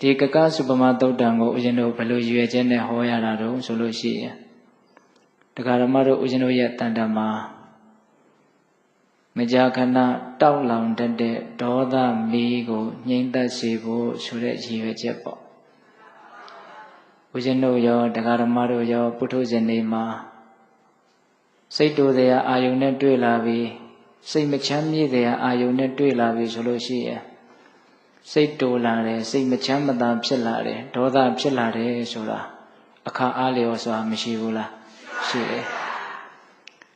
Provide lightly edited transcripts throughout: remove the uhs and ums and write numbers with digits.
ဒီကကစုပမသုတ်တံကိုဦးဇင်းတို့ဘယ်လိုရွယ်ချက်နဲ့ဟောရတာတော့ဆိုလို့ရှိရင်တရားဓမ္မတို့ဦးဇင်းတို့ရဲ့တန်တမှာမကြာခဏတောက်လောင်တတ်တဲ့ဒေါသမီးကိုငြိမ့်သက်စေဖို့ဆိုတဲ့ရည်ရွယ်ချက်ပေါ့ဦးဇင်းတို့ရောတရားဓမ္မတို့ရောပုထုဇဉ်တွေမှာစိတ်တူတဲ့အအာယုန်နဲ့တွေ့လာပြီးစိတ်မချမ်းမြေ့တဲ့အာယုန်နဲ့တွေ့လာပြီးဆိုလို့ရှိရင်စိတ်တူလာတယ်စိတ်မချမ်းမသာဖြစ်လာတယ်ဒေါသဖြစ်လာတယ်ဆိုတာအခါအားလျော်စွာမရှိဘူးလားရှိတယ်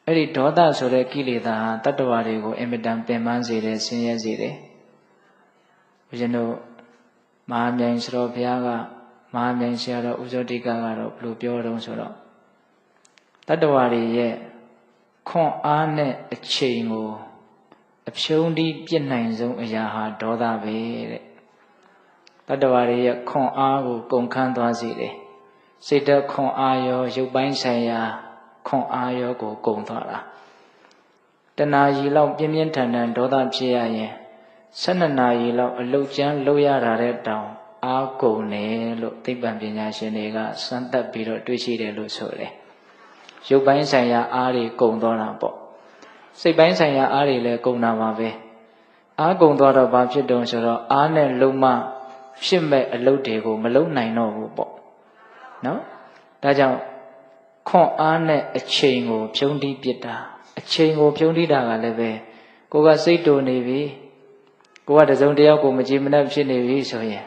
အဲ့ဒီဒေါသဆိုတဲ့ကိလေသာဟာတတ္တဝါတွေကိုအင်မတန်ပင်ပန်းစေတယ်ဆင်းရဲစေတယ်ဦးဇင်းတို့မဟာမြိုင်စတော်ဘုရားကမဟာမြိုင်ဆရာတော်ဥဇောတိကကတော့ဘယ်လိုပြောတုံးဆိုတော့တတ္တဝါတွေရဲ့ခွန်အားနဲ့အချိန်ကိုအဖြုံးတီးပြစ်နိုင်ဆုံးအရာဟာဒေါသပဲတဲ့တတ္တဝါတွေရဲ့ခွန်အားကိုကုန်ခန်းသွားစေတယ်စိတ်ဓာတ်ခွန်အားရောရုပ်ပိုင်းဆိုင်ရာခွန်အားရောကိုကုန်သွားတာတဏှာကြီးလောက်ပြင်းပြင်းထန်ထန်ဒေါသဖြစ်ရရင်12နာရီလောက်အလုတ်ကျန်းလုပ်ရတာတဲ့တောင်အားကုန်တယ်လို့သိပ္ပံပညာရှင်တွေကစမ်းသပ်ပြီးတော့တွေ့ရှိတယ်လို့ဆိုတယ်ရုပ်ပိုင်းဆိုင်ရာအားတွေကုန်သွားတာပေါ့စိတ်ပိုင်းဆိုင်ရာအားတွေလည်းကုန်တာပါပဲအားကုန်သွားတော့ဘာဖြစ်တုံးဆိုတော့အားနဲ့လုံးမဖြစ်မဲ့အလုပ်တွေကိုမလုပ်နိုင်တော့ဘူးပေါ့နော်ဒါကြောင့်ခွန်အားနဲ့အချိန်ကိုဖြုံးတီးပစ်တာအချိန်ကိုဖြုံးတီးတာကလည်းပဲကိုကစိတ်တူနေပြီကိုကတစုံတယောက်ကိုမကြည်မနှက်ဖြစ်နေပြီဆိုရင်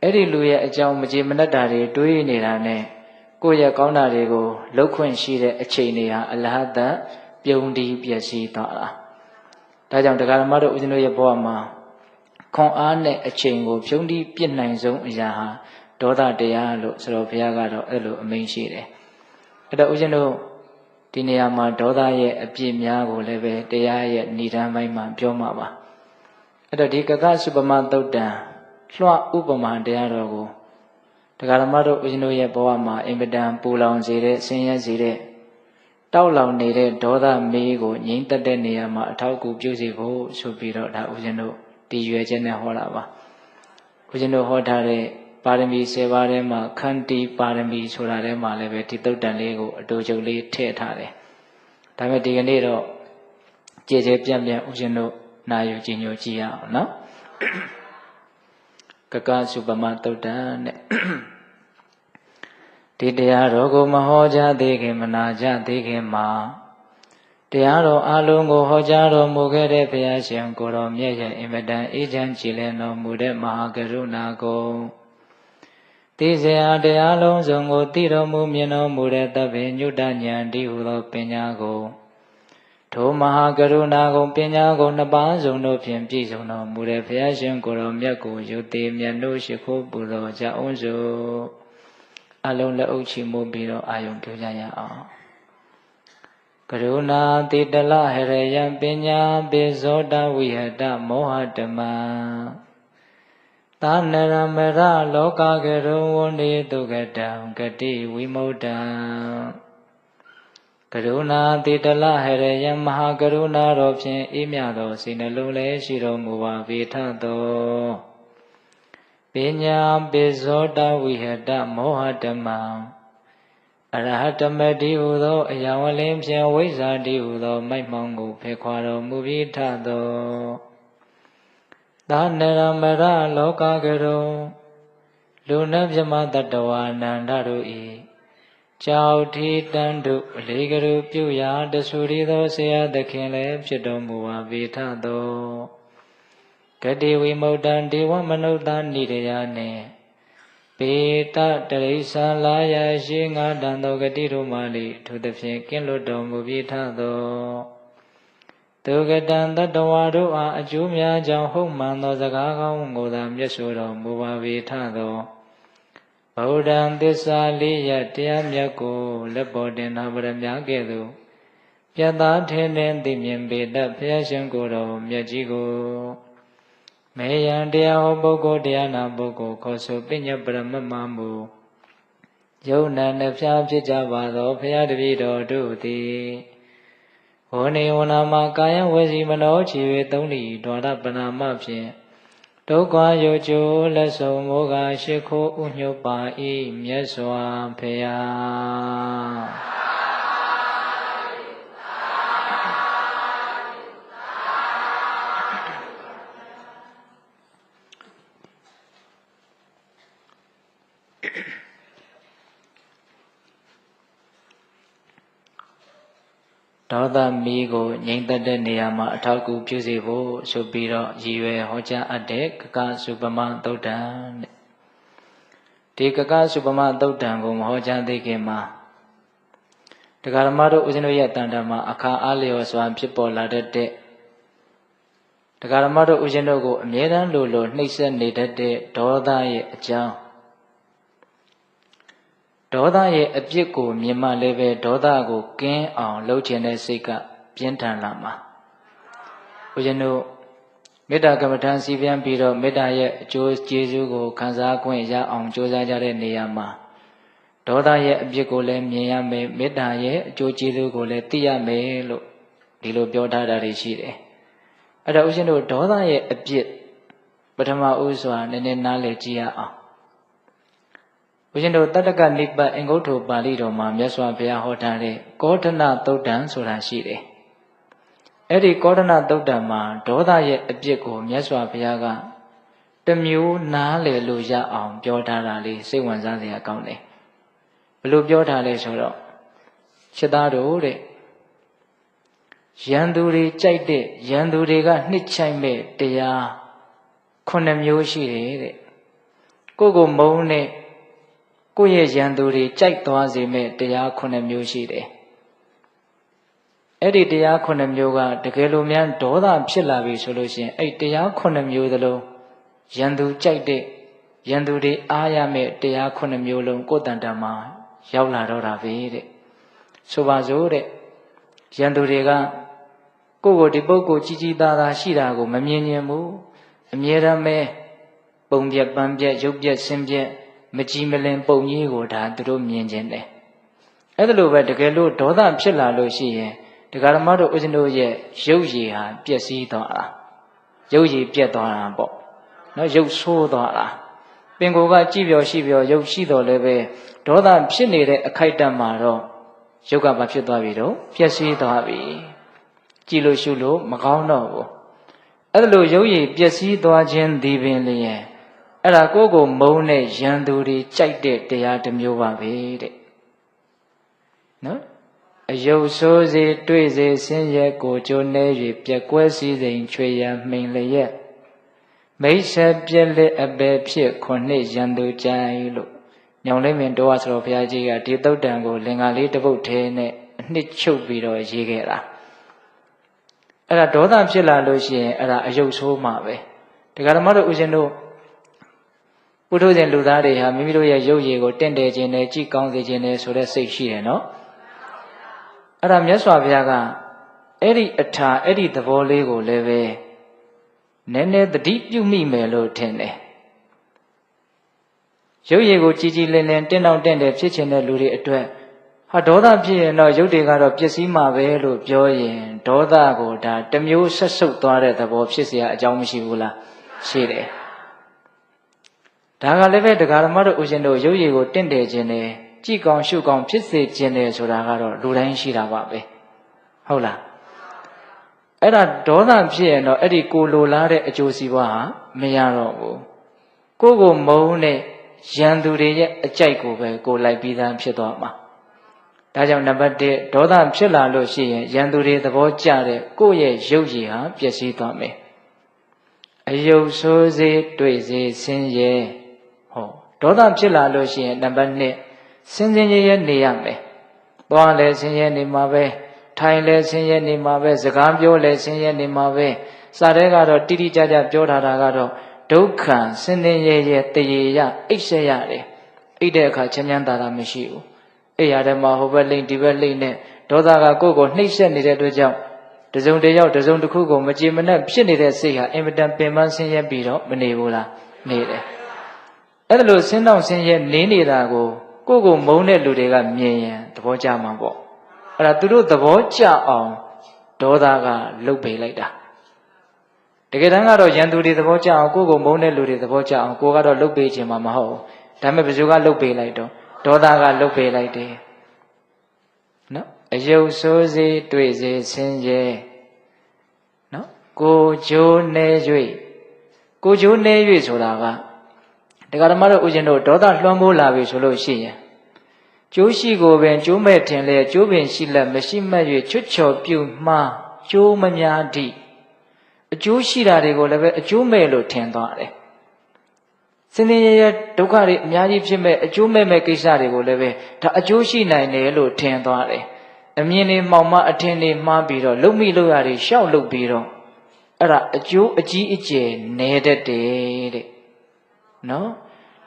အဲ့ဒီလူရဲ့အကြောင်းမကြည်မနှက်တာတွေတွေးနေတာနဲ့ကိုယ့်ရဲ့ကောင်းတာတွေကိုလှုပ်ခွင့်ရှိတဲ့အချိန်တွေဟာအလဟတပြုံးတီးပျက်စီးသွားတာဒါကြောင့်တရားဓမ္မတို့ဦးဇင်းတို့ရဲ့ဘဝမှာခွန်အားနဲ့အချိန်ကိုဖြုံးတီးပြစ်နိုင်ဆုံးအရာဟာဒေါသတရားလို့ဆိုတော့ဘုရားကတော့အဲ့လိုအမိန့်ရှိတယ်အဲ့တော့ဦးဇင်းတို့ဒီနေရာမှာဒေါသရဲ့အပြစ်များကိုလည်းပဲတရားရဲ့ဏ္ဍာန်ပိုင်းမှာပြောမှာပါအဲ့တော့ဒီကကစုပမသုတ်တံလွှဥပမာတရားတော်ကိုတရားဓမ္မတို့ဦးဇင်းတို့ရဲ့ဘဝမှာအင်မတန်ပူလောင်စေတဲ့ဆင်းရဲစေတဲ့တောက်လောင်နေတဲ့ဒေါသမီးကိုငြိမ့်သက်တဲ့နေရာမှာအထောက်အကူပြုစေဖို့ဆိုပြီးတော့ဒါဦးဇင်းတို့ဒီရွယ်ချက်နဲ့ဟောတာပါဦးဇင်းတို့ဟောထားတဲ့ပါရမီ10ပါးထဲမှာခန္တီပါရမီဆိုတာထဲမှာလည်းပဲဒီသုတ်တံလေးကိုအတူတူလေးထည့်ထားတယ်ဒါပေမဲ့ဒီကနေ့တော့ကြည်ကြဲပြန့်ပြန့်ဦးဇင်းတို့နာယူကြည်ညိုကြည့်ရအောင်နော်ကကစုပမသုတ်တံနဲ့ဒီတရားတော်ကိုမဟောကြားသေးခင်မနာကြသေးခင်မှာတရားတော်အလုံးကိုဟောကြားတော်မူခဲ့တဲ့ဘုရားရှင်ကိုတော်မြတ်ရဲ့အင်မတန်အေးချမ်းကြည်လင်တော်မူတဲ့မဟာကရုဏာကိုသိစေအားတရားလုံးစုံကိုသိတော်မူမြင်တော်မူတဲ့သဗ္ဗညုတဉာဏ်တည်းဟူသောပညာကိုထိုမဟာကရုဏာကိုပညာကိုနှစ်ပါးစုံတို့ဖြင့်ပြည့်စုံတော်မူတဲ့ဘုရားရှင်ကိုတော်မြတ်ကိုယုတိမြတ်တို့ရှိခိုးပူဇော်ကြအောင်စို့အလုံးလက်အုပ်ချီးမွမ်းပြီးတော့အာယုံပြုကြရအောင်ကရုဏာတိတလဟရယံပညာပိဇောတဝိဟတမောဟတမံသာနရမရလောကကရုံဝန္တိတုကတံဂတိဝိမု ṭ ံကရုဏာတိတလဟရယံမဟာကရုဏာတော်ဖြင့်အေးမြသောစိတ်နှလုံးလည်းရှိတော်မူပါပေထသောပညာပိဇောတဝိဟတမောဟတမံအရဟတမတိဟူသောအယံဝလင်းဖြင့်ဝိဇ္ဇာတိဟူသောမိုက်မှောင်ကိုဖယ်ခွာတော်မူပြီးထသောသာနရမရလောကကရုံလူနတ်မြမတတဝါနန္ဒတို့၏ကြောက်ထီတန်တို့အလေးကရုပြုရာတဆူရီသောဆရာသခင်လည်းဖြစ်တော်မူပါပေထသောဂတိဝိမု ṭ ံဒေဝမနုဿာနိရယနှင့်ပေတတရိစ္ဆာလာယရှိငါတန်သောဂတိတို့မှလေထိုသဖြင့်ကင်းလွတ်တော်မူပြီးထသောသူကတံတတဝါတို့အားအကျိုးများကြောင့်ဟုတ်မှန်သောစကားကောင်းကိုသာမျက်ဆိုတော်မူပါပေထသောဗုဒ္ဓံသစ္စာလေးရတရားမြတ်ကိုလက်ပေါ်တင်နာပရမကဲ့သို့ပြတ်သားထင်ထင်သိမြင်ပေတတ်ဘုရားရှင်ကိုယ်တော်မြတ်ကြီးကိုမေယံတရားဟောပုဂ္ဂိုလ်တရားနာပုဂ္ဂိုလ်ခေါ်ဆိုပညပရမမမူယုံနာနှဖျားဖြစ်ကြပါသောဘုရားတပည့်တော်တို့သည်ဝဏေဝနာမှာကာယဝစီမနောခြေ၍သုံးလီဒွါရပနာမဖြင့် ဒုက္ခယောကျိုးလက်ဆုံမောဃရှိခိုးဥညွတ်ပါ၏မြတ်စွာဘုရားဒေါသမီးကိုငြိမ်သက်တဲ့နေရာမှာအထောက်အကူပြုစေဖို့ဆိုပြီးတော့ရည်ရွယ်ဟောကြားအပ်တဲ့ကကစုပမသုတ်တံတဲ့ဒီကကစုပမသုတ်တံကိုမဟောကြားသေးခင်မှာတရားဓမ္မတို့ဦးဇင်းတို့ရဲ့တန်တာမှာအခါအားလျော်စွာဖြစ်ပေါ်လာတတ်တဲ့တရားဓမ္မတို့ဦးဇင်းတို့ကိုအမြဲတမ်းလိုနှိပ်စက်နေတတ်တဲ့ဒေါသရဲ့အကြောင်းဒေါသရဲ့အပြစ်ကိုမြင်မှလည်းပဲဒေါသကိုကင်းအောင်လုပ်ခြင်းတဲ့စိတ်ကပြင်းထန်လာမှာဦးဇင်းတို့မေတ္တာကမ္မဋ္ဌာန်းစီပြန်ပြီးတော့မေတ္တာရဲ့အကျိုးကျေးဇူးကိုခံစား권ရအောင်ကြိုးစားကြတဲ့နေရာမှာဒေါသရဲ့အပြစ်ကိုလည်းမြင်ရမယ်မေတ္တာရဲ့အကျိုးကျေးဇူးကိုလည်းသိရမယ်လို့ဒီလိုပြောထားတာတွေရှိတယ်အဲ့ဒါဦးဇင်းတို့ဒေါသရဲ့အပြစ်ပထမဦးစွာနည်းနည်းနားလည်ကြည့်ရအောင်ဦးဇင်းတို့တတ္တကနိပတ်အင်္ဂုတ္တပါဠိတော်မှာမြတ်စွာဘုရားဟောထားတဲ့ကောဋ္ဌနသုတ်တံဆိုတာရှိတယ်အဲ့ဒီကောဋ္ဌနသုတ်တံမှာဒေါသရဲ့အပြစ်ကိုမြတ်စွာဘုရားကတမျိုးနားလည်လို့ရအောင်ပြောထားတာလေးစိတ်ဝင်စားစရာကောင်းတယ်ဘယ်လိုပြောထားလဲဆိုတော့ခြေသားတို့တဲ့ရန်သူတွေကြိုက်တဲ့ရန်သူတွေကနှစ်ချိုက်မဲ့တရား9မျိုးရှိတယ်တဲ့ကိုမုန်းတဲ့ကိုယ့်ရဲ့ရန်သူတွေကြိုက်သွားစေမဲ့တရား9မျိုးရှိတယ်အဲ့ဒီတရား9မျိုးကတကယ်လို့များဒေါသဖြစ်လာပြီဆိုလို့ရှိရင်အဲ့တရား9မျိုးသလုံးရန်သူကြိုက်တဲ့ရန်သူတွေအားရမဲ့တရား9မျိုးလုံးကိုယ်တန်တမှာရောက်လာတော့တာပဲတဲ့ဆိုပါစို့တဲ့ရန်သူတွေကကိုယ့်ကိုဒီပုဂ္ဂိုလ်ကြီးကြီးသားသားရှိတာကိုမမြင်ရင်ဘူးအမြဲတမ်းပဲပုံပြက်ပန်းပြက်ရုပ်ပြက်ဆင်းပြက်မကြည်မလင်ပုံကြီးကိုဒါသူတို့မြင်ခြင်းတယ်အဲ့ဒါလိုပဲတကယ်လို့ဒေါသဖြစ်လာလို့ရှိရင်တရားဓမ္မတို့ဦးဇင်းတို့ရဲ့ရုပ်ရည်ဟာပျက်စီးသွားတာရုပ်ရည်ပြက်သွားတာပေါ့နော်ရုပ်ဆိုးသွားတာပင်ကိုယ်ကကြည်ပြောရှိပြောရုပ်ရှိတော်လည်းပဲဒေါသဖြစ်နေတဲ့အခိုက်အတန့်မှာတော့ရုပ်ကဘာဖြစ်သွားပြီတော့ပျက်စီးသွားပြီကြည်လို့ရှုလို့မကောင်းတော့ဘူးအဲ့ဒါလိုရုပ်ရည်ပျက်စီးသွားခြင်းဒီပင်လျင်အဲ့ဒါကိုမုန်းတဲ့ရန်သူတွေကြိုက်တဲ့တရားတစ်မျိုးပါပဲတဲ့နော်အယုတ်ဆိုးစေတွေ့စေဆင်းရဲကိုကြိုးနေ၍ပြက်ကွဲစည်းစိမ်ချွေရန်မှိန်လျက်မိတ်ဆက်ပြက်လက်အပေဖြစ်9ရန်သူကြိုင်လို့ညောင်လေးမင်းတော်ဆရာဘုရားကြီးကဒီသုတ်တံကိုလင်္ကာလေးတစ်ပုဒ်ထဲနဲ့အနှစ်ချုပ်ပြီးတော့ရေးခဲ့တာအဲ့ဒါဒေါသဖြစ်လာလို့ရှိရင်အဲ့ဒါအယုတ်ဆိုးမှာပဲတရားဓမ္မတို့ဦးဇင်းတို့ပုထုဇဉ်လူသားတွေဟာမိမိတို့ရဲ့ရုပ်ရည်ကိုတင့်တယ်ခြင်းနဲ့ကြည်ကောင်းစေခြင်းနဲ့ဆိုတဲ့စိတ်ရှိတယ်နော်အဲ့ဒါမြတ်စွာဘုရားကအဲ့ဒီအထာအဲ့ဒီသဘောလေးကိုလည်းပဲနည်းနည်းသတိပြုမိမယ်လို့ထင်တယ်ရုပ်ရည်ကိုကြည်ကြည်လင်လင်တင့်တော့တင့်တယ်ဖြစ်ခြင်းတဲ့လူတွေအတွက်ဟာဒေါသဖြစ်ရင်တော့ရုပ်တွေကတော့ပျက်စီးမှာပဲလို့ပြောရင်ဒေါသကိုဒါတစ်မျိုးဆက်ဆုပ်သွားတဲ့သဘောဖြစ်เสียအကြောင်းမရှိဘူးလားရှိတယ်ဒါကလည်းပဲတရားဓမ္မတို့ဦးဇင်းတို့ရုပ်ရည်ကိုတင့်တယ်ခြင်းနဲ့ကြည်ကောင်းရှုကောင်းဖြစ်စေခြင်းနဲ့ဆိုတာကတော့လူတိုင်းရှိတာပါပဲဟုတ်လားအဲ့ဒါဒေါသဖြစ်ရင်တော့အဲ့ဒီကိုလိုလားတဲ့အကျိုးစီးပွားဟာမရတော့ဘူးကိုမုန်းတဲ့ရန်သူတွေရဲ့အကြိုက်ကိုပဲကိုလိုက်ပြီးသားဖြစ်သွားမှာဒါကြောင့်နံပါတ်1ဒေါသဖြစ်လာလို့ရှိရင်ရန်သူတွေသဘောကျတဲ့ကိုယ့်ရဲ့ရုပ်ရည်ဟာပျက်စီးသွားမယ်အယုတ်ဆိုးစေတွေ့စေဆင်းရဲဟောဒေါသဖြစ်လာလို့ရှိရင်နံပါတ်2ဆင်းရဲနေရမယ်သွားလဲဆင်းရဲနေမှာပဲထိုင်လဲဆင်းရဲနေမှာပဲစကားပြောလဲဆင်းရဲနေမှာပဲစာထဲကတော့တိတိကျကျပြောထားတာကတော့ဒုက္ခဆင်းရဲတရေရအိတ်ဆက်ရတယ်အိတ်တဲ့အခါချမ်းချမ်းသာသာမရှိဘူးအိယာထဲမှာဟိုဘက်လိမ့်ဒီဘက်လိမ့်နဲ့ဒေါသကကိုယ့်ကိုနှိပ်စက်နေတဲ့အတွက်ကြောင့်တစုံတစ်ယောက်တစုံတစ်ခုကိုမကြည်မနှက်ဖြစ်နေတဲ့စိတ်ဟာအင်မတန်ပင်ပန်းဆင်းရဲပြီးတော့မနေဘူးလားနေတယ်အဲ့ဒါလို့ဆင်းတော့ဆင်းရဲနေနေတာကိုကိုမုန်းတဲ့လူတွေကမြင်ရင်သဘောကျမှာပေါ့အဲ့ဒါသူတို့သဘောကျအောင်ဒေါသကလှုပ်ပေးလိုက်တာ တကယ်တမ်းကတော့ရန်သူတွေသဘောကျအောင်ကိုယ့်ကိုမုန်းတဲ့လူတွေသဘောကျအောင်ကိုကတော့လှုပ်ပေးခြင်းမှာမဟုတ်ဒါပေမဲ့ဘယ်သူကလှုပ်ပေးလိုက်တော့ဒေါသကလှုပ်ပေးလိုက်တယ်နော်အယုတ်ဆိုးစေတွေ့စေဆင်းရဲနော်ကိုဂျိုးနေ၍ကိုဂျိုးနေ၍ဆိုတာကတရားဓမ္မတို့ဥရှင်တို့ဒေါသလွှမ်းမိုးလာပြီဆိုလို့ရှိရင်ကျိုးရှိကိုပင်ကျိုးမဲ့ထင်လေကျိုးပင်ရှိလက်မရှိမှတ်၍ချွတ်ချော်ပြုမှားကျိုးမများသည့်အကျိုးရှိတာတွေကိုလည်းပဲအကျိုးမဲ့လို့ထင်သွားတယ်စင်စင်ရရဒုက္ခတွေအများကြီးဖြစ်မဲ့အကျိုးမဲ့ကိစ္စတွေကိုလည်းပဲဒါအကျိုးရှိနိုင်တယ်လို့ထင်သွားတယ်အမြင်တွေမှောင်မအထင်တွေမှားပြီးတော့လုံမိလို့ရတယ်ရှောက်လုပ်ပြီးတော့အဲ့ဒါအကျိုးအကြီးအကျယ်နေတတ်တယ်တဲ့နော်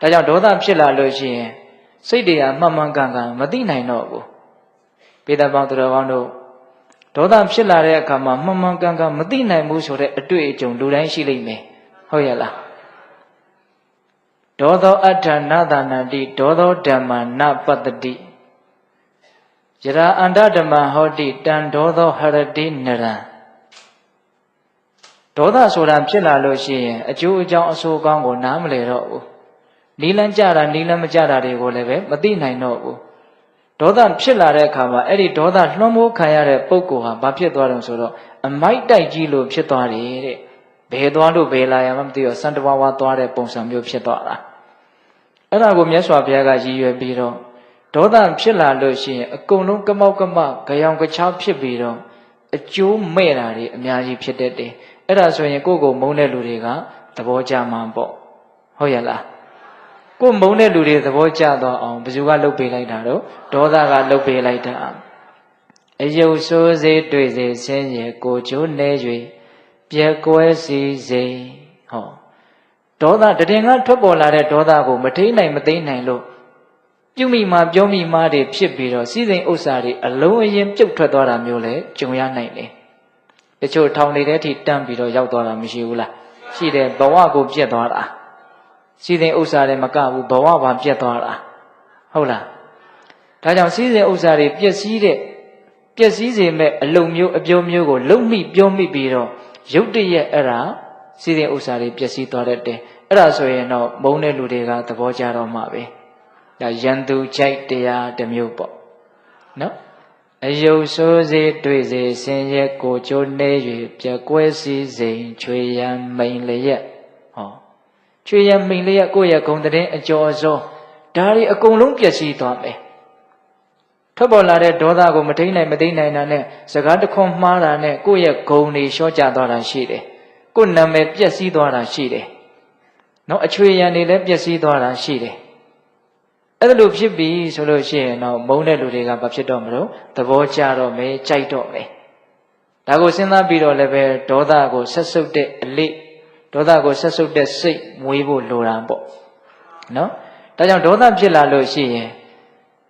ဒါကြောင့်ဒေါသဖြစ်လာလို့ရှိရင်စိတ်တွေကမှန်မှန်ကန်ကန်မသိနိုင်တော့ဘူးပေတပေါင်းသူတော်ကောင်းတို့ဒေါသဖြစ်လာတဲ့အခါမှာမှန်မှန်ကန်ကန်မသိနိုင်ဘူးဆိုတဲ့အတွေ့အကြုံလူတိုင်းရှိလိမ့်မယ်ဟုတ်ရဲ့လားဒေါသောအဋ္ဌနာသနာတိဒေါသောဓမ္မနပတ္တိယရာအန္တဓမ္မဟောတိတံဒေါသောဟရတိနရံဒေါသဆိုတာဖြစ်လာလို့ရှိရင်အကျိုးအကြောင်းအဆိုးကောင်းကိုနားမလည်တော့ဘူးနီလန်းကြတာနီလန်းမကြတာတွေကိုလည်းပဲမသိနိုင်တော့ဘူးဒေါသဖြစ်လာတဲ့အခါမှာအဲ့ဒီဒေါသလွှမ်းမိုးခံရတဲ့ပုဂ္ဂိုလ်ဟာဘာဖြစ်သွားတယ်ဆိုတော့အမိုက်တိုက်ကြီးလို့ဖြစ်သွားတယ်တဲ့ဘယ်သွားလို့ဘယ်လာရမှမသိတော့စံတဝါဝါသွားတဲ့ပုံစံမျိုးဖြစ်သွားတာအဲ့ဒါကိုမြတ်စွာဘုရားကရည်ရွယ်ပြီးတော့ဒေါသဖြစ်လာလို့ရှိရင်အကုန်လုံးကမောက်ကမကြောင်ကချောက်ဖြစ်ပြီးတော့အကျိုးမဲ့တာတွေအများကြီးဖြစ်တတ်တယ်အဲ့ဒါဆိုရင်ကိုယ့်ကိုမုန်းတဲ့လူတွေကသဘောကျမှာပေါ့ဟုတ်ရဲ့လားကိုယ်မုန်းတဲ့လူတွေသဘောကျတော့အောင်ဘယ်သူကလှုပ်ပေးလိုက်တာတော့ဒေါသကလှုပ်ပေးလိုက်တာအယုတ်ဆိုးစေတွေ့စေဆင်းရဲကိုကျိုးနေ၍ပြက်ကွဲစီစေဟောဒေါသတည်ငါထွက်ပေါ်လာတဲ့ဒေါသကိုမထိန်နိုင်မသိနိုင်လို့ပြုမိမှာပြောမိမှာတွေဖြစ်ပြီးတော့စီစဉ်ဥစ္စာတွေအလုံးအရင်ပြုတ်ထွက်သွားတာမျိုးလဲကြုံရနိုင်တယ်တချို့ထောင်နေတဲ့ထိတန်းပြီးတော့ရောက်သွားတာမရှိဘူးလားရှိတယ်ဘဝကိုပြတ်သွားတာစီစဉ်ဥစ္စာတွေမကဘူးဘဝပါပြတ်သွားတာဟုတ်လားဒါကြောင့်စီစဉ်ဥစ္စာတွေပျက်စီးစေမဲ့အလုံမျိုးအပြောမျိုးကိုလုံမိပြောမိပြီးတော့ရုတ်တရက်အဲ့ဒါစီစဉ်ဥစ္စာတွေပျက်စီးသွားတတ်တယ်အဲ့ဒါဆိုရင်တော့မုန်းတဲ့လူတွေကသဘောကျတော့မှာပဲဒါရန်သူကြိုက်တရားတစ်မျိုးပေါ့နော်အယုတ်ဆိုးစေတွေ့စေဆင်းရဲကိုကျိုးနေ၍ပြက်ကွဲစီစိန်ချွေရန်မိန်လျက်ဟောချွေရန်မိန်လျက်ကိုယ့်ရဲ့ဂုံတဲ့အကျော်စောဒါတွေအကုန်လုံးပျက်စီးသွားမယ်ထွက်ပေါ်လာတဲ့ဒေါသကိုမထိန်နိုင်မသိနိုင်တာနဲ့စကားတခွန်းမှားတာနဲ့ကိုယ့်ရဲ့ဂုံတွေလျှော့ကျသွားတာရှိတယ်ကိုယ်နာမည်ပျက်စီးသွားတာရှိတယ်နော်အချွေရန်တွေလည်းပျက်စီးသွားတာရှိတယ်အဲ့လိုဖြစ်ပြီဆိုလို့ရှိရင်တော့မုန်းတဲ့လူတွေကဘာဖြစ်တော့မလို့သဘောကျတော့မယ်ကြိုက်တော့မယ်ဒါကိုစဉ်းစားပြီးတော့လည်းပဲဒေါသကိုဆက်ဆုပ်တဲ့အလေးဒေါသကိုဆက်ဆုပ်တဲ့စိတ်မွေးဖို့လိုတာပေါ့နော်ဒါကြောင့်ဒေါသဖြစ်လာလို့ရှိရင်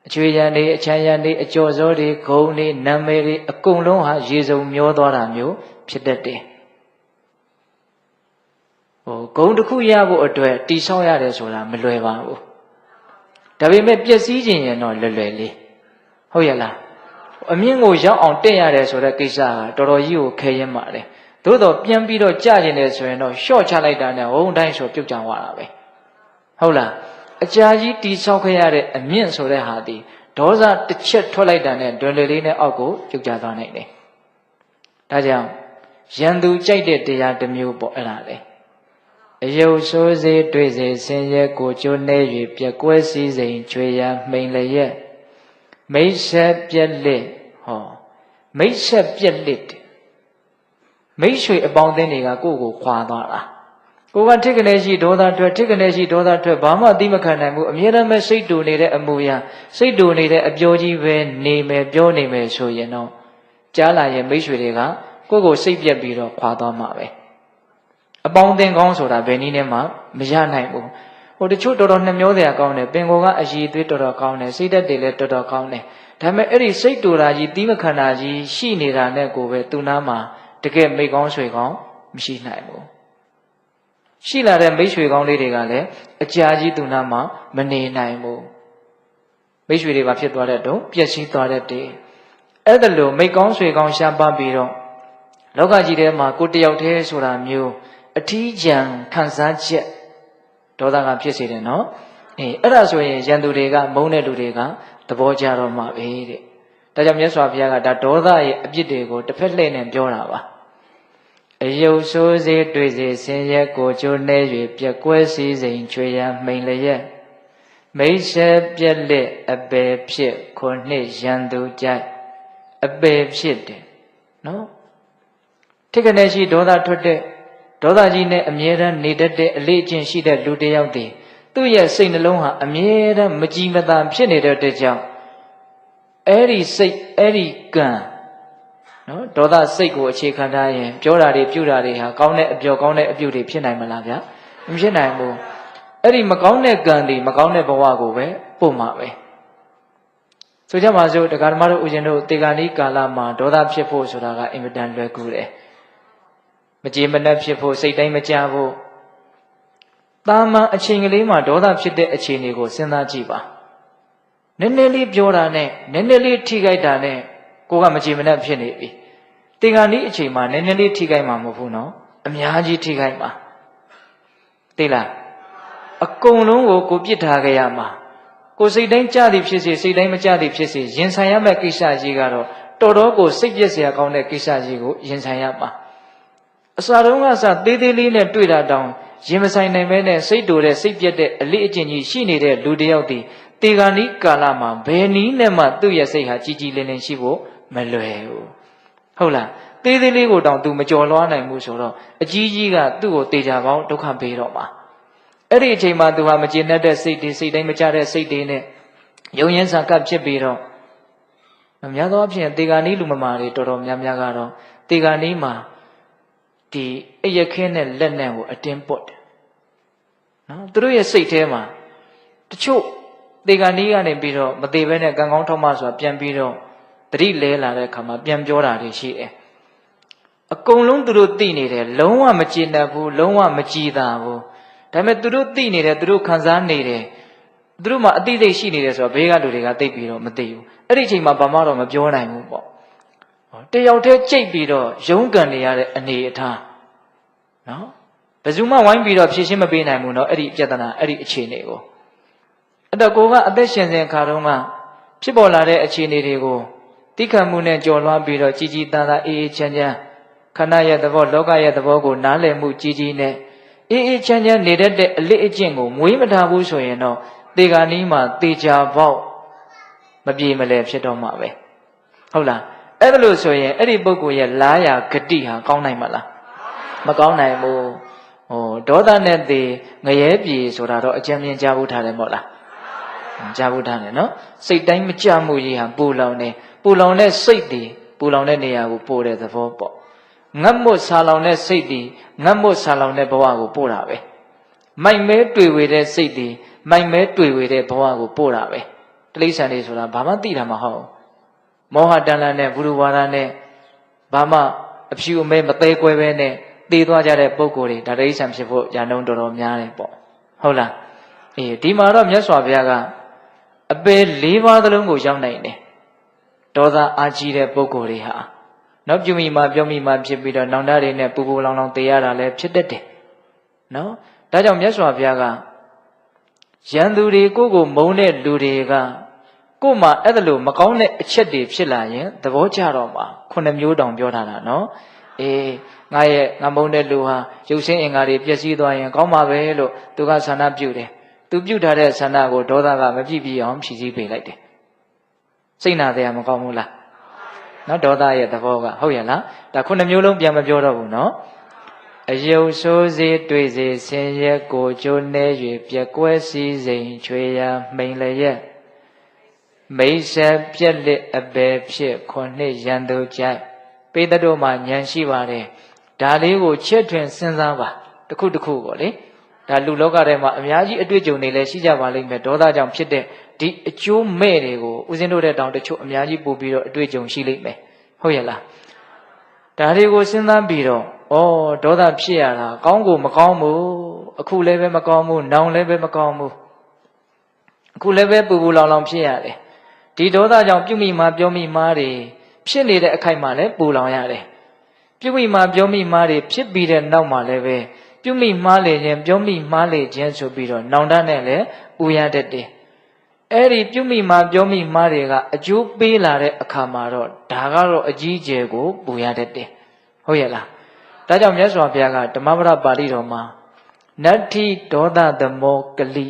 အချွေရန်တွေအချမ်းရန်တွေအကျော်စောတွေဂုံတွေနာမည်တွေအကုန်လုံးဟာရေစုံမျောသွားတာမျိုးဖြစ်တတ်တယ်ဂုံတစ်ခုရဖို့အတွက်တိဆောက်ရတယ်ဆိုတာမလွယ်ပါဘူးဒါပေမဲ့ပျက်စီးခြင်းရင်တော့လွယ်လွယ်လေးဟုတ်ရဲ့လားအမြင့်ကိုရောက်အောင်တက်ရတယ်ဆိုတဲ့ကိစ္စကတော်တော်ကြီးကိုခဲရင်ပါတယ်သို့တော့ပြန်ပြီးတော့ကြာကျင်တယ်ဆိုရင်တော့ရှော့ချလိုက်တာနဲ့ဝုန်းတိုင်းဆိုပြုတ်ကြသွားတာပဲဟုတ်လားအကြာကြီးတိဆောက်ခဲ့ရတဲ့အမြင့်ဆိုတဲ့ဟာဒီဒေါသတစ်ချက်ထွက်လိုက်တာနဲ့တွင်လေလေးနဲ့အောက်ကိုပြုတ်ကျသွားနိုင်တယ်ဒါကြောင့်ရန်သူကြိုက်တဲ့တရားတစ်မျိုးပေါ့အဲ့ဒါလေအယုတ်ဆိုးစေတွေ့စေဆင်းရဲကိုကျိုးနေ၍ပြက်ကွဲစည်းစိမ်ချွေရန်မိန်လျက်မိတ်ဆက်ပြက်လက်ဟောမိတ်ဆက်ပြက်လက်မိတ်ဆွေအပေါင်းအသင်းတွေကကိုယ့်ကိုခွာသွားတာကိုကထိကနေရှိဒေါသထွက်ထိကနေရှိဒေါသထွက်ဘာမှအသိမခံနိုင်ဘူးအမြဲတမ်းပဲစိတ်တူနေတဲ့အမူအရာစိတ်တူနေတဲ့အပြောကြီးပဲနေမယ်ပြောနေမယ်ဆိုရင်တော့ကြားလာရင်မိတ်ဆွေတွေကကိုယ့်ကိုစိတ်ပြက်ပြီးတော့ခွာသွားမှာပဲအပေါင်းအသင်းကောင်းဆိုတာဘယ်နည်းနဲ့မှမရနိုင်ဘူးဟိုတချို့တော်တော်နှမျောစရာကောင်းတယ်ပင်ကိုကအရည်သွေးတော်တော်ကောင်းတယ်စိတ်ဓာတ်တွေလည်းတော်တော်ကောင်းတယ်ဒါပေမဲ့အဲ့ဒီစိတ်တူတာကြီးတီးမခန္ဓာကြီးရှိနေတာနဲ့ကိုပဲသူနာမှာတကယ်မိတ်ကောင်းဆွေကောင်းမရှိနိုင်ဘူးရှိလာတဲ့မိတ်ဆွေကောင်းလေးတွေကလည်းအကြာကြီးသူနာမှာမနေနိုင်ဘူးမိတ်ဆွေတွေဘာဖြစ်သွားတဲ့တော့ပျက်စီးသွားတဲ့တည်းအဲ့ဒါလို့မိတ်ကောင်းဆွေကောင်းရှားပါပြီးတော့လောကကြီးထဲမှာကိုတယောက်တည်းဆိုတာမျိုး အထီးကျန်ခံစားချက်ဒေါသကဖြစ်စေတယ်နော်အဲ့ဒါဆိုရင်ရန်သူတွေကမုန်းတဲ့လူတွေကသဘောကျတော့မှပဲတဲ့ဒါကြောင့်မြတ်စွာဘုရားကဒါဒေါသရဲ့အပြစ်တွေကိုတစ်ဖက်လှည့်နဲ့ပြောတာပါအယုတ်ဆိုးစေတွေ့စေဆင်းရဲကိုကျိုးနေ၍ပြက်ကွဲစည်းစိမ်ချွေရန်မိန်လျက်မိတ်ဆေပြက်လက်အပေဖြစ်ခုနှစ်ရန်သူကြိုက်အပေဖြစ်တယ်နော်ထိကနေရှိဒေါသထွက်တဲ့ဒေါသကြီးနဲ့အမြဲတမ်းနေတတ်တဲ့အလေးအကျင့်ရှိတဲ့လူတစ်ယောက်တည်းသူ့ရဲ့စိတ်နှလုံးဟာအမြဲတမ်းမကြည်မသာဖြစ်နေတဲ့အတွက်ကြောင့်အဲ့ဒီစိတ်အဲ့ဒီကံနော်ဒေါသစိတ်ကိုအခြေခံထားရင်ပြောတာတွေပြုတာတွေဟာကောင်းတဲ့အပြောကောင်းတဲ့အပြုတွေဖြစ်နိုင်မလားဗျာမဖြစ်နိုင်ဘူးအဲ့ဒီမကောင်းတဲ့ကံတွေမကောင်းတဲ့ဘဝကိုပဲပို့မှာပဲဆိုကြပါစို့တရားဓမ္မတို့ဦးဇင်းတို့တေဂာနိကာလမှာဒေါသဖြစ်ဖို့ဆိုတာကအင်မတန်လွယ်ကူတယ်မကြေမနက်ဖြစ်ဖို့စိတ်တိုင်းမကြဖို့တာမန်အချိန်ကလေးမှာဒေါသဖြစ်တဲ့အခြေအနေကိုစဉ်းစားကြည့်ပါနည်းနည်းလေးပြောတာနဲ့နည်းနည်းလေးထိခိုက်တာနဲ့ကိုကမကြေမနက်ဖြစ်နေပြီတေဂာနိအချိန်မှာနည်းနည်းလေးထိခိုက်မှာမဟုတ်ဘူးနော်အများကြီးထိခိုက်မှာသိလားအကုန်လုံးကိုပြစ်ထားကြရမှာကိုစိတ်တိုင်းကြသည်ဖြစ်စေစိတ်တိုင်းမကြသည်ဖြစ်စေရင်ဆိုင်ရမယ့်ကိစ္စကြီးကတော့တော်တော်ကိုစိတ်ပြည့်စရာကောင်းတဲ့ကိစ္စကြီးကိုရင်ဆိုင်ရမှာအစတုန်းကစသေးသေးလေးနဲ့တွေ့တာတောင်ရင်မဆိုင်နိုင်မဲနဲ့စိတ်တူတဲ့စိတ်ပြက်တဲ့အလေးအကျင့်ကြီးရှိနေတဲ့လူတစ်ယောက်ဒီတေဂာနိကာလမှာဘယ်နည်းနဲ့မှသူ့ရဲ့စိတ်ဟာကြီးကြီးလင်းလင်းရှိဖို့မလွယ်ဘူးဟုတ်လားသေးသေးလေးကိုတောင်သူမကြော်လွှားနိုင်ဘူးဆိုတော့အကြီးကြီးကသူ့ကိုတေချာပေါင်းဒုက္ခပေးတော့မှာအဲ့ဒီအချိန်မှာသူဟာမကျေနပ်တဲ့စိတ်တွေစိတ်တိုင်းမကြတဲ့စိတ်တွေနဲ့ယုံရင်ဆံကပ်ဖြစ်ပြီးတော့အများသောအားဖြင့်တေဂာနိလူမမာတွေတော်တော်များများကတော့တေဂာနိမှာဒီအယခင်းနဲ့လက်နဲ့ကိုအတင်းပုတ်တယ်နော်သူတို့ရဲ့စိတ်ထဲမှာတချို့တေဂာနိကနေပြီးတော့မသေးဘဲနဲ့ကံကောင်းထောက်မှဆိုတာပြန်ပြီးတော့တတိလဲလာတဲ့အခါမှာပြန်ပြောတာတွေရှိတယ်အကုန်လုံးသူတို့သိနေတယ်လုံးဝမကျေနပ်ဘူးလုံးဝမကြည်သာဘူးဒါပေမဲ့သူတို့သိနေတယ်သူတို့ခံစားနေတယ်သူတို့မှအသိစိတ်ရှိနေတယ်ဆိုတော့ဘေးကလူတွေကသိပြီးတော့မသိဘူးအဲ့ဒီအချိန်မှာဘာမှတော့မပြောနိုင်ဘူးပေါ့တယောက်တည်းကြိတ်ပြီးတော့ရုန်းကန်နေရတဲ့အနေအထားနော်ဘယ်သူမှဝိုင်းပြီးတော့ဖြေရှင်းမပေးနိုင်ဘူးနော်အဲ့ဒီပြဿနာအဲ့ဒီအခြေအနေကိုအဲ့တော့ကိုကအသက်ရှင်စဉ်အခါတုန်းကဖြစ်ပေါ်လာတဲ့အခြေအနေတွေကိုတိခတ်မှုနဲ့ကြော်လွှားပြီးတော့ကြီးကြီးသားသားအေးအေးချမ်းချမ်းခန္ဓာရဲ့သဘောလောကရဲ့သဘောကိုနားလည်မှုကြီးကြီးနဲ့အေးအေးချမ်းချမ်းနေတဲ့အလေးအကျင့်ကိုမွေးမထားဘူးဆိုရင်တော့တေဂာနီးမှာတေချာပေါက်မပြေမလဲဖြစ်တော့မှာပဲဟုတ်လားအဲ့ဒါလို့ဆိုရင်အဲ့ဒီပုဂ္ဂိုလ်ရဲ့လားရာဂတိဟာကောင်းနိုင်မလားမကောင်းနိုင်ဘူးဒေါသနဲ့တေငရဲပြေဆိုတာတော့အကျဉ်းမြင်ကြားဖို့ထားတယ်မို့လားကြားဖို့ထားတယ်နော်စိတ်တိုင်းမကြမှုကြီးဟာပူလောင်နေပူလောင်တဲ့စိတ်တွေပူလောင်တဲ့နေရာကိုပို့တဲ့သဘောပေါ့ငတ်မွတ်ဆာလောင်တဲ့စိတ်တွေငတ်မွတ်ဆာလောင်တဲ့ဘဝကိုပို့တာပဲမိုက်မဲတွေ့ဝေတဲ့စိတ်တွေမိုက်မဲတွေ့ဝေတဲ့ဘဝကိုပို့တာပဲတိရစ္ဆာန်တွေဆိုတာဘာမှသိတာမဟုတ်မောဟတန်လန်းနဲ့ဘုရုဝါဒနဲ့ဘာမှအဖြူအမဲမသေးကွဲပဲနဲ့သေသွားကြတဲ့ပုံကိုယ်တွေဒါတိရစ္ဆာန်ဖြစ်ဖို့ညာနှုံတော်တော်များတယ်ပေါ့ဟုတ်လားဒီမှာတော့မြတ်စွာဘုရားကအပယ်၄ပါးသလုံးကိုရောက်နိုင်တယ်ဒေါသအာကြီးတဲ့ပုဂ္ဂိုလ်တွေဟာနော်ပြုမိမှပြောမိမှဖြစ်ပြီးတော့နောင်တတွေနဲ့ပူပူလောင်လောင်သေရတာလည်းဖြစ်တတ်တယ်နော်ဒါကြောင့်မြတ်စွာဘုရားကရန်သူတွေကိုကိုမုန်းတဲ့လူတွေကကို့မှာအဲ့ဒါလို့မကောင်းတဲ့အချက်တွေဖြစ်လာရင်သဘောကျတော့မှာ9မျိုးတောင်ပြောထားတာနော်ငါမုန်းတဲ့လူဟာရုပ်ဆင်းအင်္ဂါတွေပျက်စီးသွားရင်ကောင်းမှာပဲလို့သူကဆန္ဒပြုတယ်သူပြုထားတဲ့ဆန္ဒကိုဒေါသကမပြည့်ပြည့်အောင်ဖြည့်ဆည်းပေးလိုက်တယ်စိတ်နာတရားမကောင်းဘူးလားနော်ဒေါသရဲ့သဘောကဟုတ်ရဲ့လားဒါ9မျိုးလုံးပြန်မပြောတော့ဘူးနော်အယုတ်ဆိုးစေတွေ့စေဆင်းရဲကိုကျိုးနေ၍ပြက်ကွဲစည်းစိမ်ချွေရာမိန်လျက်မိတ်ဆက်ပြက်လက်အပေဖြစ်ခုနှစ်ရန်သူကြိုက်ပိဿတို့မှာဉာဏ်ရှိပါတယ်ဒါလေးကိုချဲ့ထွင်စဉ်းစားပါတစ်ခုတစ်ခုပေါ့လေဒါလူလောကထဲမှာအများကြီးအတွေ့အကြုံတွေလည်းရှိကြပါလိမ့်မယ်ဒေါသကြောင့်ဖြစ်တဲ့ဒီအကျိုးမဲ့တွေကိုဦးဇင်းတို့တဲ့တောင်တချို့အများကြီးပို့ပြီးတော့အတွေ့အကြုံရှိလိမ့်မယ်ဟုတ်ရဲ့လားဒါတွေကိုစဉ်းစားပြီးတော့ဒေါသဖြစ်ရတာကောင်းကိုမကောင်းဘူးအခုလည်းပဲမကောင်းဘူးနောင်လည်းပဲမကောင်းဘူးအခုလည်းပဲပူပူလောင်လောင်ဖြစ်ရတယ်ဒီဒေါသကြောင့်ပြုမိမှာပြောမိမှာတွေဖြစ်နေတဲ့အခိုက်မှာလည်းပူလောင်ရတယ်ပြုမိမှာပြောမိမှာတွေဖြစ်ပြီးတဲ့နောက်မှာလည်းပဲ ပြုမိမှားလေခြင်းပြောမိမှားလေခြင်းဆိုပြီးတော့နောင်တနဲ့လည်းဥရတတ်တယ်အဲ့ဒီပြုမိမှာပြောမိမှားတွေကအကျိုးပေးလာတဲ့အခါမှာတော့ဒါကတော့အကြီးကျယ်ကိုပူရတတ်တယ်ဟုတ်ရဲ့လားဒါကြောင့်မြတ်စွာဘုရားကဓမ္မပဒပါဠိတော်မှာနတ္ထိဒေါသသမောကလိ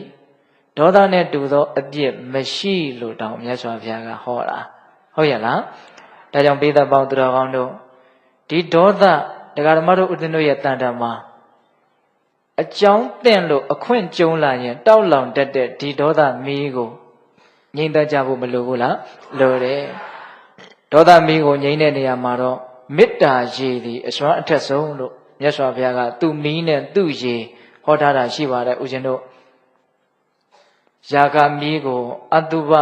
ဒေါသနဲ့တူသောအပြစ်မရှိလို့တောင်မြတ်စွာဘုရားကဟောတာဟုတ်ရဲ့လားဒါကြောင့်ပိဿပေါင်းသူတော်ကောင်းတို့ဒီဒေါသတရားဓမ္မတို့ဥဒ္ဒင်တို့ရဲ့တန်တံမှာအကြောင်းတင့်လို့အခွင့်ကျုံလာရင်တောက်လောင်တတ်တဲ့ဒီဒေါသမီးကိုငြိမ့်တတ်ကြဖို့မလိုဘူးလားလိုတယ်ဒေါသမီးကိုငြိမ့်တဲ့နေရာမှာတော့မေတ္တာရည်သည်အစွမ်းအထက်ဆုံးလို့မြတ်စွာဘုရားကသူ့မီးနဲ့သူ့ရည်ဟောထားတာရှိပါတယ်ဦးဇင်းတို့ယာကမီးကိုအတုပ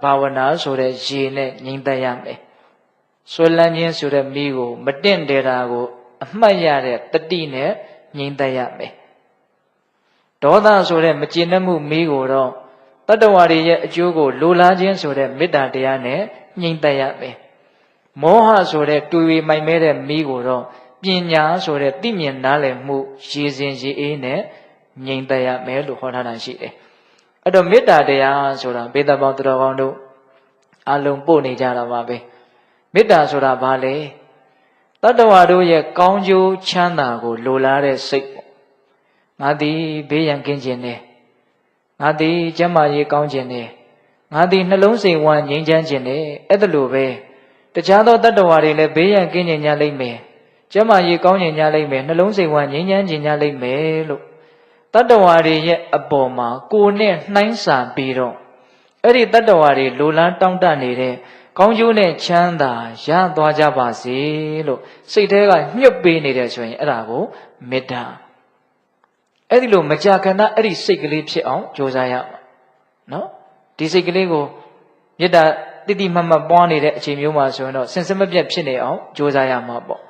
ဘာဝနာဆိုတဲ့ရည်နဲ့ငြိမ့်တတ်ရမယ်ဆွဲလန်းခြင်းဆိုတဲ့မီးကိုမတင့်တယ်တာကိုအမှတ်ရတဲ့တတိနဲ့ငြိမ့်တတ်ရမယ်ဒေါသဆိုတဲ့မကျေနပ်မှုမီးကိုတော့တတ္တဝါတွေရဲ့အကျိုးကိုလိုလားခြင်းဆိုတဲ့မေတ္တာတရားနဲ့ငြိမ့်သက်ရမယ်။မောဟဆိုတဲ့တူရီမိုင်မဲတဲ့မီးကိုတော့ပညာဆိုတဲ့သိမြင်နားလည်မှုရည်စင်ရည်အေးနဲ့ငြိမ့်သက်ရမယ်လို့ဟောထားတာရှိတယ်။အဲ့တော့မေတ္တာတရားဆိုတာဘေဒပေါင်းသူတော်ကောင်းတို့အလုံးပို့နေကြတာပါပဲ။မေတ္တာဆိုတာဘာလဲ။တတ္တဝါတို့ရဲ့ကောင်းကျိုးချမ်းသာကိုလိုလားတဲ့စိတ်ပေါ့။ငါသည်ဘေးရန်ကင်းခြင်းနဲ့ငါသည်ကျမ်းမာရေးကောင်းခြင်းနဲ့ငါသည်နှလုံးစိမ်ဝမ်းငြိမ်းချမ်းခြင်းနဲ့အဲ့ဒါလိုပဲတခြားသောတတ္တဝါတွေလည်းဘေးရန်ကင်းခြင်းများလိမ့်မယ်ကျမ်းမာရေးကောင်းခြင်းများလိမ့်မယ်နှလုံးစိမ်ဝမ်းငြိမ်းချမ်းခြင်းများလိမ့်မယ်လို့တတ္တဝါတွေရဲ့အပေါ်မှာကိုယ်နဲ့နှိုင်းစာပြီးတော့အဲ့ဒီတတ္တဝါတွေလိုလားတောင့်တနေတဲ့ကောင်းကျိုးနဲ့ချမ်းသာရသွားကြပါစေလို့စိတ်ထဲကညှွတ်ပေးနေတယ်ဆိုရင်အဲ့ဒါကိုမေတ္တာအဲ့ဒီလိုမကြာခဏအဲ့ဒီစိတ်ကလေးဖြစ်အောင်ကြိုးစားရအောင်နော်ဒီစိတ်ကလေးကိုမေတ္တာတိတိမတ်မတ်ပွားနေတဲ့အချိန်မျိုးမှာဆိုရင်တော့စင်စမပြတ်ဖြစ်နေအောင်ကြိုးစားရမှာပေါ့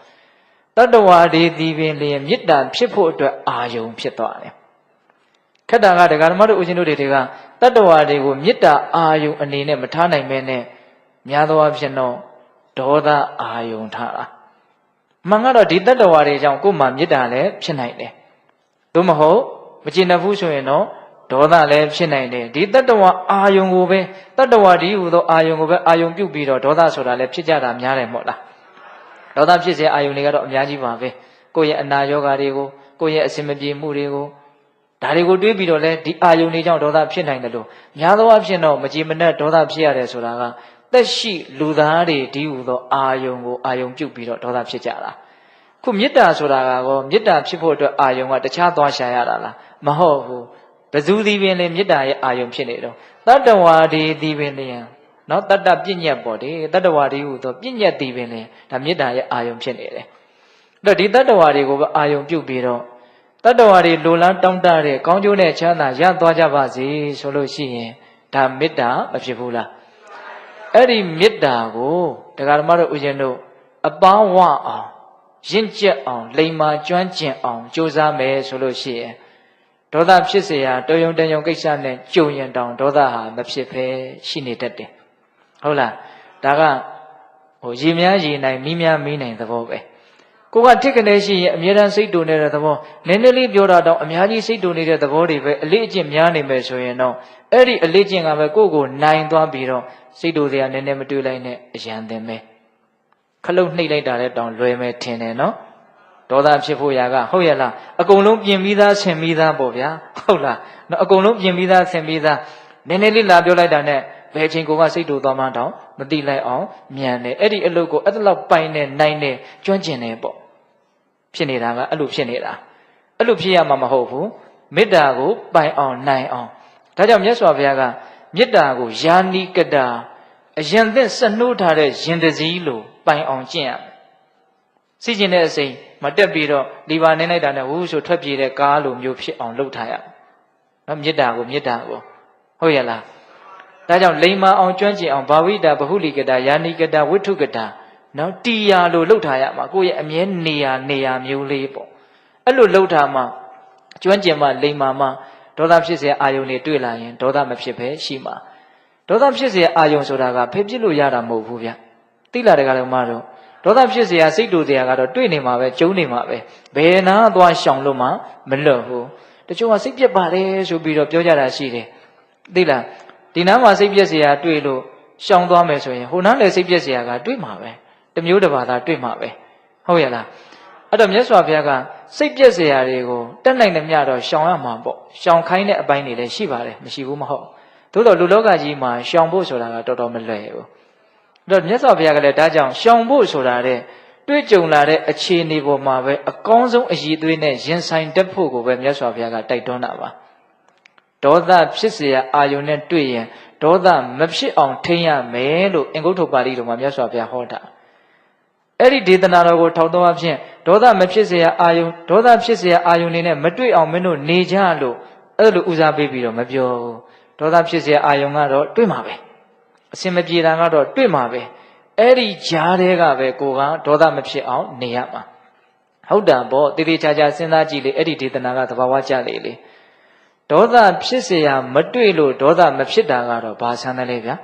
တတ္တဝါတွေဒီပင်လျင်မေတ္တာဖြစ်ဖို့အတွက်အာယုံဖြစ်သွားတယ်ခက်တာကဒကာဓမ္မတို့ဦးဇင်းတို့တွေကတတ္တဝါတွေကိုမေတ္တာအာယုံအနေနဲ့မထားနိုင်မဲနဲ့များသောအားဖြင့်တော့ဒေါသအာယုံထားတာမှန်ကတော့ဒီတတ္တဝါတွေကြောင့်ကိုယ်မှမေတ္တာလည်းဖြစ်နိုင်တယ်သို့မဟုတ်မကျေနပ်ဘူးဆိုရင်တော့ဒေါသလည်းဖြစ်နိုင်တယ်ဒီတတ္တဝါအာယုံကိုပဲတတ္တဝါဒီဟူသောအာယုံကိုပဲအာယုံပြုတ်ပြီးတော့ဒေါသဆိုတာလည်းဖြစ်ကြတာများတယ်မဟုတ်လားဒေါသဖြစ်စေအာယုံတွေကတော့အများကြီးပါပဲကိုယ့်ရဲ့အနာရောဂါတွေကိုကိုယ့်ရဲ့အစင်မပြေမှုတွေကိုဒါတွေကိုတွေးပြီးတော့လဲဒီအာယုံတွေကြောင့်ဒေါသဖြစ်နိုင်တယ်လို့များသောအားဖြင့်တော့မကြည်မနှက်ဒေါသဖြစ်ရတယ်ဆိုတာကသက်ရှိလူသားတွေဒီဟူသောအာယုံကိုအာယုံပြုတ်ပြီးတော့ဒေါသဖြစ်ကြတာခုမေတ္တာဆိုတာကောမေတ္တာဖြစ်ဖို့အတွက်အာယုံကတခြားသွားရှာရတာလားမဟုတ်ဘူးဘယ်သူဒီပင်လေမေတ္တာရဲ့အာယုံဖြစ်နေတော့တတ္တဝါဒီဒီပင်လျင်နော်တတ္တပြဉ္ညတ်ပေါ့ဒီတတ္တဝါဒီဟူသောပြဉ္ညတ်ဒီပင်လျင်ဒါမေတ္တာရဲ့အာယုံဖြစ်နေတယ်အဲ့တော့ဒီတတ္တဝါတွေကိုပဲအာယုံပြုတ်ပြီးတော့တတ္တဝါတွေလိုလားတောင့်တတဲ့ကောင်းကျိုးနဲ့ချမ်းသာရသွားကြပါစေဆိုလို့ရှိရင်ဒါမေတ္တာမဖြစ်ဘူးလားအဲ့ဒီမေတ္တာကိုတရားဓမ္မတို့ဦးဇင်းတို့အပန်းဝအောင်ရင့်ကျက်အောင်လိမ္မာကျွမ်းကျင်အောင်ကြိုးစားမယ်ဆိုလို့ရှိရင်ဒေါသဖြစ်เสียတော်ယုံတန်ယုံကိစ္စနဲ့ကြုံရင်တောင်ဒေါသဟာမဖြစ်ဘဲရှိနေတတ်တယ်ဟုတ်လားဒါကရေများရေနိုင်မီးများမီးနိုင်သဘောပဲကိုကထစ်ကနေရှိရင်အမြဲတမ်းစိတ်တူနေတဲ့သဘောနည်းနည်းလေးပြောတာတော့အများကြီးစိတ်တူနေတဲ့သဘောတွေပဲအလေးအကျင့်များနေမယ်ဆိုရင်တော့အဲ့ဒီအလေးအကျင့်ကပဲကိုယ့်ကိုနိုင်သွားပြီးတော့စိတ်တူစရာနည်းနည်းမတွေ့လိုက်နဲ့အရန်တင်မယ်ခလုတ်နှိပ်လိုက်တာလည်းတောင်လွယ်မယ်ထင်တယ်နော်ဒေါသဖြစ်ဖို့ရာကဟုတ်ရဲ့လားအကုန်လုံးပြင်ပြီးသားဆင်ပြီးသားပေါ့ဗျာဟုတ်လားနော်အကုန်လုံးပြင်ပြီးသားဆင်ပြီးသားနည်းနည်းလေးလာပြောလိုက်တာနဲ့ဘယ်အချိန်ကိုကစိတ်တူသွားမှတောင်မတိလိုက်အောင်မြန်တယ်အဲ့ဒီအလုပ်ကိုအဲ့လောက်ပိုင်နေနိုင်နေကျွမ်းကျင်နေပေါ့ဖြစ်နေတာကအဲ့လိုဖြစ်နေတာအဲ့လိုဖြစ်ရမှာမဟုတ်ဘူးမေတ္တာကိုပိုင်အောင်နိုင်အောင်ဒါကြောင့်မြတ်စွာဘုရားကမေတ္တာကိုယာနိကတာအရင်သင့်စနှိုးထားတဲ့ရင်တစည်းလိုပိုင်အောင်ကျင့်ရမယ်စီကျင်တဲ့အစိမ်မတက်ပြီးတော့လီဗာနေလိုက်တာနဲ့ဝူးဆိုထွက်ပြေးတဲ့ကားလိုမျိုးဖြစ်အောင်လုပ်ထားရနော်မေတ္တာကိုဟုတ်ရဲ့လားဒါကြောင့်လိမ္မာအောင်ကျွမ်းကျင်အောင်ဘာဝိတာဗဟုလိကတာယာနိကတာဝိထုကတာနော်တီယာလိုလှုပ်ထားရမှာကိုယ့်ရဲ့အမြဲနေရာမျိုးလေးပေါ့အဲ့လိုလှုပ်ထားမှကျွမ်းကျင်မှလိမ္မာမှဒေါသဖြစ်เสียအာယုန်တွေတွေ့လာရင်ဒေါသမဖြစ်ပဲရှိမှာဒေါသဖြစ်เสียအာယုန်ဆိုတာကဖေးပြစ်လို့ရတာမဟုတ်ဘူးဗျသိလာတဲ့ကလည်းမတော့ ဒေါသဖြစ်เสียစိတ်တူတရားကတော့တွေ့နေမှာပဲကျုံနေမှာပဲဘယ်နာသွားရှောင်လို့မှမလွတ်ဘူးတချို့ကစိတ်ပြက်ပါတယ်ဆိုပြီးတော့ပြောကြတာရှိတယ်သိလားဒီနားမှာစိတ်ပြက်เสียတွေ့လို့ရှောင်သွားမယ်ဆိုရင်ဟိုနားလည်းစိတ်ပြက်เสียကတွေ့မှာပဲတစ်မျိုးတစ်ပါးသာတွေ့မှာပဲဟုတ်ရဲ့လားအဲ့တော့မြတ်စွာဘုရားကစိတ်ပြက်เสียတွေကိုတက်နိုင်တဲ့မြတော့ရှောင်ရမှာပေါ့ရှောင်ခိုင်းတဲ့အပိုင်းတွေလည်းရှိပါတယ်မရှိဘူးမဟုတ်သို့တော်လူလောကကြီးမှာရှောင်ဖို့ဆိုတာကတော်တော်မလွယ်ဘူးအဲ့တော့မြတ်စွာဘုရားကလည်းဒါကြောင့်ရှောင်ဖို့ဆိုတာတဲ့တွေ့ကြုံလာတဲ့အခြေအနေပေါ်မှာပဲအကောင်းဆုံးအည်သွေးနဲ့ရင်ဆိုင်တတ်ဖို့ကိုပဲမြတ်စွာဘုရားကတိုက်တွန်းတာပါဒေါသဖြစ်เสียအာယုန်နဲ့တွေ့ရင်ဒေါသမဖြစ်အောင်ထိန်းရမယ်လို့အင်္ဂုတ္တပါဠိတော်မှာမြတ်စွာဘုရားဟောတာအဲ့ဒီဒေသနာတော်ကိုထောက်သွင်းအဖြစ်ဒေါသမဖြစ်เสียအာယုန်ဒေါသဖြစ်เสียအာယုန်နေနဲ့မတွေ့အောင်မင်းတို့နေကြလို့အဲ့လိုဦးစားပေးပြီးတော့မပြောဘူးဒေါသဖြစ်เสียအာယုန်ကတော့တွေ့မှာပဲအစင်မပြေတာကတော့တွေ့မှာပဲအဲ့ဒီကြားတဲ့ကပဲကိုကဒေါသမဖြစ်အောင်နေရမှာဟုတ်တာပေါ့တည်တည်ချာချာစဉ်းစားကြည့်လေအဲ့ဒီဒေသနာကသဘာဝကျလေဒေါသဖြစ်เสียမတွေ့လို့ဒေါသမဖြစ်တာကတော့ဘာဆန်းတယ်လဲဗျာ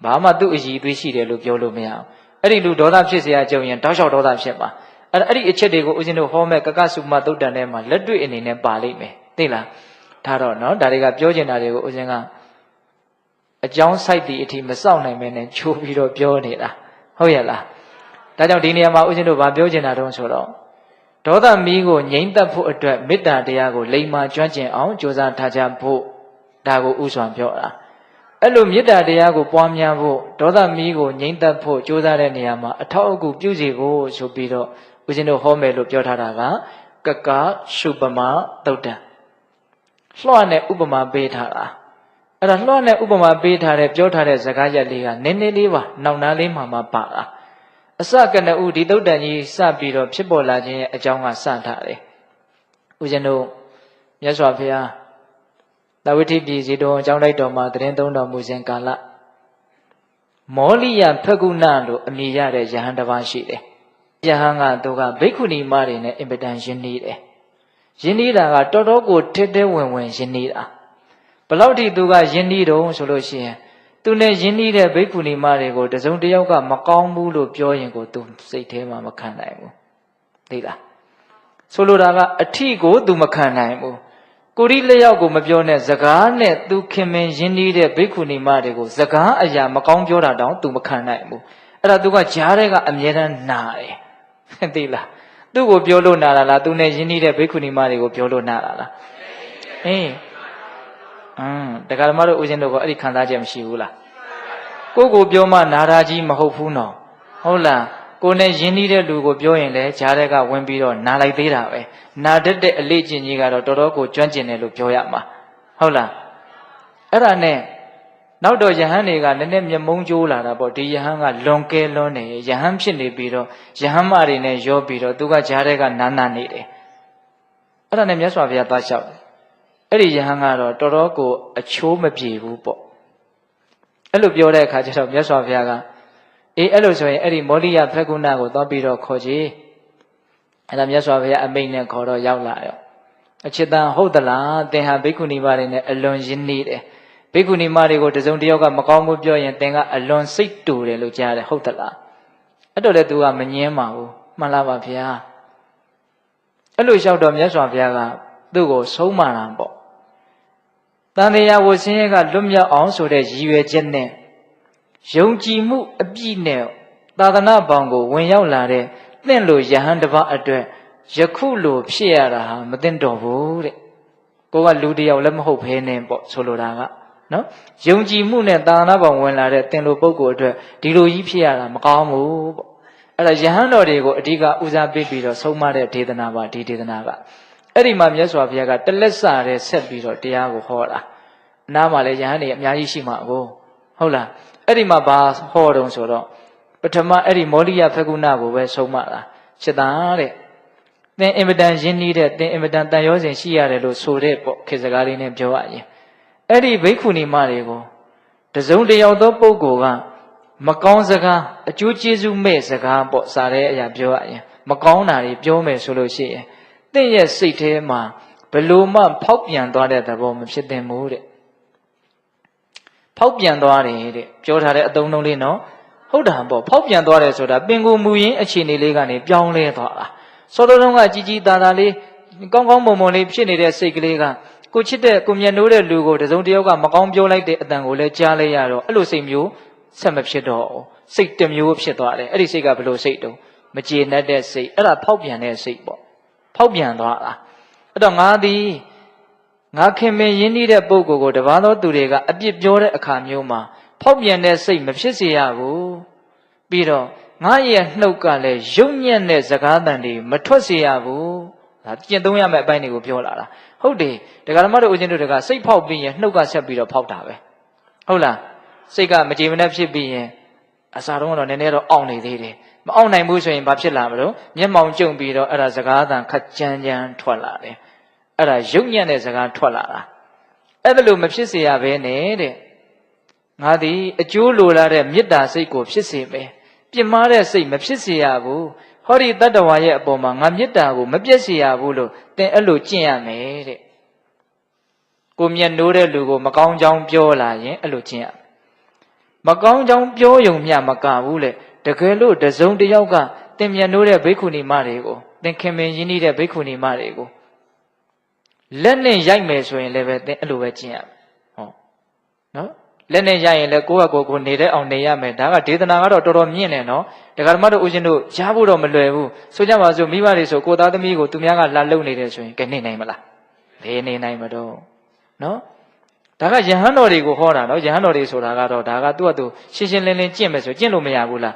ဘာမှသူ့အည်သွေးရှိတယ်လို့ပြောလို့မရအောင်အဲ့ဒီလူဒေါသဖြစ်เสียကြုံရင်တောက်လျှောက်ဒေါသဖြစ်ပါအဲ့ဒီအချက်တွေကိုဦးဇင်းတို့ဟောမဲ့ကကစုမသုတ်တန်ထဲမှာလက်တွေ့အနေနဲ့ပါလိမ့်မယ်သိလားဒါတော့နော်ဒါတွေကပြောချင်တာတွေကိုဦးဇင်းကအကြောင်းစိုက်သည့်အထိမစောင့်နိုင်မဲနဲ့ချိုးပြီးတော့ပြောနေတာဟုတ်ရဲ့လားဒါကြောင့်ဒီနေရာမှာဦးဇင်းတို့ဗာပြောချင်တာတုံးဆိုတော့ဒေါသမီးကိုငြိမ့်သက်ဖို့အတွက်မေတ္တာတရားကိုလိမ္မာကျွမ်းကျင်အောင်ကြိုးစားထားကြဖို့ဒါကိုဥစွာပြောတာအဲ့လိုမေတ္တာတရားကိုပွားများဖို့ဒေါသမီးကိုငြိမ့်သက်ဖို့ကြိုးစားတဲ့နေရာမှာအထောက်အကူပြုစီဖို့ဆိုပြီးတော့ဦးဇင်းတို့ဟောမယ်လို့ပြောထားတာကကကစုပမာသုတ်တံလွှတ်နဲ့ဥပမာပေးထားတာအဲ့ဒါလွှတ်နဲ့ဥပမာပေးထားတဲ့ပြောထားတဲ့စကားရက်လေးကနည်းနည်းလေးပါနောက်နားလေးမှာပါတာအစကနဦးဒီသုတ်တန်ကြီးစပြီးတော့ဖြစ်ပေါ်လာခြင်းရဲ့အကြောင်းကစထားတယ်ဦးဇင်းတို့မြတ်စွာဘုရားသဝိထိပြည်စီတော်အကြောင်းလိုက်တော်မှာတရင်သုံးတော်မူစဉ်ကာလမောလိယဖက္ကုဏလို့အမည်ရတဲ့ယဟန်တစ်ပါးရှိတယ်ယဟန်ကသူကဘိက္ခုနီမတွေနဲ့အင်ပတန်ယဉ်နေတယ်ယဉ်နေတာကတော်တော်ကိုထက်တဲဝင်ဝင်ယဉ်နေတာဘလောက်ထိသူကယဉ်နေတုံးဆိုလို့ရှိရင်သူနဲ့ယဉ်နေတဲ့ဘိက္ခုနီမတွေကိုတစုံတစ်ယောက်ကမကောင်းဘူးလို့ပြောရင်ကိုသူစိတ်ထဲမှာမခံနိုင်ဘူးသိလားဆိုလိုတာကအထီကိုသူမခံနိုင်ဘူးကိုရီလျောက်ကိုမပြောနဲ့စကားနဲ့သူခင်မင်ယဉ်နေတဲ့ဘိက္ခုနီမတွေကိုစကားအရာမကောင်းပြောတာတောင်သူမခံနိုင်ဘူးအဲ့ဒါသူကကြားတဲ့ကအမြဲတမ်းနာတယ်သိလားသူ့ကိုပြောလို့နာတာလားသူနဲ့ယဉ်နေတဲ့ဘိက္ခုနီမတွေကိုပြောလို့နာတာလားအေးတရားဓမ္မတို့ဦးဇင်းတို့ကအဲ့ဒီခံစားချက်မရှိဘူးလားကိုပြောမှနာတာကြီးမဟုတ်ဘူးနော်ဟုတ်လားကိုနဲ့ယဉ်နေတဲ့လူကိုပြောရင်လည်းဂျားတဲ့ကဝင်ပြီးတော့နာလိုက်သေးတာပဲနာတတ်တဲ့အလေးကျင့်ကြီးကတော့တော်တော်ကိုကျွမ်းကျင်တယ်လို့ပြောရမှာဟုတ်လားအဲ့ဒါနဲ့နောက်တော့ယဟန်တွေကနည်းနည်းမျက်မုံးကျိုးလာတာပေါ့ဒီယဟန်ကလွန်ကဲလွန်းနေယဟန်ဖြစ်နေပြီးတော့ယဟန်မတွေနဲ့ရောပြီးတော့သူကဂျားတဲ့ကနာနေတယ်အဲ့ဒါနဲ့မြတ်စွာဘုရားသွားလျှောက်တယ်အဲ့ဒီယဟန်ကတော့တော်တော်ကိုအချိုးမပြေဘူးပေါ့အဲ့လိုပြောတဲ့အခါကျတော့မြတ်စွာဘုရားကအေးအဲ့လိုဆိုရင်အဲ့ဒီမောလိယဖက္ကုဏကိုသွားပြီးတော့ခေါ်ကြည့်အဲ့ဒါမြတ်စွာဘုရားအမိန့်နဲ့ခေါ်တော့ရောက်လာရောအချစ်တန်ဟုတ်သလားသင်ဟာဘိက္ခုနီမတွေနဲ့အလွန်ရင်းနှီးတယ်ဘိက္ခုနီမတွေကိုတစုံတစ်ယောက်ကမကောင်းဘူးပြောရင်သင်ကအလွန်စိတ်တူတယ်လို့ကြားတယ်ဟုတ်သလားအဲ့တော့လေသူကမငင်းပါဘူးမှန်လားပါဗျာအဲ့လိုလျှောက်တော့မြတ်စွာဘုရားကသူ့ကိုဆုံးမတာပေါ့တန်တရားဝဆင်းရဲကလွတ်မြောက်အောင်ဆိုတဲ့ရည်ရွယ်ချက်နဲ့ယုံကြည်မှုအပြည့်နဲ့သာသနာပေါင်းကိုဝင်ရောက်လာတဲ့သင်လိုယဟန်တစ်ပါးအတွက်ယခုလိုဖြစ်ရတာဟာမသိတော့ဘူးတဲ့ကိုကလူတယောက်လည်းမဟုတ်ဘဲနဲ့ပေါ့ဆိုလိုတာကနော်ယုံကြည်မှုနဲ့သာသနာပေါင်းဝင်လာတဲ့သင်လိုပုဂ္ဂိုလ်အတွက်ဒီလိုကြီးဖြစ်ရတာမကောင်းဘူးပေါ့အဲ့ဒါယဟန်တော်တွေကိုအဓိကဦးစားပေးပြီးတော့ဆုံးမတဲ့ဒေသနာပါဒီဒေသနာကအဲ့ဒီမှာမြတ်စွာဘုရားကတလက်စတဲ့ဆက်ပြီးတော့တရားကိုဟောတာအနားမှာလည်းယဟန်တွေအများကြီးရှိမှာကိုဟုတ်လားအဲ့ဒီမှာဘာဟောတုံးဆိုတော့ပထမအဲ့ဒီမောလိယဖက္ကုဏကိုပဲဆုံးမတာစိတ္တတဲ့သင်အင်မတန်ရင်းနှီးတဲ့သင်အင်မတန်တန်ရောစဉ်ရှိရတယ်လို့ဆိုတဲ့ပေါ့ခေတ်စကားလေးနဲ့ပြောရရင်အဲ့ဒီဘိက္ခုနီမတွေကိုတစုံတစ်ယောက်သောပုဂ္ဂိုလ်ကမကောင်းစကားအကျိုးကျေးဇူးမဲ့စကားပေါ့စားတဲ့အရာပြောရရင်မကောင်းတာတွေပြောမယ်ဆိုလို့ရှိရင်သင်ရဲ့စိတ်ထဲမှာဘလို့မှဖောက်ပြန်သွားတဲ့သဘောမဖြစ်သင့်ဘူးတဲ့ဖောက်ပြန်သွားတယ်တဲ့ပြောထားတဲ့အသုံးလုံးလေးနော်ဟ ဟုတ်တာပေါ့ဖောက်ပြန်သွားတယ်ဆိုတာပင်ကိုမူရင်းအခြေအနေလေးကနေပြောင်းလဲသွားတာစောတော်တုန်းကကြီးကြီးသားသားလေးကောင်းကောင်းမွန်မွန်လေးဖြစ်နေတဲ့စိတ်ကလေးကကိုချစ်တဲ့ကိုမြတ်နိုးတဲ့လူကိုတစုံတစ်ယောက်ကမကောင်းပြောလိုက်တဲ့အတန်ကိုလည်းကြားလိုက်ရတော့အဲ့လိုစိတ်မျိုးဆက်မဖြစ်တော့စိတ်တစ်မျိုးဖြစ်သွားတယ်အဲ့ဒီစိတ်ကဘယ်လိုစိတ်တုံးမကျေနပ်တဲ့စိတ်အဲ့ဒါဖောက်ပြန်တဲ့စိတ်ပေါ့ဖောက်ပြန်သွားတာအဲ့တော့ငါခင်မင်းရင်းနှီးတဲ့ပုဂ္ဂိုလ်ကိုတပါးသောသူတွေကအပြစ်ပြောတဲ့အခါမျိုးမှာဖောက်ပြန်တဲ့စိတ်မဖြစ်စေရဘူးပြီးတော့ငါရဲ့နှုတ်ကလည်းရုပ်ညံ့တဲ့စကားသံတွေမထွက်စေရဘူးဒါကျင့်သုံးရမယ့်အပိုင်းတွေကိုပြောလာတာဟုတ်တယ်တရားဓမ္မတို့ဦးဇင်းတို့တွေကစိတ်ဖောက်ပြီးရင်နှုတ်ကဆက်ပြီးတော့ဖောက်တာပဲဟုတ်လားစိတ်ကမကြေမနက်ဖြစ်ပြီးရင်အစာတော့နည်းနည်းတော့အောင့်နေသေးတယ်မအောင့်နိုင်ဘူးဆိုရင်ဘာဖြစ်လာမလို့မျက်မှောင်ကျုံပြီးတော့အဲ့ဒါစကားသံခက်ကြမ်းကြမ်းထွက်လာတယ်အဲ့ဒါရုပ်ညံ့တဲ့စကားထွက်လာတာအဲ့ဒါလို့မဖြစ်စေရဘဲနဲ့တဲ့ငါသည်အကျိုးလိုလားတဲ့မေတ္တာစိတ်ကိုဖြစ်စေမယ်ပြစ်မှားတဲ့စိတ်မဖြစ်စေရဘူးဟောဒီတတ္တဝါရဲ့အပေါ်မှာငါမေတ္တာကိုမပြည့်စေရဘူးလို့သင်အဲ့လိုကျင့်ရမယ်တဲ့ကိုမြတ်နိုးတဲ့လူကိုမကောင်းကြောင်းပြောလာရင်အဲ့လိုကျင့်ရမကောင်းကြောင်းပြောယုံမျှမကဘူးလေတကယ်လို့တစုံတစ်ယောက်ကသင်မြတ်နိုးတဲ့ဘိက္ခုနီမတွေကိုသင်ခင်မင်ရင်းနှီးတဲ့ဘိက္ခုနီမတွေကိုလက်နဲ့ရိုက်မယ်ဆိုရင်လည်းပဲသင်အဲ့လိုပဲကျင့်ရမယ်ဟောနော်လက်နဲ့ရိုက်ရင်လည်းကိုယ့်ဟာကိုယ်နေတဲ့အောင်နေရမယ်ဒါကဒေသနာကတော့တော်တော်မြင့်တယ်နော်တရားဓမ္မတို့ဦးဇင်းတို့ရဖို့တော့မလွယ်ဘူးဆိုကြပါစို့မိဘတွေဆိုကိုသားသမီးကိုသူများကလာလုံနေတယ်ဆိုရင်ကနေနိုင်မလားဘယ်နေနိုင်မတော့နော်ဒါကယဟန်တော်တွေကိုဟောတာနော်ယဟန်တော်တွေဆိုတာကတော့ဒါကသူ့အတူရှင်းရှင်းလင်းလင်းကျင့်မယ်ဆိုကျင့်လို့မရဘူးလာ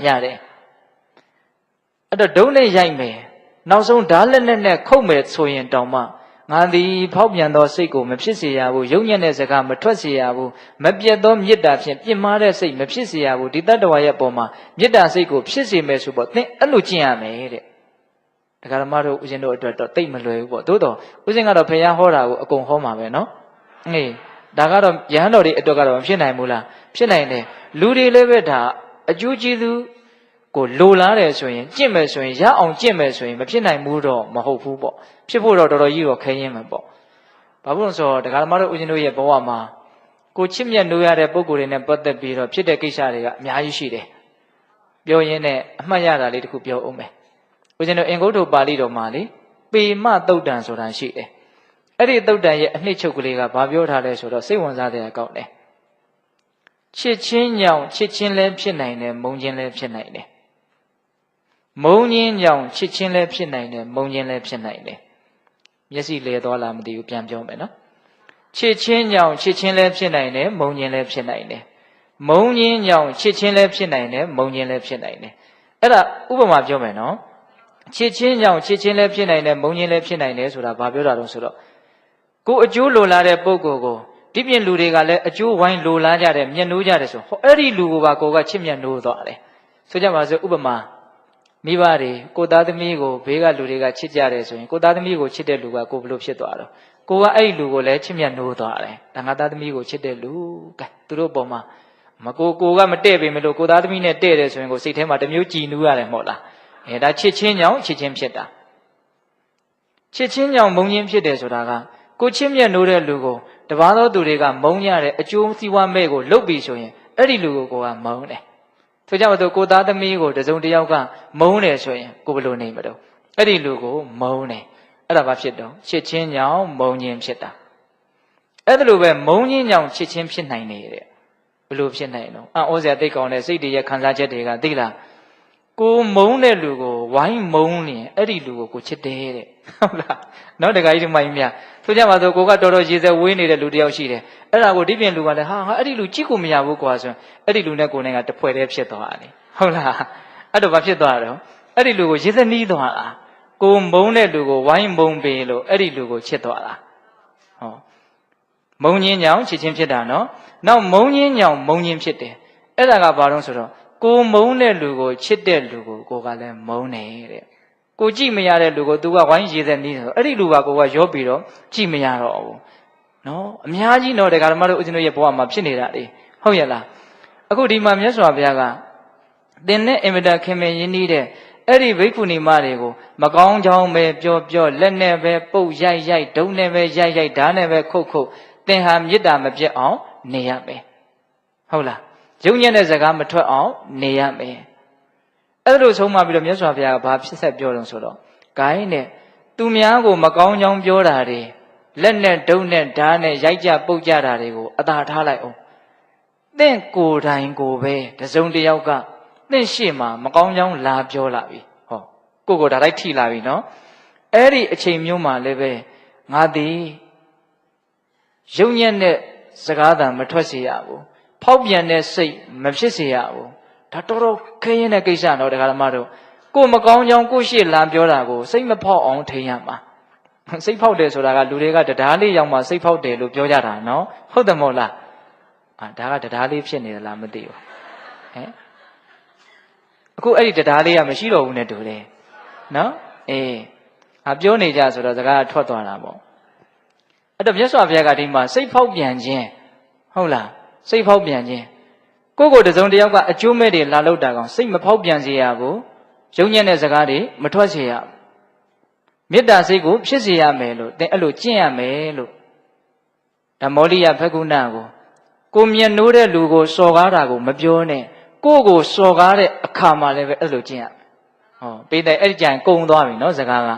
းရတယ်အဲ့တော့ဒုံးနဲ့ရိုက်မယ်နောက်ဆုံးဓာတ်လက်နဲ့ခုတ်မယ်ဆိုရင်တောင်မှငါသည်ဖောက်ပြန်သောစိတ်ကိုမဖြစ်စေရဘူးယုံညံ့တဲ့စကားမထွက်စေရဘူးမပြတ်သောမေတ္တာဖြင့်ပြစ်မှားတဲ့စိတ်မဖြစ်စေရဘူးဒီတတ္တဝါရဲ့ပုံမှာမေတ္တာစိတ်ကိုဖြစ်စေမယ်ဆိုပေါ့သင်အဲ့လိုကျင့်ရမယ်တဲ့ဒကာဓမ္မတို့ဦးဇင်းတို့အတွက်တော့တိတ်မလွယ်ဘူးပေါ့သို့တော့ဦးဇင်းကတော့ဘုရားဟောတာကိုအကုန်ဟောမှာပဲနော်အေးဒါကတော့ယဟန်တော်တွေအတွက်ကတော့မဖြစ်နိုင်ဘူးလားဖြစ်နိုင်တယ်လူတွေလည်းပဲဒါအကျိုးကျေးဇူးကိုလိုလားတယ်ဆိုရင်ကျင့်မယ်ဆိုရင်ရအောင်ကျင့်မယ်ဆိုရင်မဖြစ်နိုင်ဘူးတော့မဟုတ်ဘူးပေါ့ဖြစ်ဖို့တော့တော်တော်ကြီးတော့ခဲရင်မှာပေါ့ဘာလို့လဲဆိုတော့ဒကာဓမ္မတို့ဦးဇင်းတို့ရဲ့ဘဝမှာကိုချစ်မြတ်နိုးရတဲ့ပုံကိုယ်တွေနဲ့ပတ်သက်ပြီးတော့ဖြစ်တဲ့ကိစ္စတွေကအများကြီးရှိတယ်ပြောရင်းနဲ့အမှတ်ရတာလေးတစ်ခုပြောအောင်မယ်ဦးဇင်းတို့အင်္ဂုတ္တပါဠိတော်မှာလေပေမသုတ်တံဆိုတာရှိတယ်အဲ့ဒီသုတ်တံရဲ့အနှစ်ချုပ်ကလေးကဘာပြောထားလဲဆိုတော့စိတ်ဝင်စားတဲ့အကောက်တယ်ချစ်ချင်းညောင်ချစ်ချင်းလည်းဖြစ်နိုင်တယ်မုန်းချင်းလည်းဖြစ်နိုင်တယ်မုန်းချင်းကြောင့်ချစ်ချင်းလည်းဖြစ်နိုင်တယ်မုန်းချင်းလည်းဖြစ်နိုင်တယ်မျက်စိလဲသွားလားမသိဘူးပြန်ပြောမယ်နော်ချစ်ချင်းကြောင့်ချစ်ချင်းလည်းဖြစ်နိုင်တယ်မုန်းချင်းလည်းဖြစ်နိုင်တယ်မုန်းချင်းကြောင့်ချစ်ချင်းလည်းဖြစ်နိုင်တယ်မုန်းချင်းလည်းဖြစ်နိုင်တယ်အဲ့ဒါဥပမာပြောမယ်နော်ချစ်ချင်းကြောင့်ချစ်ချင်းလည်းဖြစ်နိုင်တယ်မုန်းချင်းလည်းဖြစ်နိုင်တယ်ဆိုတာဘာပြောတာလဲဆိုတော့ကိုအကျိုးလိုလားတဲ့ပုဂ္ဂိုလ်ကိုဒီပြင်လူတွေကလည်းအကျိုးဝိုင်းလိုလားကြတယ်မျက်နှိုးကြတယ်ဆိုဟောအဲ့ဒီလူကိုပါကိုကချစ်မျက်နှိုးသွားတယ်ဆိုကြပါစို့ဥပမာမိဘတွေကိုသားသမီးကိုဘေးကလူတွေကချစ်ကြတယ်ဆိုရင်ကိုသားသမီးကိုချစ်တဲ့လူကကိုဘလို့ဖြစ်သွားတော့ကိုကအဲ့ဒီလူကိုလည်းချစ်မြတ်နိုးသွားတယ်ဒါငါသားသမီးကိုချစ်တဲ့လူကဲသူတို့ပုံမှာမကိုကမတည့်ပေမလို့ကိုသားသမီးနဲ့တည့်တယ်ဆိုရင်ကိုစိတ်ထဲမှာတမျိုးကြည်နူးရတယ်မဟုတ်လားအဲဒါချစ်ချင်းကြောင့်ချစ်ချင်းဖြစ်တာချစ်ချင်းကြောင့်မုန်းချင်းဖြစ်တယ်ဆိုတာကကိုချစ်မြတ်နိုးတဲ့လူကိုတပါးသောသူတွေကမုန်းရတဲ့အကျိုးစီးပွားမဲ့ကိုလုပ်ပြီးဆိုရင်အဲ့ဒီလူကိုကမုန်းတယ်ဆိုကြပါစို့ကိုသားသမီးကိုတစုံတစ်ယောက်ကမုန်းတယ်ဆိုရင်ကိုဘယ်လိုနေမလို့အဲ့ဒီလူကိုမုန်းတယ်အဲ့ဒါဘာဖြစ်တော့ချစ်ချင်းကြောင့်မုန်းခြင်းဖြစ်တာအဲ့ဒါလိုပဲမုန်းခြင်းကြောင့်ချစ်ချင်းဖြစ်နိုင်နေတဲ့ဘယ်လိုဖြစ်နိုင်တော့အံ့ဩစရာသိကောင်းတဲ့စိတ်တွေရဲ့ခံစားချက်တွေကသိလားကိုမုန်းတဲ့လူကိုဝိုင်းမုန်းနေအဲ့ဒီလူကိုချစ်တယ်တဲ့ဟုတ်လားနော်တခါကြီးဒီမိုင်းမြဆိုကြပါစို့ကိုကတော်တော်ရေစက်ဝေးနေတဲ့လူတစ်ယောက်ရှိတယ်အဲ့ဒါကိုဒီပြင်လူကလည်းဟာငါအဲ့ဒီလူကြည့်ကိုမရဘူးကွာဆိုရင်အဲ့ဒီလူနဲ့ကိုယ်နဲ့ကတဖွဲ့တည်းဖြစ်သွားတယ်ဟုတ်လားအဲ့တော့ဘာဖြစ်သွားတော့အဲ့ဒီလူကိုရေစက်နီးသွားတာကိုမုန်းတဲ့လူကိုဝိုင်းမုန်းပေလို့အဲ့ဒီလူကိုချစ်သွားတာဟောမုန်းခြင်းကြောင့်ချစ်ချင်းဖြစ်တာနော်နောက်မုန်းခြင်းကြောင့်မုန်းခြင်းဖြစ်တယ်အဲ့ဒါကဘာလို့ဆိုတော့ကိုမုန်းတဲ့လူကိုချစ်တဲ့လူကိုကလည်းမုန်းနေတဲ့ကိုကြည့်မရတဲ့လူကို तू ကဝိုင်းရည်သက်နီးဆိုအဲ့ဒီလူကကိုကရောပြီးတော့ကြည့်မရတော့ဘူးနော်အများကြီးတော့တရားဓမ္မတို့ဦးဇင်းတို့ရဲ့ဘဝမှာဖြစ်နေတာလေဟုတ်ရဲ့လားအခုဒီမှာမြတ်စွာဘုရားကသင်နဲ့အင်မတန်ခင်မင်ရင်းနှီးတဲ့အဲ့ဒီဘိက္ခုနီမတွေကိုမကောင်းကြောင်းပဲပြောလက်နဲ့ပဲပုတ်ရိုက်ဒုံနဲ့ပဲရိုက်ဓာတ်နဲ့ပဲခုတ်သင်ဟာမေတ္တာမပြတ်အောင်နေရမယ်ဟုတ်လား ယုံညံ့တဲ့စကားမထွက်အောင်နေရမယ်အဲ့လိုဆုံးမပြီးတော့မြတ်စွာဘုရားကဘာဖြစ်ဆက်ပြောတော့ဆိုတော့ဂိုင်းနဲ့သူများကိုမကောင်းကြောင်းပြောတာတွေလက်နဲ့ဒုတ်နဲ့ဓာတ်နဲ့ရိုက်ကြပုတ်ကြတာတွေကိုအသာထားလိုက်အောင်သင်ကိုယ်တိုင်ကိုပဲတစုံတစ်ယောက်ကသင်ရှေ့မှာမကောင်းကြောင်းလာပြောလာပြီဟောကိုဒါလိုက်ထိလာပြီနော်အဲ့ဒီအချိန်မျိုးမှာလည်းပဲငါသည်ယုံညံ့တဲ့စကားသာမထွက်စေရဘူးဖောက်ပြန်တဲ့စိတ်မဖြစ်စေရဘူးဒါတော်တော်ခရင်တဲ့ကိစ္စတော့ဒကာဓမ္မတို့ကိုမကောင်းကြောင်းကိုရှေ့လာပြောတာကိုစိတ်မဖောက်အောင်ထိန်ရမှာစိတ်ဖောက်တယ်ဆိုတာကလူတွေကတရားလေးရောက်မှစိတ်ဖောက်တယ်လို့ပြောကြတာနော်ဟုတ်တယ်မို့လားဒါကတရားလေးဖြစ်နေသလားမသိဘူးဟဲ့အခုအဲ့ဒီတရားလေးကမရှိတော့ဘူးနဲ့တူတယ်နော်ပြောနေကြဆိုတော့စကားထွက်သွားတာပေါ့အဲ့တော့မြတ်စွာဘုရားကဒီမှာစိတ်ဖောက်ပြန်ခြင်းဟုတ်လားစိတ်ဖောက်ပြန်ခြင်းကိုတစုံတစ်ယောက်ကအကျိုးမဲ့တွေလာလောက်တာကောင်စိတ်မဖောက်ပြန်စေရဘူးယုံညံ့တဲ့စကားတွေမထွက်စေရဘူးမေတ္တာစိတ်ကိုဖြစ်စေရမယ်လို့သင်အဲ့လိုကျင့်ရမယ်လို့ဒါမောလိယဖကုဏကိုမြတ်နိုးတဲ့လူကိုစော်ကားတာကိုမပြောနဲ့ကိုစော်ကားတဲ့အခါမှာလည်းပဲအဲ့လိုကျင့်ရမယ်ဟောပိတဲ့အဲ့ဒီကြံကုံသွားပြီနော်စကားက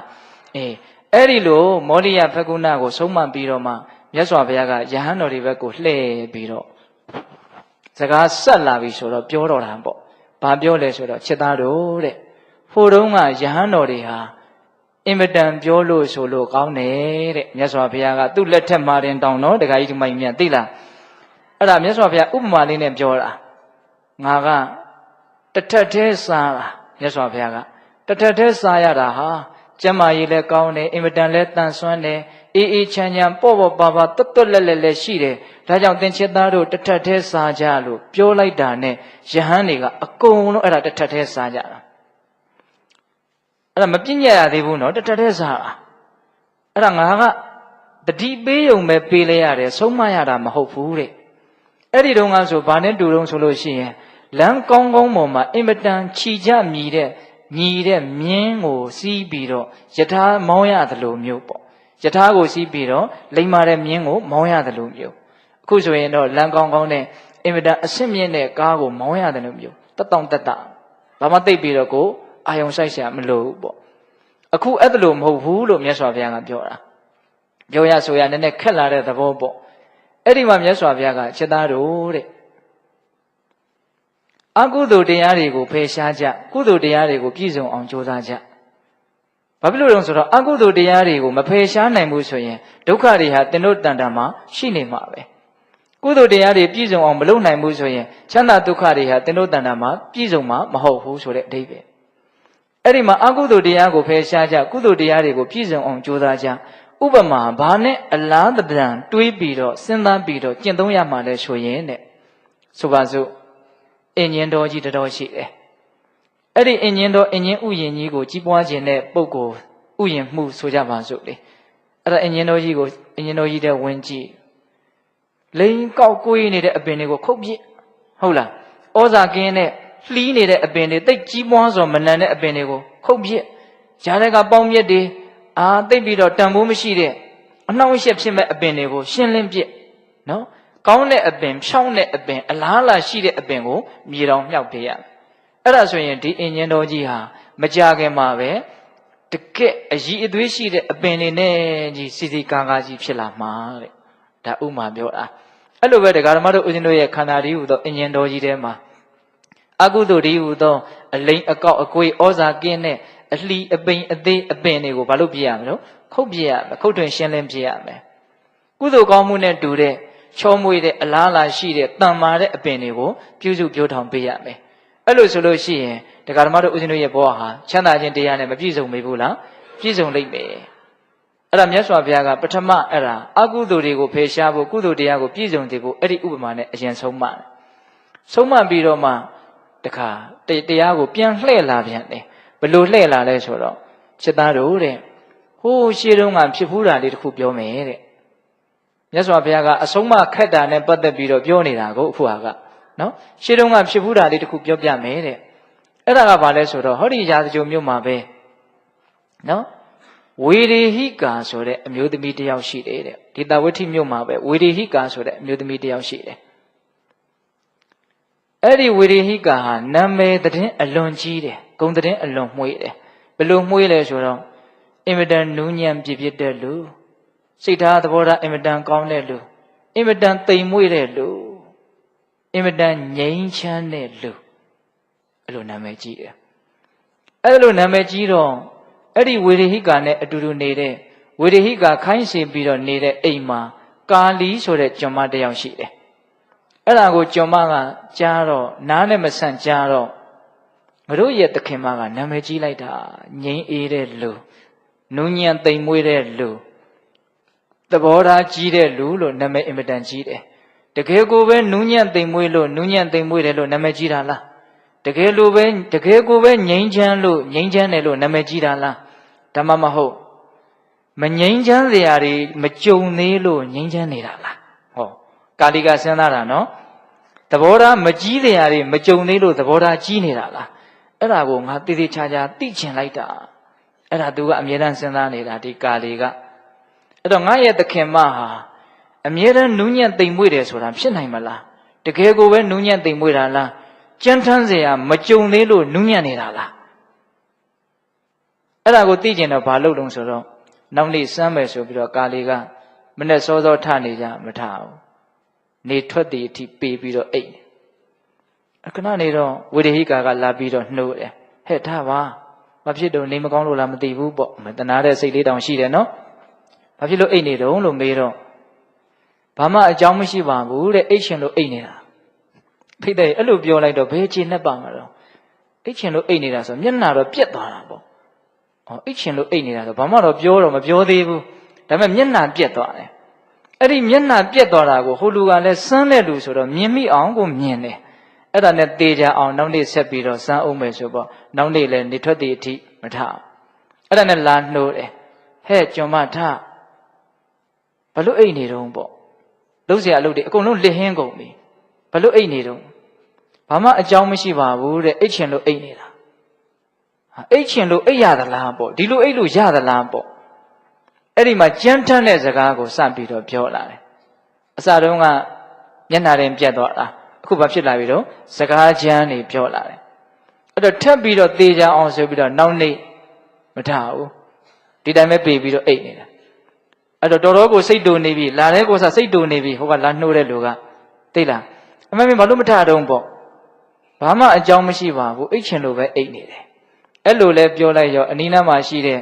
အဲ့ဒီလိုမောလိယဖကုဏကိုဆုံးမပြီးတော့မှမြတ်စွာဘုရားကယဟန်တော်တွေဘက်ကိုလှည့်ပြီးတော့စကားဆက်လာပြီဆိုတော့ပြောတော့တာပေါ့ဘာပြောလဲဆိုတော့ချစ်သားတို့တဲ့ဟိုတုန်းကယဟန်တော်တွေဟာအင်မတန်ပြောလို့ဆိုလို့ကောင်းတယ်တဲ့မြတ်စွာဘုရားကသူ့လက်ထက်မှာတင်တောင်းတော့ဒကာကြီးဒီမိုင်မြတ်သိလားအဲ့ဒါမြတ်စွာဘုရားဥပမာလေးနဲ့ပြောတာငါကတထက်သေးစားတာမြတ်စွာဘုရားကတထက်သေးစားရတာဟာကျမ်းမာရေးလည်းကောင်းတယ်အင်မတန်လည်းတန်ဆွမ်းတယ်အေးချမ်းချမ်းပေါ့ပါပါတွတ်လက်လည်းရှိတယ်ဒါကြောင့်သင်္ချစ်သားတို့တထက်သေးစားကြလို့ပြောလိုက်တာနဲ့ယဟန်တွေကအကုန်လုံးအဲ့ဒါတထက်သေးစားကြတာအဲ့ဒါမပြည့်ညက်ရသေးဘူးနော်တထက်သေးစားအဲ့ဒါငါကတတိပေးယုံပဲပေးလိုက်ရတယ်ဆုံးမရတာမဟုတ်ဘူးတဲ့အဲ့ဒီတုန်းကဆိုဘာနဲ့တူတုံးဆိုလို့ရှိရင်လမ်းကောင်းပေါ်မှာအင်မတန်ခြိကြမြည်တဲ့မြင်းကိုစီးပြီးတော့ယထာမောင်းရတယ်လို့မျိုးပေါ့ယထာကိုစီးပြီးတော့လိမ္မာတဲ့မြင်းကိုမောင်းရတယ်လို့မျိုးအခုဆိုရင်တော့လမ်းကောင်းနဲ့အင်မတန်အဆင့်မြင့်တဲ့ကားကိုမောင်းရတယ်လို့မျိုးတက်တောင့်တက်တာဘာမှသိပ်ပြီးတော့ကိုအာယုံဆိုင်ရှာမလို့ပေါ့အခုအဲ့ဒါလို့မဟုတ်ဘူးလို့မြတ်စွာဘုရားကပြောတာပြောရဆိုရနည်းနည်းခက်လာတဲ့သဘောပေါ့အဲ့ဒီမှာမြတ်စွာဘုရားကချစ်သားတို့တဲ့အကုသိုလ်တရားတွေကိုဖယ်ရှားကြကုသိုလ်တရားတွေကိုပြည့်စုံအောင်ကြိုးစားကြဘာဖြစ်လို့လဲဆိုတော့အကုသိုလ်တရားတွေကိုမဖယ်ရှားနိုင်ဘူးဆိုရင်ဒုက္ခတွေဟာသင်တို့တန်တာမှာရှိနေမှာပဲကုသိုလ်တရားတွေပြည့်စုံအောင်မလုပ်နိုင်ဘူးဆိုရင်ချမ်းသာဒုက္ခတွေဟာသင်တို့တန်တာမှာပြည့်စုံမှာမဟုတ်ဘူးဆိုတဲ့အဓိပ္ပာယ်အဲ့ဒီမှာအကုသိုလ်တရားကိုဖယ်ရှားကြကုသိုလ်တရားတွေကိုပြည့်စုံအောင်ကြိုးစားကြဥပမာဘာနဲ့အလားတပံတွေးပြီးတော့စဉ်းစားပြီးတော့ကျင့်သုံးရမှာလဲဆိုရင်တဲ့ဆိုပါစို့အင်ဂျင်တော်ကြီးတော်ရှိတယ်အဲ့ဒီအင်ဂျင်ဥယျင်ကြီးကိုကြီးပွားခြင်းတဲ့ပုဂ္ဂိုလ်ဥယျင်မှုဆိုကြပါစို့လေအဲ့ဒါအင်ဂျင်တော်ကြီးတဲ့ဝင်ကြည့်လိန်ကောက်ကိုးနေတဲ့အပင်တွေကိုခုတ်ပြစ်ဟုတ်လားဩဇာကင်းတဲ့လှီးနေတဲ့အပင်တွေတိတ်ကြီးပွားစွာမလန်တဲ့အပင်တွေကိုခုတ်ပြစ်ဂျားတွေကပေါင်းမြက်တွေတိတ်ပြီးတော့တန်ဖိုးမရှိတဲ့အနှောင့်အယှက်ဖြစ်မဲ့အပင်တွေကိုရှင်းလင်းပြစ်နော်ကောင်းတဲ့အပင်ဖြောင်းတဲ့အပင်အလားအလာရှိတဲ့အပင်ကိုမြေတောင်မြောက်ပေးရအဲ့ဒါဆိုရင်ဒီအင်ဂျင်တော်ကြီးဟာမကြခင်မှာပဲတကက်အကြီးအသွေးရှိတဲ့အပင်တွေနဲ့ကြီးစီစီကားကားကြီးဖြစ်လာမှာတဲ့ဒါဥမာပြောတာအဲ့လိုပဲဒကာဓမ္မတို့ဦးဇင်းတို့ရဲ့ခန္ဓာတည်းဟူသောအင်ဂျင်တော်ကြီးထဲမှာအကုသိုလ်တည်းဟူသောအလိမ်အကောက်အကွေးဩဇာကင်းတဲ့အလှီအပိန်အသေးအပင်တွေကိုဘာလို့ပြရမလို့ခုတ်ပြရမယ်ခုတ်ထွင်ရှင်းလင်းပြရမယ်ကုသိုလ်ကောင်းမှုနဲ့တူတဲ့ချောမွေ့တဲ့အလားအလာရှိတဲ့တန်မာတဲ့အပင်တွေကိုပြုစုပြောထောင်ပေးရမယ်အဲ့လိုဆိုလို့ရှိရင်ဒကာဓမ္မတို့ဦးဇင်းတို့ရဲ့ဘဝဟာချမ်းသာခြင်းတရားနဲ့မပြည့်စုံမေဘူးလားပြည့်စုံလိမ့်မယ်အဲ့ဒါမြတ်စွာဘုရားကပထမအဲ့ဒါအကုသိုလ်တွေကိုဖယ်ရှားဖို့ကုသိုလ်တရားကိုပြည့်စုံစေဖို့အဲ့ဒီဥပမာနဲ့အရင်ဆုံးမပြီးတော့မှတခါတရားကိုပြန်လှည့်လာပြန်တယ်ဘယ်လိုလှည့်လာလဲဆိုတော့ချစ်သားတို့တဲ့ဟိုးရှေးတုန်းကဖြစ်ဖူးတာလေးတစ်ခုပြောမယ်တဲ့မြတ်စွာဘုရားကအဆုံးမခက်တာနဲ့ပတ်သက်ပြီးတော့ပြောနေတာကိုအခုဟာကနော်ရှေးတုန်းကဖြစ်ဖူးတာလေးတစ်ခုပြောပြမယ်တဲ့အဲ့ဒါကဘာလဲဆိုတော့ဟောဒီရာဇဂိုမြို့မှာပဲနော်ဝေရေဟိကာဆိုတဲ့အမျိုးသမီးတစ်ယောက်ရှိတယ်တဲ့ဒီတဝဋ္ဌိမြို့မှာပဲဝေရေဟိကာဆိုတဲ့အမျိုးသမီးတစ်ယောက်ရှိတယ် အဲ့ဒီဝေရေဟိကာဟာနာမည်သတင်းအလွန်ကြီးတယ်ဂုဏ်သတင်းအလွန်မွှေးတယ်ဘယ်လိုမွှေးလဲဆိုတော့အင်မတန်နူးညံ့ပြည့်ပြည့်တဲ့လူစိတ်ထားသဘောထားအင်မတန်ကောင်းတဲ့လူအင်မတန်သိမ်မွေ့တဲ့လူအင်မတန်ငြိမ်းချမ်းတဲ့လူအဲ့လိုနာမည်ကြီးတယ်အဲ့လိုနာမည်ကြီးတော့အဲ့ဒီဝေရေဟိကာနဲ့အတူတူနေတဲ့ဝေရေဟိကာခိုင်းစေပြီးတော့နေတဲ့အိမ်မှာကာလီဆိုတဲ့ကျွန်မတစ်ယောက်ရှိတယ်အဲ့ဒါကိုကျွန်မကကြားတော့နားနဲ့မဆန့်ကြားတော့ငါတို့ရဲ့သခင်မကနာမည်ကြီးလိုက်တာငြိမ်းအေးတဲ့လူနူးညံ့သိမ်မွေ့တဲ့လူသဘောထားကြီးတဲ့လူလို့နာမည်အင်မတန်ကြီးတယ်တကယ်ကိုပဲနူးညံ့သိမ်မွေ့လို့နူးညံ့သိမ်မွေ့တယ်လို့နာမည်ကြီးတာလားတကယ်ကိုပဲငြိမ်းချမ်းလို့ငြိမ်းချမ်းတယ်လို့နာမည်ကြီးတာလားဒါမှမဟုတ်မငြိမ်းချမ်းစရာတွေမကြုံသေးလို့ငြိမ်းချမ်းနေတာလားဟောကာလီကစဉ်းစားတာနော်သဘောထားမကြီးစရာတွေမကြုံသေးလို့သဘောထားကြီးနေတာလားအဲ့ဒါကိုငါတည်တည်ချာချာသိချင်လိုက်တာအဲ့ဒါသူကအမြဲတမ်းစဉ်းစားနေတာဒီကာလီကအဲ့တော့ငါရဲ့သခင်မဟာအမြဲတမ်းနူးညံ့သိမ်မွေ့တယ်ဆိုတာဖြစ်နိုင်မလားတကယ်ကိုပဲနူးညံ့သိမ်မွေ့တာလားကြမ်းထမ်းစရာမကြုံသေးလို့နူးညံ့နေတာလားအဲ့ဒါကိုသိကျင်တော့ဘာလုပ်လို့ဆိုတော့နောက်နေ့စမ်းမယ်ဆိုပြီးတော့ကာလီကမနဲ့စောစောထနေကြမထဘူးနေထွက်တည်အထိပေးပြီးတော့အိတ်အခဏနေတော့ဝေဒဟိကာကလာပြီးတော့နှိုးတယ်ဟဲ့ထားပါဘာဖြစ်တော့နေမကောင်းလို့လားမသိဘူးပေါ့မတနာတဲ့စိတ်လေးတောင်ရှိတယ်နော်ဘာဖြစ်လို့အိတ်နေတုံးလို့မေးတော့ဘာမှအကြောင်းမရှိပါဘူးတဲ့အိတ်ရှင်လို့အိတ်နေတာဖိတဲ့အဲ့လိုပြောလိုက်တော့ဘယ်ခြေနဲ့ပါမှာတော့အိတ်ရှင်လို့အိတ်နေတာဆိုမျက်နှာတော့ပြက်သွားတာပေါ့အိတ်ရှင်လို့အိတ်နေတာဆိုဘာမှတော့ပြောတော့မပြောသေးဘူးဒါပေမဲ့မျက်နှာပြက်သွားတယ်အဲ့ဒီမျက်နှာပြက်သွားတာကိုဟိုလူကလည်းစမ်းတဲ့လူဆိုတော့မြင်မိအောင်ကိုမြင်တယ်အဲ့ဒါနဲ့တေချာအောင်နောက်နေ့ဆက်ပြီးတော့စမ်းအောင်မယ်ဆိုပေါ့နောက်နေ့လည်းနေထွက်တည်အထိမထအဲ့ဒါနဲ့လာနှိုးတယ်ဟဲ့ကျွန်မထဘလို့အိတ်နေတုံးပေါ့လုံးเสียအလုပ်တွေအကုန်လုံးလစ်ဟင်းကုန်ပြီဘလို့အိတ်နေတုံးဘာမှအကြောင်းမရှိပါဘူးတဲ့အိတ်ချင်လို့အိတ်နေတာအိတ်ချင်လို့အိတ်ရသလားပေါ့ဒီလိုအိတ်လို့ရသလားပေါ့အဲ့ဒီမှာကြမ်းထမ်းတဲ့စကားကိုစပြီးတော့ပြောလာတယ်အစတုန်းကမျက်နှာရင်ပြတ်သွားတာအခုဘာဖြစ်လာပြီတော့စကားချမ်းနေပြောလာတယ်အဲ့တော့ထပ်ပြီးတော့သေချာအောင်ဆိုပြီးတော့နောက်နေ့မထဘူးဒီတိုင်းပဲပြေးပြီးတော့အိတ်နေတာအဲ့တော့တော်တော်ကိုစိတ်တူနေပြီလာတဲ့ကိုစားစိတ်တူနေပြီဟိုကလာနှိုးတဲ့လူကသိလားအမေဘာလို့မထတုံးပေါ့ဘာမှအကြောင်းမရှိပါဘူးအိတ်ချင်လို့ပဲအိတ်နေတယ်အဲ့လိုလဲပြောလိုက်ရောအနီးနားမှာရှိတဲ့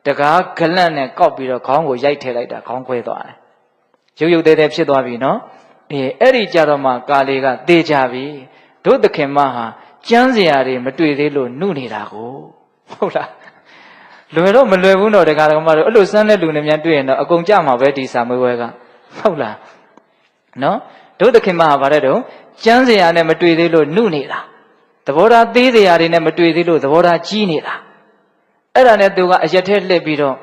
တကားဂလန့်နဲ့ကောက်ပြီးတော့ခေါင်းကိုရိုက်ထည့်လိုက်တာခေါင်းခွဲသွားတယ်ရုပ်ရုပ်သေးသေးဖြစ်သွားပြီနော်အဲ့ဒီကြတော့မှကာလီကသေချပြီတို့သခင်မဟာကြမ်းစရာတွေမတွေ့သေးလို့နှုတ်နေတာကိုဟုတ်လားလွယ်တော့မလွယ်ဘူးတော့တကားကမတို့အဲ့လိုစမ်းတဲ့လူနဲ့များတွေ့ရင်တော့အကုန်ကြမှာပဲဒီစာမွေးဝဲကဟုတ်လားနော်တို့သခင်မဟာဗါတဲ့တော့ကြမ်းစရာနဲ့မတွေ့သေးလို့နှုတ်နေတာသဘောထားသေးစရာတွေနဲ့မတွေ့သေးလို့သဘောထားကြီးနေတာအဲ့ဒါနဲ့သူကအရက်ထဲလှည့်ပြီးတော့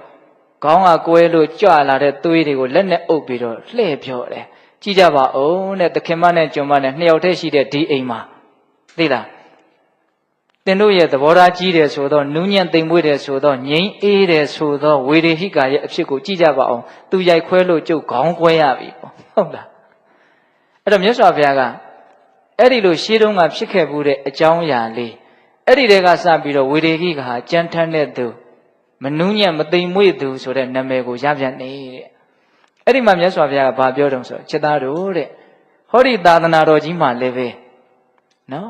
ခေါင်းကကွဲလို့ကြွလာတဲ့သွေးတွေကိုလက်နဲ့အုပ်ပြီးတော့လှည့်ပြောတယ်ကြည့်ကြပါဦးတဲ့သခင်မနဲ့ကျွန်မနဲ့နှစ်ယောက်တည်းရှိတဲ့ဒီအိမ်မှာသိလားတင်တို့ရဲ့သဘောထားကြီးတယ်ဆိုတော့နူးညံ့သိမ်မွေ့တယ်ဆိုတော့ငြိမ်းအေးတယ်ဆိုတော့ဝေရေဟိကာရဲ့အဖြစ်ကိုကြည့်ကြပါအောင်သူရိုက်ခွဲလို့ကျုပ်ခေါင်းခွဲရပြီပေါ့ဟုတ်လားအဲ့တော့မြတ်စွာဘုရားကအဲ့ဒီလိုရှေးတုန်းကဖြစ်ခဲ့မှုတဲ့အကြောင်းအရာလေးအဲ့ဒီတည်းကစပြီးတော့ဝေရေဟိကာဟာကြမ်းထမ်းတဲ့သူမနူးညံ့မသိမ်မွေ့သူဆိုတဲ့နာမည်ကိုရပြန်နေတဲ့အဲ့ဒီမှာမြတ်စွာဘုရားကဘာပြောတုံးဆိုချက်သားတို့တဲ့ဟောဒီသာသနာတော်ကြီးမှာလည်းပဲနော်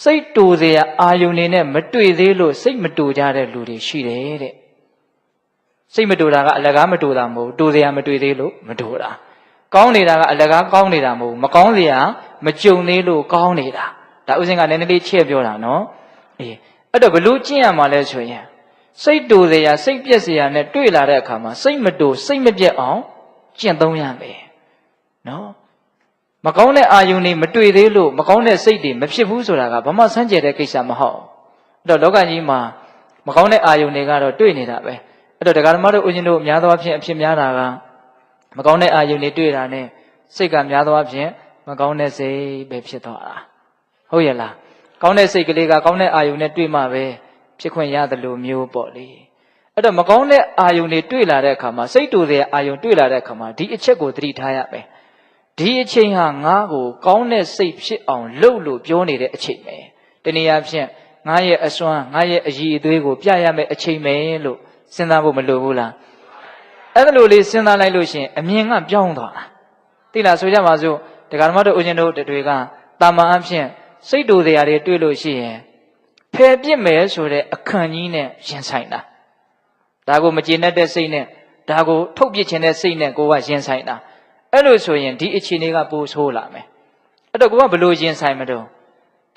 စိတ်တူစရာအာယုန်နေနဲ့မတွေ့သေးလို့စိတ်မတူကြတဲ့လူတွေရှိတယ်တဲ့စိတ်မတူတာကအလကားမတူတာမဟုတ်တူစရာမတွေ့သေးလို့မတူတာကောင်းနေတာကအလကားကောင်းနေတာမဟုတ်မကောင်းစရာမကြုံသေးလို့ကောင်းနေတာဒါဥစဉ်ကလည်းနည်းနည်းလေးချဲ့ပြောတာနော်အဲ့တော့ဘလို့ကျင့်ရမှာလဲဆိုရင်စိတ်တူစရာစိတ်ပြက်စရာနဲ့တွေ့လာတဲ့အခါမှာစိတ်မတူစိတ်မပြက်အောင်ကျင့်သုံးရမယ်နော်မကောင်းတဲ့အာယုန်တွေမတွေ့သေးလို့မကောင်းတဲ့စိတ်တွေမဖြစ်ဘူးဆိုတာကဘာမှစမ်းကြဲတဲ့ကိစ္စမဟုတ်အဲ့တော့လောကကြီးမှာမကောင်းတဲ့အာယုန်တွေကတော့တွေ့နေတာပဲအဲ့တော့တရားဓမ္မတို့ဦးဇင်းတို့အများသောအားဖြင့်အဖြစ်များတာကမကောင်းတဲ့အာယုန်တွေတွေ့တာနဲ့စိတ်ကများသောအားဖြင့်မကောင်းတဲ့စိတ်ပဲဖြစ်သွားတာဟုတ်ရဲ့လားကောင်းတဲ့စိတ်ကလေးကကောင်းတဲ့အာယုန်နဲ့တွေ့မှပဲဖြစ်ခွင့်ရတယ်လို့မျိုးပေါ့လေအဲ့တော့မကောင်းတဲ့အာယုန်တွေတွေ့လာတဲ့အခါမှာစိတ်တူတဲ့အာယုန်တွေ့လာတဲ့အခါမှာဒီအချက်ကိုသတိထားရမယ် ဒီအချိန်ဟာငါ့ကိုကောင်းတဲ့စိတ်ဖြစ်အောင်လှုပ်လို့ပြောနေတဲ့အချိန်ပဲတနည်းအားဖြင့်ငါရဲ့အစွမ်းငါရဲ့အရည်အသွေးကိုပြရမယ့်အချိန်ပဲလို့စဉ်းစားဖို့မလိုဘူးလားအဲ့ဒါလိုလေးစဉ်းစားလိုက်လို့ရှိရင်အမြင်ကပြောင်းသွားတာသိလားဆိုကြပါစို့တရားဓမ္မတို့ဦးဇင်းတို့တွေကတာမန်အဖြစ်စိတ်တူတရားတွေတွေ့လို့ရှိရင်ဖယ်ပြစ်မယ်ဆိုတဲ့အခန့်ကြီးနဲ့ရင်ဆိုင်တာဒါကိုမကျေနပ်တဲ့စိတ်နဲ့ဒါကိုထုတ်ပြစ်ခြင်းတဲ့စိတ်နဲ့ကိုကရင်ဆိုင်တာအဲ့လိုဆိုရင်ဒီအခြေအနေကပိုဆိုးလာမယ်အဲ့တော့ကိုကဘလို့ရင်ဆိုင်မတော့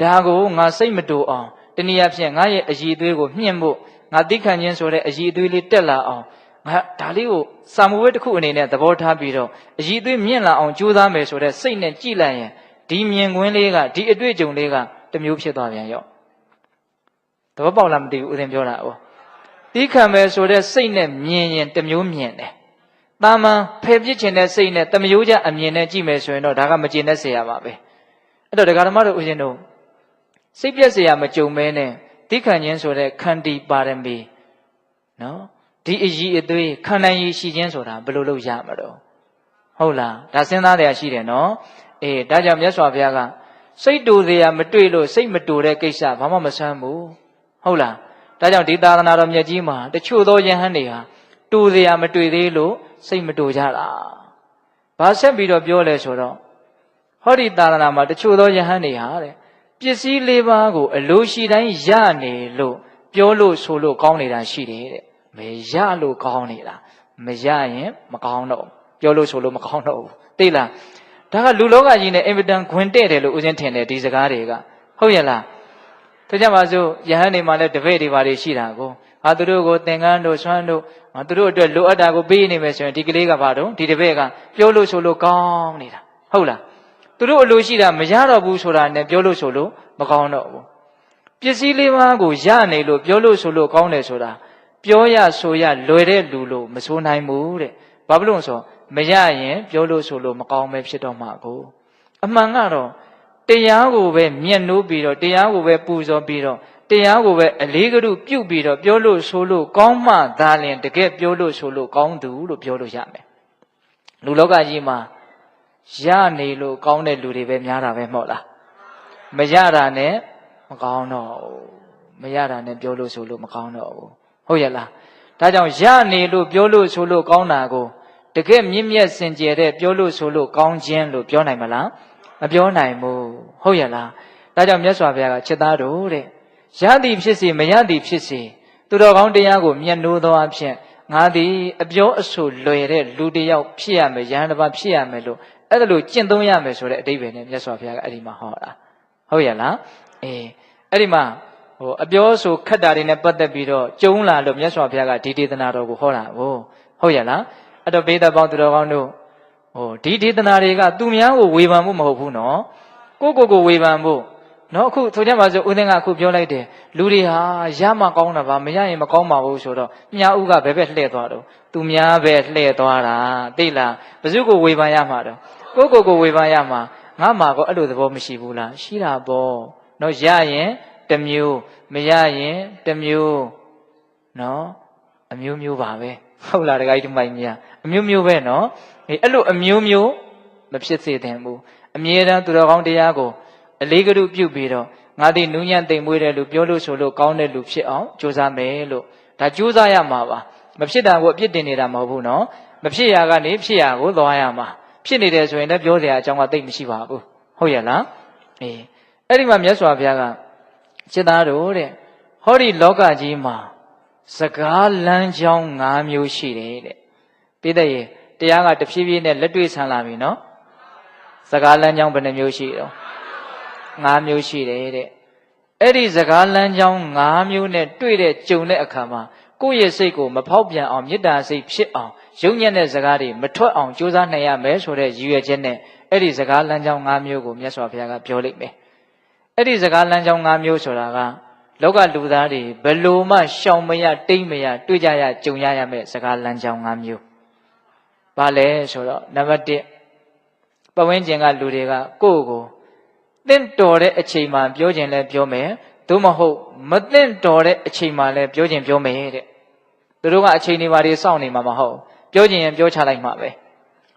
ဒါကိုငါစိတ်မတူအောင်တနည်းအားဖြင့်ငါရဲ့အရည်အသွေးကိုမြင့်ဖို့ငါသိခံခြင်းဆိုတဲ့အရည်အသွေးလေးတက်လာအောင်ငါဒါလေးကိုစာမဝဲတစ်ခုအနေနဲ့သဘောထားပြီးတော့အရည်အသွေးမြင့်လာအောင်ကြိုးစားမယ်ဆိုတဲ့စိတ်နဲ့ကြည်လိုက်ရင်ဒီမြင်ကွင်းလေးကဒီအတွေ့အကြုံလေးကတစ်မျိုးဖြစ်သွားပြန်ရောသဘောပေါက်လားမသိဘူးဦးဇင်းပြောတာ哦သိခံမယ်ဆိုတဲ့စိတ်နဲ့မြင်ရင်တစ်မျိုးမြင်တယ်တာမန်ဖယ်ပြစ်ခြင်းတဲ့စိတ်နဲ့တမျိုးကြအမြင်နဲ့ကြည့်မယ်ဆိုရင်တော့ဒါကမကျေနပ်เสียရပါပဲအဲ့တော့ဒကာဓမ္မတို့ဦးဇင်းတို့စိတ်ပြက်เสียရမကြုံမဲနဲ့သိခံခြင်းဆိုတဲ့ခန္တီပါရမီနော်ဒီအည်အသွေးခန္ဓာရည်ရှိခြင်းဆိုတာဘယ်လိုလုပ်ရမှာတော့ဟုတ်လားဒါစဉ်းစားတရားရှိတယ်နော်အေးဒါကြောင့်မြတ်စွာဘုရားကစိတ်တူเสียရမတွေ့လို့စိတ်မတူတဲ့ကိစ္စဘာမှမဆန်းဘူးဟုတ်လားဒါကြောင့်ဒီသာသနာတော်မြတ်ကြီးမှာတချို့သောယဟန်တွေဟာတူเสียရမတွေ့သေးလို့စိတ်မတူကြတာဘာဆက်ပြီးတော့ပြောလဲဆိုတော့ဟောဒီသာသနာမှာတချို့သောယဟန်တွေဟာတဲ့ပစ္စည်းလေးပါးကိုအလိုရှိတိုင်းရနေလို့ပြောလို့ဆိုလို့ကောင်းနေတာရှိတယ်တဲ့မရလို့ကောင်းနေတာမရရင်မကောင်းတော့ပြောလို့ဆိုလို့မကောင်းတော့ဘူးသိလားဒါကလူလောကကြီးနဲ့အင်မတန်ခွင်တဲ့တယ်လို့ဦးဇင်းထင်တယ်ဒီစကားတွေကဟုတ်ရဲ့လားဒါကြောင့်ပါစို့ယဟန်တွေမှာလည်းတပည့်တွေပါတွေရှိတာကိုဟာသူတို့ကိုသင်္ကန်းတို့ဆွမ်းတို့သူတို့အတွက်လိုအပ်တာကိုပေးနေမယ်ဆိုရင်ဒီကလေးကဘာတော့ဒီတပည့်ကပြောလို့ဆိုလို့ကောင်းနေတာဟုတ်လားသူတို့အလိုရှိတာမရတော့ဘူးဆိုတာနဲ့ပြောလို့ဆိုလို့မကောင်းတော့ဘူးပစ္စည်းလေးပါးကိုရနေလို့ပြောလို့ဆိုလို့ကောင်းတယ်ဆိုတာပြောရဆိုရလွယ်တဲ့လူလို့မဆိုနိုင်ဘူးတဲ့ဘာဖြစ်လို့ဆိုမရရင်ပြောလို့ဆိုလို့မကောင်းပဲဖြစ်တော့မှာကိုအမှန်ကတော့တရားကိုပဲမျက်နှိုးပြီးတော့တရားကိုပဲပူဇော်ပြီးတော့တရားကိုပဲအလေးကရုပြုတ်ပြီးတော့ပြောလို့ဆိုလို့ကောင်းမှသာလျှင်တကယ်ပြောလို့ဆိုလို့ကောင်းသူလို့ပြောလို့ရမယ်လူလောကကြီးမှာရနေလို့ကောင်းတဲ့လူတွေပဲများတာပဲမဟုတ်လားမရတာနဲ့မကောင်းတော့မရတာနဲ့ပြောလို့ဆိုလို့မကောင်းတော့ဘူးဟုတ်ရဲ့လားဒါကြောင့်ရနေလို့ပြောလို့ဆိုလို့ကောင်းတာကိုတကယ်မြင့်မြတ်စင်ကြယ်တဲ့ပြောလို့ဆိုလို့ကောင်းခြင်းလို့ပြောနိုင်မလားမပြောနိုင်ဘူးဟုတ်ရဲ့လားဒါကြောင့်မြတ်စွာဘုရားကချက်သားတို့တဲ့ရသည်ဖြစ်စေမရသည်ဖြစ်စေသူတော်ကောင်းတရားကိုမျက်နှိုးသောအဖြစ်ငါသည်အပြောအဆိုလွယ်တဲ့လူတစ်ယောက်ဖြစ်ရမယ်ယဟန်တစ်ပါးဖြစ်ရမယ်လို့အဲ့ဒါလို့ကျင့်သုံးရမယ်ဆိုတဲ့အဓိပ္ပာယ်နဲ့မြတ်စွာဘုရားကအဲ့ဒီမှာဟောတာဟုတ်ရဲ့လားအေးအဲ့ဒီမှာအပြောအဆိုခက်တာတွေနဲ့ပတ်သက်ပြီးတော့ကျုံလာလို့မြတ်စွာဘုရားကဒီဒေသနာတော်ကိုဟောတာဟုတ်ရဲ့လားအဲ့တော့ဘေးသက်ပေါင်းသူတော်ကောင်းတို့ဒီဒေသနာတွေကသူများကိုဝေဖန်ဖို့မဟုတ်ဘူးနော်ကိုဝေဖန်ဖို့နော်အခုဆိုကြပါစို့ဦးသင်ကအခုပြောလိုက်တယ်လူတွေဟာရမှကောင်းတာပါမရရင်မကောင်းပါဘူးဆိုတော့မြားဥကဘယ်ဘက်လှည့်သွားတော့သူများပဲလှည့်သွားတာသိလားဘယ်သူကိုဝေဖန်ရမှာတော့ကိုဝေဖန်ရမှာငါမှာကောအဲ့လိုသဘောမရှိဘူးလားရှိတာပေါ့နော်ရရင်တစ်မျိုးမရရင်တစ်မျိုးနော်အမျိုးမျိုးပါပဲဟုတ်လားတခါကြီးဒီမိုင်းများအမျိုးမျိုးပဲနော်အဲ့လိုအမျိုးမျိုးမဖြစ်စေသင့်ဘူးအမြဲတမ်းသူတော်ကောင်းတရားကိုအလေးကရုပြုပြီးတော့ငါသည်နူးညံ့သိမ်မွေးတဲ့လူပြောလို့ဆိုလို့ကောင်းတဲ့လူဖြစ်အောင်ကြိုးစားမယ်လို့ဒါကြိုးစားရမှာပါမဖြစ်တာကိုအပြစ်တင်နေတာမဟုတ်ဘူးနော်မဖြစ်ရကနေဖြစ်ရကိုသွားရမှာဖြစ်နေတယ်ဆိုရင်လည်းပြောစရာအကြောင်းကသိပ်မရှိပါဘူးဟုတ်ရဲ့လားအေးအဲ့ဒီမှာမြတ်စွာဘုရားကစိတ်သားတို့တဲ့ဟောဒီလောကကြီးမှာစကားလမ်းကြောင်း၅မျိုးရှိတယ်တဲ့ပြီးတဲ့ရေတရားကတဖြည်းဖြည်းနဲ့လက်တွေ့ဆန်းလာပြီနော်စကားလမ်းကြောင်းဘယ်နှမျိုးရှိတော့၅မျိုးရှိတယ်တဲ့အဲ့ဒီစကားလမ်းကြောင်း၅မျိုးနဲ့တွေ့တဲ့ကြုံတဲ့အခါမှာကိုယ့်ရဲ့စိတ်ကိုမဖောက်ပြန်အောင်မေတ္တာစိတ်ဖြစ်အောင်ယုံညံ့တဲ့စကားတွေမထွက်အောင်ကြိုးစားနိုင်ရမယ်ဆိုတဲ့ရည်ရွယ်ချက်နဲ့အဲ့ဒီစကားလမ်းကြောင်း၅မျိုးကိုမြတ်စွာဘုရားကပြောလိုက်မယ်အဲ့ဒီစကားလမ်းကြောင်း၅မျိုးဆိုတာကလောကလူသားတွေဘယ်လိုမှရှောင်မရတိတ်မရတွေ့ကြရကြုံရရမယ့်စကားလမ်းကြောင်း၅မျိုးဘာလဲဆိုတော့နံပါတ်1ပဝင်းကျင်ကလူတွေကကိုယ့်ကိုတင့်တော်တဲ့အချိန်မှပြောခြင်းလဲပြောမယ်သို့မဟုတ်မတင့်တော်တဲ့အချိန်မှလဲပြောခြင်းပြောမယ်တဲ့သူတို့ကအချိန်တွေဘာတွေစောင့်နေမှာမဟုတ်ပြောခြင်းရင်ပြောချလိုက်မှာပဲ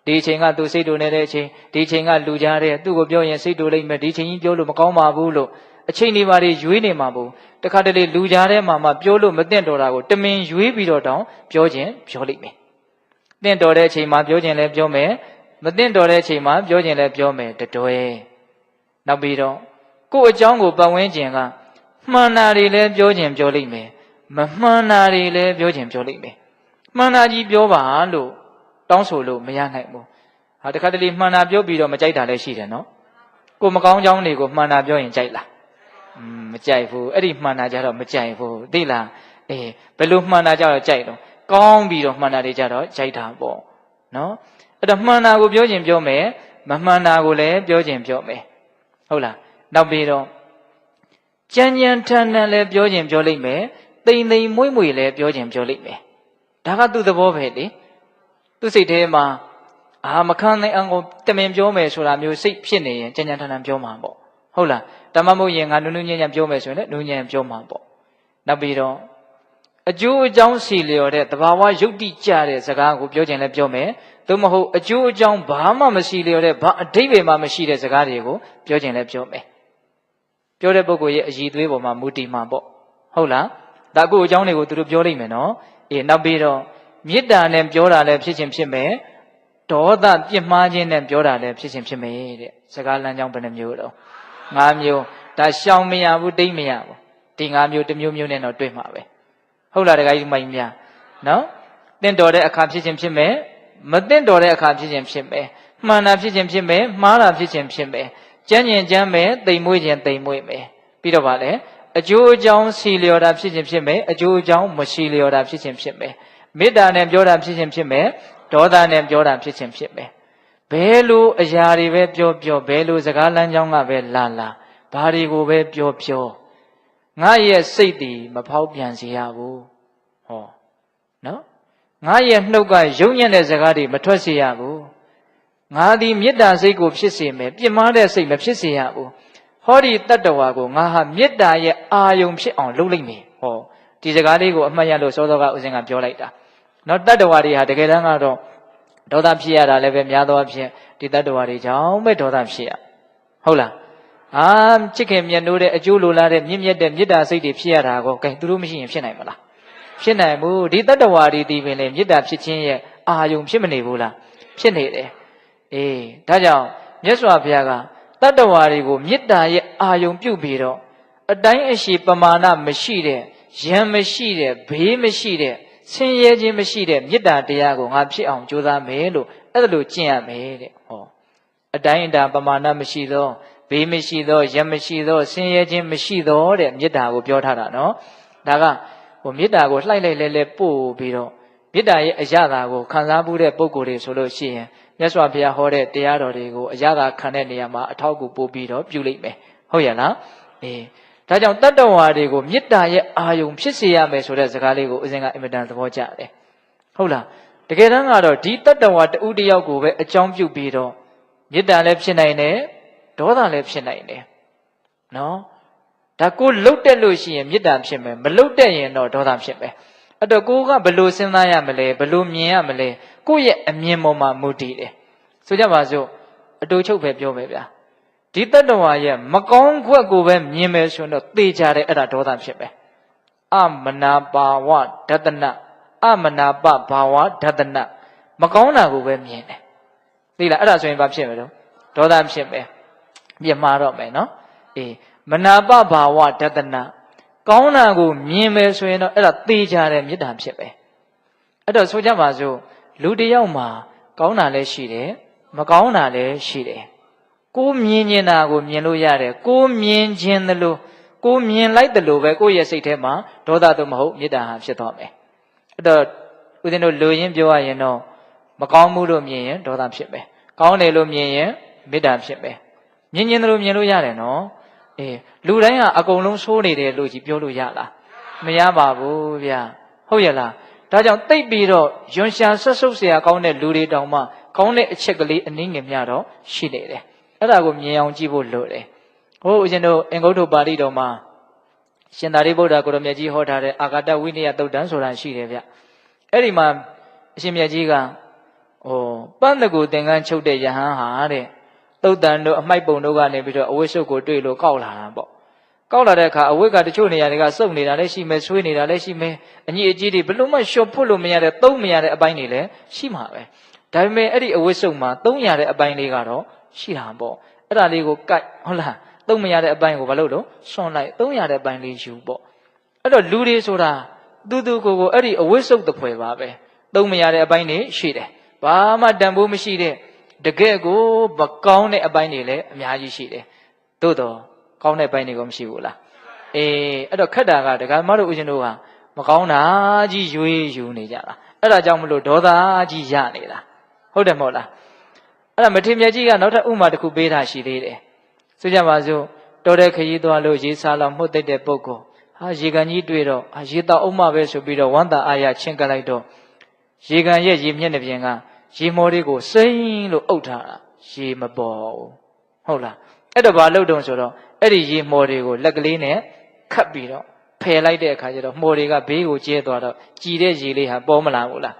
ဒီချိန်ကသူစိတ်တူနေတဲ့အချိန်ဒီချိန်ကလူကြားတဲ့သူ့ကိုပြောရင်စိတ်တူလိမ့်မယ်ဒီချိန်ကြီးပြောလို့မကောင်းပါဘူးလို့အချိန်ဒီပါတွေရွေးနေမှာဘူးတခါတလေလူကြားထဲမှာပြောလို့မသင့်တော်တာကိုတမင်ရွေးပြီးတော့တောင်ပြောခြင်းပြောလိမ့်မယ်သင့်တော်တဲ့အချိန်မှာပြောခြင်းလည်းပြောမယ်မသင့်တော်တဲ့အချိန်မှာပြောခြင်းလည်းပြောမယ်တတွဲနောက်ပြီးတော့ကိုယ့်အကြောင်းကိုပတ်ဝန်းကျင်ကမှန်တာတွေလည်းပြောခြင်းပြောလိမ့်မယ်မမှန်တာတွေလည်းပြောခြင်းပြောလိမ့်မယ်မှန်တာကြီးပြောပါလို့တောင်းဆိုလို့မရနိုင်ဘူးဟာတခါတလေမှန်တာပြောပြီးတော့မကြိုက်တာလည်းရှိတယ်နော်ကိုမကောင်းကြောင်းတွေကိုမှန်တာပြောရင်ကြိုက်လားမကြိုက်ဘူးအဲ့ဒီမှန်တာကြတော့မကြိုက်ဘူးသိလားဘယ်လိုမှန်တာကြတော့ကြိုက်တော့ကောင်းပြီးတော့မှန်တာတွေကြတော့ကြိုက်တာပေါ့နော်အဲ့တော့မှန်တာကိုပြောခြင်းပြောမယ်မမှန်တာကိုလည်းပြောခြင်းပြောမယ်ဟုတ်လားနောက်ပြီးတော့ကြမ်းကြမ်းထန်ထန်လည်းပြောခြင်းပြောလိမ့်မယ်တိမ်တိမ်မွေ့မွေ့လည်းပြောခြင်းပြောလိမ့်မယ်ဒါကသူ့သဘောပဲလေသူ့စိတ်ထဲမှာမခံနိုင်အောင်ကိုတမင်ပြောမယ်ဆိုတာမျိုးစိတ်ဖြစ်နေရင်ကြမ်းကြမ်းထန်ထန်ပြောမှာပေါ့ဟုတ်လားတမမို့ရင်ငါနုနုညံ့ညံ့ပြောမယ်ဆိုရင်လည်းနုညံ့ပြောမှာပေါ့နောက်ပြီးတော့အကျိုးအကြောင်းစီလျော်တဲ့သဘာဝယုတ်တိကြတဲ့စကားကိုပြောခြင်းလည်းပြောမယ်သို့မဟုတ်အကျိုးအကြောင်းဘာမှမရှိလျော်တဲ့ဘာအဓိပ္ပာယ်မှမရှိတဲ့စကားတွေကိုပြောခြင်းလည်းပြောမယ်ပြောတဲ့ပုဂ္ဂိုလ်ရဲ့အည်သွေးပေါ်မှာမူတည်မှာပေါ့ဟုတ်လားဒါကိုအကြောင်းတွေကိုသူတို့ပြောလိမ့်မယ်နော်နောက်ပြီးတော့မေတ္တာနဲ့ပြောတာလည်းဖြစ်ခြင်းဖြစ်မယ်ဒေါသပြစ်မှားခြင်းနဲ့ပြောတာလည်းဖြစ်ခြင်းဖြစ်မယ်တဲ့စကားလမ်းကြောင်းဘယ်နှမျိုးတော့၅မျိုးဒါရှောင်မရဘူးတိတ်မရဘူးဒီ၅မျိုးတစ်မျိုးမျိုးနဲ့တော့တွေ့မှာပဲဟုတ်လားတခါကြီးမိုင်းများနော်တင့်တော်တဲ့အခါဖြစ်ခြင်းဖြစ်မယ်မတင့်တော်တဲ့အခါဖြစ်ခြင်းဖြစ်မယ်မှန်တာဖြစ်ခြင်းဖြစ်မယ်မှားတာဖြစ်ခြင်းဖြစ်မယ်ကြမ်းကျင်ကြမ်းမယ်တိမ်မွေ့ခြင်းတိမ်မွေ့မယ်ပြီးတော့ဗာလဲအကျိုးအကြောင်းစီလျော်တာဖြစ်ခြင်းဖြစ်မယ်အကျိုးအကြောင်းမရှိလျော်တာဖြစ်ခြင်းဖြစ်မယ်မေတ္တာနဲ့ပြောတာဖြစ်ခြင်းဖြစ်မယ်ဒေါသနဲ့ပြောတာဖြစ်ခြင်းဖြစ်မယ်ဘယ်လိုအရာတွေပဲပြောပြောဘယ်လိုစကားလမ်းကြောင်းကပဲလာဘာတွေကိုပဲပြောပြောငါရဲ့စိတ်တည်မဖောက်ပြန်စေရဘူးဟောနော်ငါရဲ့နှုတ်ကယုံညံ့တဲ့စကားတွေမထွက်စေရဘူးငါသည်မေတ္တာစိတ်ကိုဖြစ်စေမယ်ပြစ်မှားတဲ့စိတ်မဖြစ်စေရဘူးဟောဒီတတ္တဝါကိုငါဟာမေတ္တာရဲ့အာယုံဖြစ်အောင်လုပ်လိုက်မယ်ဟောဒီစကားလေးကိုအမှတ်ရလို့စောစောကဦးဇင်းကပြောလိုက်တာနော်တတ္တဝါတွေဟာတကယ်တမ်းကတော့ဒေါသဖြစ်ရတာလည်းပဲများသောအားဖြင့်ဒီတတ္တဝါတွေကြောင့်ပဲဒေါသဖြစ်ရဟုတ်လားချစ်ခင်မြတ်နိုးတဲ့အကျိုးလိုလားတဲ့မြင့်မြတ်တဲ့မေတ္တာစိတ်တွေဖြစ်ရတာကိုကဲသူတို့မရှိရင်ဖြစ်နိုင်မလားဖြစ်နိုင်ဘူးဒီတတ္တဝါတွေဒီပင်လေမေတ္တာဖြစ်ခြင်းရဲ့အာယုံဖြစ်မနေဘူးလားဖြစ်နေတယ်ဒါကြောင့်မြတ်စွာဘုရားကတတ္တဝါတွေကိုမေတ္တာရဲ့အာယုံပြုတ်ပြီးတော့အတိုင်းအရှိပမာဏမရှိတဲ့ယံမရှိတဲ့ဘေးမရှိတဲ့ဆင်းရဲခြင်းမရှိတဲ့မေတ္တာတရားကိုငါဖြစ်အောင်ကြိုးစားမယ်လို့အဲ့ဒါလို့ကျင့်ရမယ်တဲ့ဟောအတိုင်းအတာပမာဏမရှိသောဘေးမရှိသောယံမရှိသောဆင်းရဲခြင်းမရှိသောတဲ့မေတ္တာကိုပြောထားတာနော်ဒါကမေတ္တာကိုလှိုက်လိုက်လဲပို့ပြီးတော့မေတ္တာရဲ့အရသာကိုခံစားမှုတဲ့ပုဂ္ဂိုလ်တွေဆိုလို့ရှိရင်မြတ်စွာဘုရားဟောတဲ့တရားတော်တွေကိုအရသာခံတဲ့နေရာမှာအထောက်အကူပို့ပြီးတော့ပြုလိုက်မယ်ဟုတ်ရဲ့လားဒါကြောင့်တတ္တဝါတွေကိုမေတ္တာရဲ့အာယုံဖြစ်စေရမယ်ဆိုတဲ့စကားလေးကိုဦးဇင်းကအင်မတန်သဘောကျတယ်ဟုတ်လားတကယ်တမ်းကတော့ဒီတတ္တဝါတဦးတယောက်ကိုပဲအကြောင်းပြုပြီးတော့မေတ္တာလည်းဖြစ်နိုင်တယ်ဒေါသလည်းဖြစ်နိုင်တယ်နော်ဒါကိုလှုပ်တက်လို့ရှိရင်မေတ္တာဖြစ်မယ်မလှုပ်တက်ရင်တော့ဒေါသဖြစ်မယ်အဲ့တော့ကိုကဘယ်လိုစဉ်းစားရမလဲဘယ်လိုမြင်ရမလဲကိုယ့်ရဲ့အမြင်ပေါ်မှာမူတည်တယ်ဆိုကြပါစို့အတူချုပ်ပဲပြောမယ်ဗျာဒီတတ္တဝါရဲ့မကောင်းခွက်ကိုပဲမြင်မယ်ဆိုတော့သေချာတယ်အဲ့ဒါဒေါသဖြစ်မယ်အမနာပါဝဒတနအမနာပဘာဝဒတနမကောင်းတာကိုပဲမြင်တယ်သိလားအဲ့ဒါဆိုရင်ဘာဖြစ်မလဲဒေါသဖြစ်မယ်ပြမှားတော့မယ်နော်မနာပဘာဝဒတနကောင်းတာကိုမြင်မယ်ဆိုရင်တော့အဲ့ဒါသေချာတယ်မေတ္တာဖြစ်ပဲအဲ့တော့ဆိုကြပါစို့လူတစ်ယောက်မှာကောင်းတာလည်းရှိတယ်မကောင်းတာလည်းရှိတယ်ကိုမြင်နေတာကိုမြင်လို့ရတယ်ကိုမြင်ခြင်းသလိုကိုမြင်လိုက်တယ်လို့ပဲကိုယ့်ရဲ့စိတ်ထဲမှာဒေါသသို့မဟုတ်မေတ္တာဟာဖြစ်သွားမယ်အဲ့တော့ဦးဇင်းတို့လူရင်းပြောရရင်တော့မကောင်းမှုလို့မြင်ရင်ဒေါသဖြစ်မယ်ကောင်းတယ်လို့မြင်ရင်မေတ္တာဖြစ်မယ်မြင်ခြင်းသလိုမြင်လို့ရတယ်နော်လူတိုင်းဟာအကုန်လုံးဆိုးနေတယ်လို့ကြီးပြောလို့ရလားမရပါဘူးဗျာဟုတ်ရဲ့လားဒါကြောင့်တိတ်ပြီးတော့ယွန်ရှာဆွတ်ဆုပ်เสียကောင်းတဲ့လူတွေတောင်မှကောင်းတဲ့အချက်ကလေးအနည်းငယ်များတော့ရှိနေတယ်အဲ့ဒါကိုမြင်အောင်ကြည့်ဖို့လိုတယ်ဟိုဦးဇင်းတို့အင်္ဂုတ္တပါဠိတော်မှာရှင်သာရိပုတ္တရာကိုရမြတ်ကြီးဟောထားတဲ့အာဂတဝိနည်းသုတ်တံဆိုတာရှိတယ်ဗျအဲ့ဒီမှာအရှင်မြတ်ကြီးက ပန်းတကူသင်္ကန်းချုပ်တဲ့ယဟန်ဟာတဲ့သုတ်တန်တို့အမိုက်ပုံတို့ကနေပြီးတော့အဝိစုပ်ကိုတွေ့လို့ကောက်လာတာပေါ့ကောက်လာတဲ့အခါအဝိကတချို့နေရာတွေကစုပ်နေတာလည်းရှိမယ်ဆွေးနေတာလည်းရှိမယ်အညီအကြီးတွေဘလို့မှရှော့ဖွတ်လို့မရတဲ့သုံးမရတဲ့အပိုင်းတွေလည်းရှိမှာပဲဒါပေမဲ့အဲ့ဒီအဝိစုပ်မှာသုံးရတဲ့အပိုင်းလေးကတော့ရှိတာပေါ့အဲ့ဒါလေးကိုကိုက်ဟုတ်လားသုံးမရတဲ့အပိုင်းကိုဘာလို့လို့ဆွန့်လိုက်သုံးရတဲ့အပိုင်းလေးယူပေါ့အဲ့တော့လူတွေဆိုတာသူကိုအဲ့ဒီအဝိစုပ်တစ်ဖွဲပါပဲသုံးမရတဲ့အပိုင်းတွေရှိတယ်ဘာမှတန်ဖိုးမရှိတဲ့တကယ်ကိုမကောင်းတဲ့အပိုင်းတွေလည်းအများကြီးရှိတယ်သို့တော့ကောင်းတဲ့ပိုင်းတွေကမရှိဘူးလားအဲ့တော့ခက်တာကဒကာမတို့ဦးဇင်းတို့ကမကောင်းတာကြီးရွေးယူနေကြတာအဲ့ဒါကြောင့်မလို့ဒေါသကြီးရနေတာဟုတ်တယ်မဟုတ်လားအဲ့ဒါမထေမြတ်ကြီးကနောက်ထပ်ဥမာတစ်ခုပေးတာရှိသေးတယ်ဆိုကြပါစို့တော်တဲ့ခရီးသွားလို့ရေစားလောက်မှုတ်သိတဲ့ပုဂ္ဂိုလ်ဟာရေကန်ကြီးတွေ့တော့ရေတောက်အောင်မှပဲဆိုပြီးတော့ဝမ်းသာအားရချင်းကလိုက်တော့ရေကန်ရဲ့ရေမျက်နှာပြင်ကရေမော်တွေကိုစိမ့်လို့အုပ်ထားတာရေမပေါ်ဘူးဟုတ်လားအဲ့တော့ဘာလုပ်တုံးဆိုတော့အဲ့ဒီရေမော်တွေကိုလက်ကလေးနဲ့ခတ်ပြီးတော့ဖယ်လိုက်တဲ့အခါကျတော့မော်တွေကဘေးကိုကျဲသွားတော့ကြည်တဲ့ရေလေးဟာပေါ်မလာဘူးလား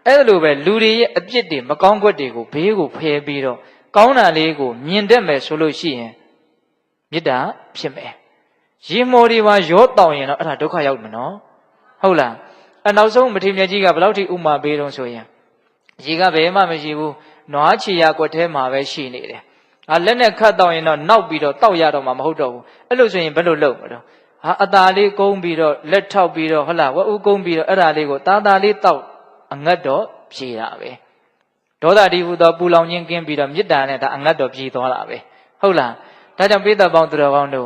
အဲ့လိုပဲလူတွေရဲ့အပြစ်တွေမကောင်းကွက်တွေကိုဘေးကိုဖယ်ပြီးတော့ကောင်းတာလေးကိုမြင်တတ်မယ်ဆိုလို့ရှိရင်မေတ္တာဖြစ်မယ်ရေမော်တွေပါရောတောင်းရင်တော့အဲ့ဒါဒုက္ခရောက်မယ်နော်ဟုတ်လားအနောက်ဆုံးမထေမြတ်ကြီးကဘယ်လောက်ထိဥမာပေးတော့ဆိုရင်ရေကဘယ်မှမရှိဘူးနွားချီရကွက်ထဲမှာပဲရှိနေတယ်လက်နဲ့ခတ်တောင်းရင်တော့နောက်ပြီးတော့တောက်ရတော့မှမဟုတ်တော့ဘူးအဲ့လိုဆိုရင်ဘယ်လိုလုပ်မလို့အตาလေးကုန်းပြီးတော့လက်ထောက်ပြီးတော့ဟုတ်လားဝက်ဥကုန်းပြီးတော့အဲ့ဒါလေးကိုတာလေးတောက်အငတ်တော့ဖြေတာပဲဒေါသတိဟုသောပူလောင်ခြင်းကင်းပြီးတော့မေတ္တာနဲ့ဒါအငတ်တော့ဖြေသွားတာပဲဟုတ်လားဒါကြောင့်ပိဿပေါင်းသူတော်ကောင်းတို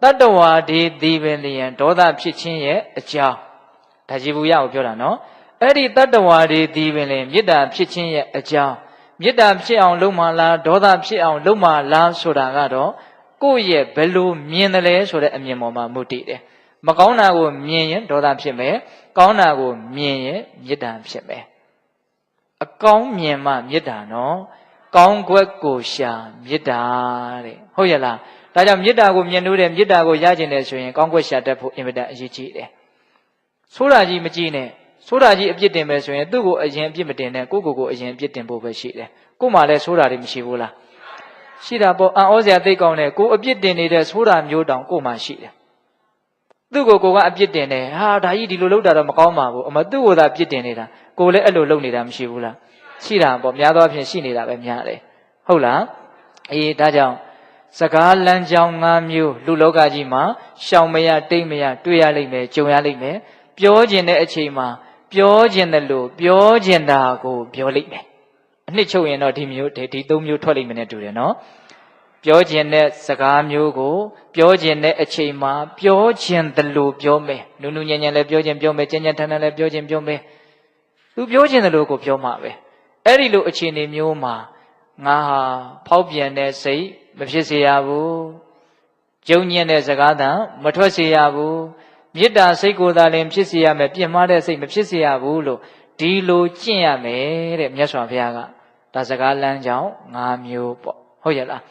့တတ္တဝါဒီဒီပင်လျင်ဒေါသဖြစ်ခြင်းရဲ့အကြောင်းဒါကြည်ဘူးရအောင်ပြောတာနော်အဲ့ဒီတတ္တဝါဒီဒီပင်လျင်မေတ္တာဖြစ်ခြင်းရဲ့အကြောင်းမေတ္တာဖြစ်အောင်လုပ်မှလားဒေါသဖြစ်အောင်လုပ်မှလားဆိုတာကတော့ကိုယ့်ရဲ့ဘယ်လိုမြင်တယ်လဲဆိုတဲ့အမြင်ပေါ်မှာမူတည်တယ်မကောင်းတာကိုမြင်ရင်ဒေါသဖြစ်မယ်ကောင်းတာကိုမြင်ရင်မေတ္တာဖြစ်မယ်အကောင်းမြင်မှမေတ္တာနော်ကောင်းကွက်ကိုရှာမေတ္တာတဲ့ဟုတ်ရဲ့လားဒါကြောင့်မေတ္တာကိုမြင်လို့တဲ့မေတ္တာကိုရကျင်တယ်ဆိုရင်ကောင်းကွက်ရှာတတ်ဖို့အင်မတန်အရေးကြီးတယ်ဆိုးတာကြီးမကြည့်နဲ့ဆိုးတာကြီးအပြစ်တင်မယ်ဆိုရင်သူ့ကိုအရင်အပြစ်မတင်နဲ့ကိုကိုအရင်အပြစ်တင်ဖို့ပဲရှိတယ်ကို့မှာလည်းဆိုးတာတွေမရှိဘူးလားရှိတာပေါ့အံ့ဩစရာသိကောင်းတယ်ကိုအပြစ်တင်နေတဲ့ဆိုးတာမျိုးတောင်ကို့မှာရှိတယ်သူ့ကိုကအပြစ်တင်တယ်ဟာဒါကြီးဒီလိုလုပ်တာတော့မကောင်းပါဘူးအမသူ့ကိုသာပြစ်တင်နေတာကိုလည်းအဲ့လိုလုပ်နေတာမရှိဘူးလားရှိတာပေါ့များသောအားဖြင့်ရှိနေတာပဲများတယ်ဟုတ်လားဒါကြောင့်စကားလမ်းကြောင်း၅မျိုးလူလောကကြီးမှာရှောင်မရတိတ်မရတွေ့ရလိမ့်မယ်ကြုံရလိမ့်မယ်ပြောခြင်းတဲ့အချိန်မှာပြောခြင်းတယ်လို့ပြောခြင်းတာကိုပြောလိမ့်မယ်အနှစ်ချုပ်ရင်တော့ဒီမျိုးဒီ၃မျိုးထွက်လိမ့်မယ်နဲ့တူတယ်နော်ပြောခြင်းတဲ့စကားမျိုးကိုပြောခြင်းတဲ့အချိန်မှာပြောခြင်းတယ်လို့ပြောမယ်နုနုညံ့ညံ့လည်းပြောခြင်းပြောမယ်ကြမ်းကြမ်းထန်ထန်လည်းပြောခြင်းပြောမယ်သူပြောခြင်းတယ်လို့ကိုပြောမှာပဲအဲ့ဒီလိုအခြေအနေမျိုးမှာငါဟာဖောက်ပြန်တဲ့စိတ်မဖြစ်စေရဘူးကြုံညံ့တဲ့စကားသံမထွက်စေရဘူးမေတ္တာစိတ်ကိုသာလင်ဖြစ်စေရမယ်ပြင်းမှားတဲ့စိတ်မဖြစ်စေရဘူးလို့ဒီလိုကျင့်ရမယ်တဲ့မြတ်စွာဘုရားကဒါစကားလမ်းကြောင်း၅မျိုးပေါ့ဟုတ်ရဲ့လာ